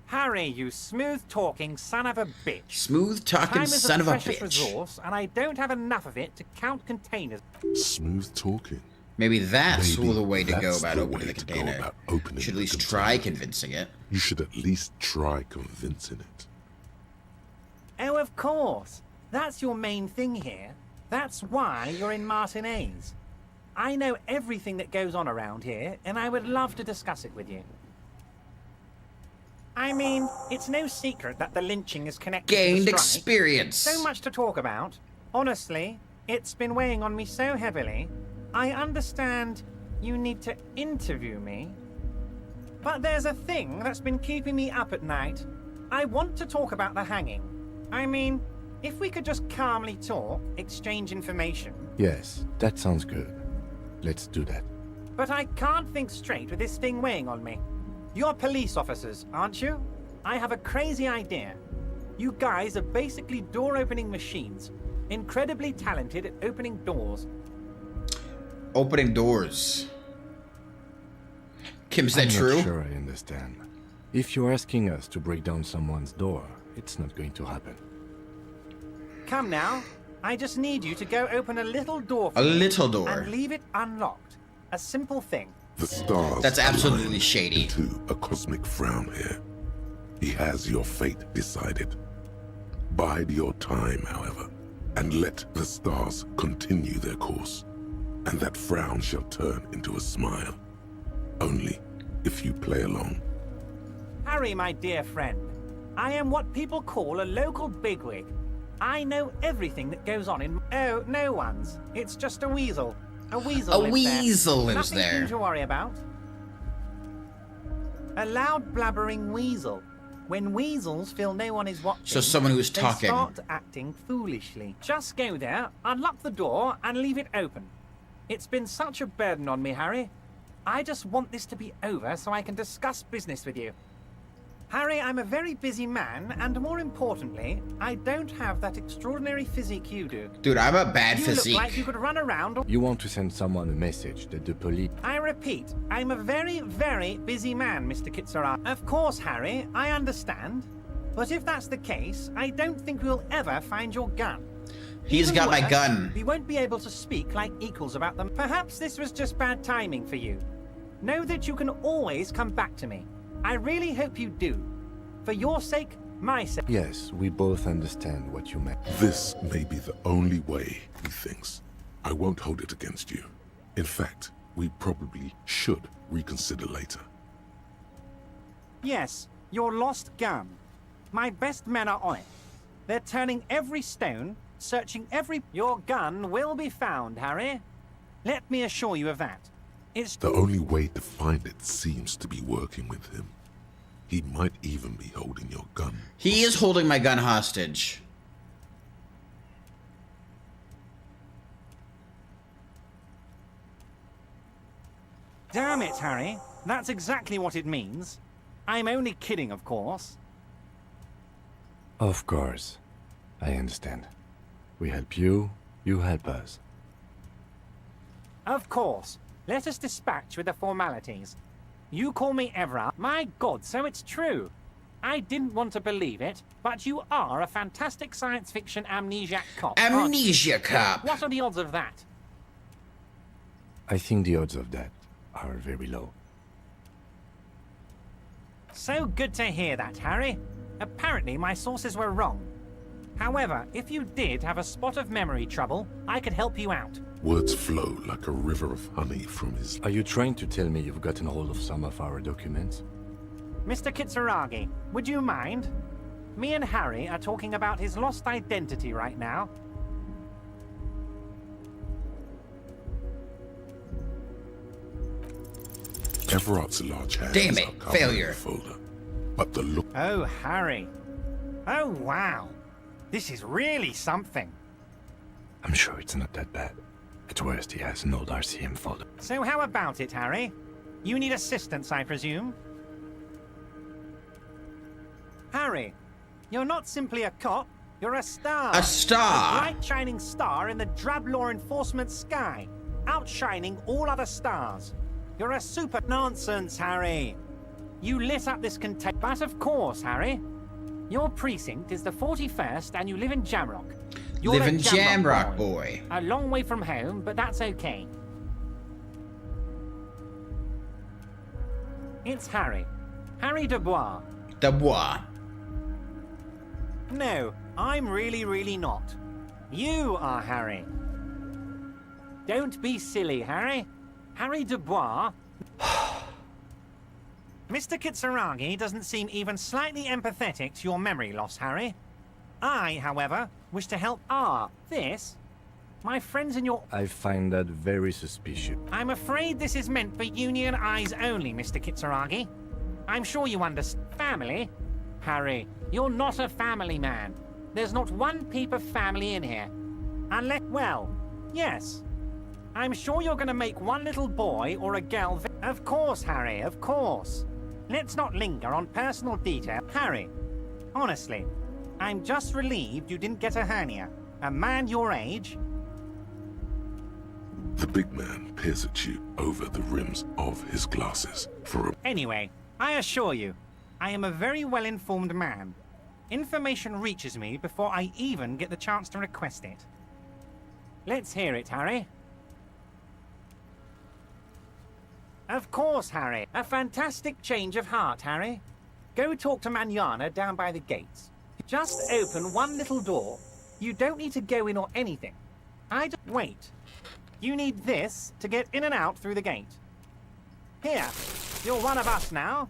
Harry, you smooth-talking son of a bitch. Smooth-talking son of a bitch. Time is a precious resource, and I don't have enough of it to count containers. Smooth-talking? Maybe that's the way to go that's about the opening way the to go container. about opening You should at the least container. try convincing it. You should at least try convincing it. Oh, of course. That's your main thing here. That's why you're in Martinez. I know everything that goes on around here, and I would love to discuss it with you. I mean, it's no secret that the lynching is connected Gained to the strike. experience. So much to talk about. Honestly, it's been weighing on me so heavily. I understand you need to interview me. But there's a thing that's been keeping me up at night. I want to talk about the hanging. I mean, if we could just calmly talk, exchange information. Yes, that sounds good. Let's do that. But I can't think straight with this thing weighing on me. You're police officers, aren't you? I have a crazy idea. You guys are basically door-opening machines. Incredibly talented at opening doors. Opening doors. Kim, is that I'm true? Not sure I understand. If you're asking us to break down someone's door, it's not going to happen. Come now. I just need you to go open a little door for A me little door. and leave it unlocked. A simple thing. The stars That's absolutely align shady. into a cosmic frown here. He has your fate decided. Bide your time, however, and let the stars continue their course, and that frown shall turn into a smile. Only if you play along. Harry, my dear friend, I am what people call a local bigwig. I know everything that goes on in... Oh, no one's. It's just a weasel. A weasel A lives weasel there. lives Nothing there. for you to worry about. A loud blabbering weasel. When weasels feel no one is watching, So someone who's they talking. start acting foolishly. Just go there, unlock the door, and leave it open. It's been such a burden on me, Harry. I just want this to be over so I can discuss business with you. Harry, I'm a very busy man, and more importantly, I don't have that extraordinary physique you do. Dude, I'm a bad you physique. look like you could run around... You want to send someone a message that the police... I repeat, I'm a very, very busy man, Mr. Kitsura. Of course, Harry, I understand. But if that's the case, I don't think we'll ever find your gun. He's Even got my worse, gun. We won't be able to speak like equals about them. Perhaps this was just bad timing for you. Know that you can always come back to me. I really hope you do. For your sake, my sake. Yes, we both understand what you meant. This may be the only way, he thinks. I won't hold it against you. In fact, we probably should reconsider later. Yes, your lost gun. My best men are on it. They're turning every stone, searching every... Your gun will be found, Harry. Let me assure you of that. It's... The only way to find it seems to be working with him. He might even be holding your gun. He is holding my gun hostage. Damn it, Harry. That's exactly what it means. I'm only kidding, of course. Of course. I understand. We help you, you help us. Of course. Let us dispatch with the formalities. You call me Evra. My God, so it's true. I didn't want to believe it, but you are a fantastic science fiction amnesiac cop. Amnesia aren't you? cop. What are the odds of that? I think the odds of that are very low. So good to hear that, Harry. Apparently my sources were wrong. However, if you did have a spot of memory trouble, I could help you out. Words flow like a river of honey from his... Are you trying to tell me you've gotten hold of some of our documents? Mr. Kitsuragi, would you mind? Me and Harry are talking about his lost identity right now. Everard's large hands Damn it, are covered in failure. the folder. But the look... Oh, Harry. Oh, wow. This is really something. I'm sure it's not that bad. At worst, he has an old RCM folder. So how about it, Harry? You need assistance, I presume? Harry, you're not simply a cop, you're a star. A star. A bright shining star in the drab law enforcement sky, outshining all other stars. You're a super... Nonsense, Harry. You lit up this container. But of course, Harry, your precinct is the 41st and you live in Jamrock. You're Live a in Jamrock, boy. A long way from home, but that's okay. It's Harry. Harry Dubois. Dubois. No, I'm really not. You are Harry. Don't be silly, Harry. Harry Dubois... Mr. Kitsuragi doesn't seem even slightly empathetic to your memory loss, Harry. I, however, wish to help... this? My friends in your... I find that very suspicious. I'm afraid this is meant for Union eyes only, Mr. Kitsuragi. I'm sure you understand. Family? Harry, you're not a family man. There's not one peep of family in here. Unless... well, yes. I'm sure you're going to make one little boy or a girl. Of course, Harry, of course. Let's not linger on personal detail. Harry, honestly, I'm just relieved you didn't get a hernia. A man your age. The big man peers at you over the rims of his glasses for a... Anyway, I assure you, I am a very well-informed man. Information reaches me before I even get the chance to request it. Let's hear it, Harry. Of course, Harry. A fantastic change of heart, Harry. Go talk to Manana down by the gates. Just open one little door. You don't need to go in or anything. Wait. You need this to get in and out through the gate. Here, you're one of us now.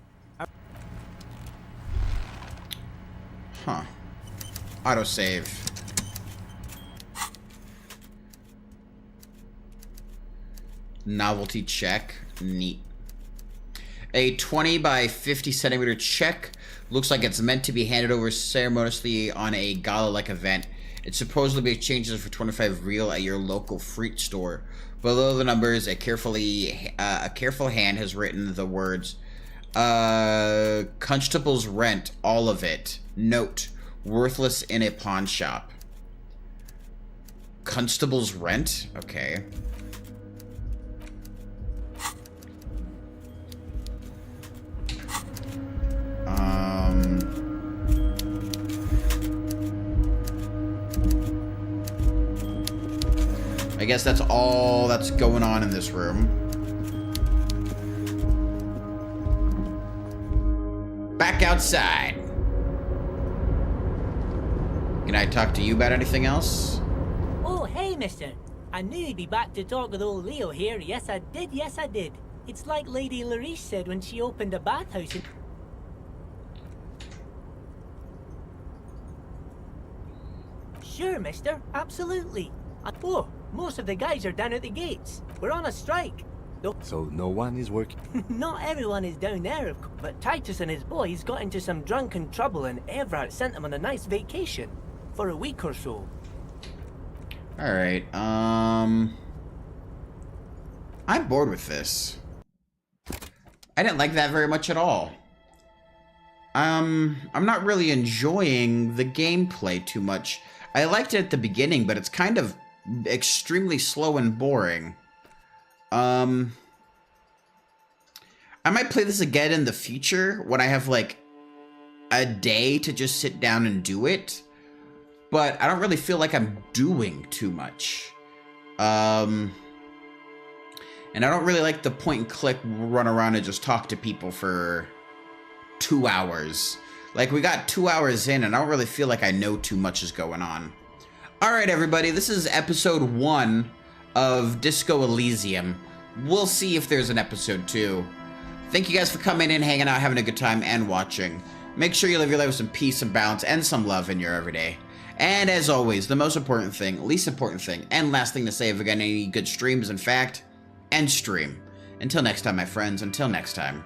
Huh. Autosave. Novelty check. Neat. A 20 by 50 centimeter check. Looks like it's meant to be handed over ceremoniously on a gala-like event. It supposedly exchanges for 25 real at your local fruit store. Below the numbers, a careful hand has written the words, Constable's rent, all of it. Note, worthless in a pawn shop. Constable's rent? Okay. I guess that's all that's going on in this room. Back outside. Can I talk to you about anything else? Oh, hey, mister. I knew you'd be back to talk with old Leo here. Yes, I did. Yes, I did. It's like Lady Larice said when she opened a bathhouse in... Sure, mister. Absolutely. Oh, most of the guys are down at the gates. We're on a strike. So no one is working? Not everyone is down there, of course. But Titus and his boys got into some drunken trouble and Everard sent them on a nice vacation. For a week or so. Alright, I'm bored with this. I didn't like that very much at all. I'm not really enjoying the gameplay too much. I liked it at the beginning, but it's kind of extremely slow and boring. I might play this again in the future when I have, like, a day to just sit down and do it. But I don't really feel like I'm doing too much. And I don't really like the point and click run around and just talk to people for 2 hours. Like, we got 2 hours in and I don't really feel like I know too much is going on. Alright, everybody, this is episode 1 of Disco Elysium. We'll see if there's an episode 2. Thank you guys for coming in, hanging out, having a good time, and watching. Make sure you live your life with some peace and balance and some love in your everyday. And as always, the most important thing, least important thing, and last thing to say if again any good streams, in fact, end stream. Until next time, my friends, until next time.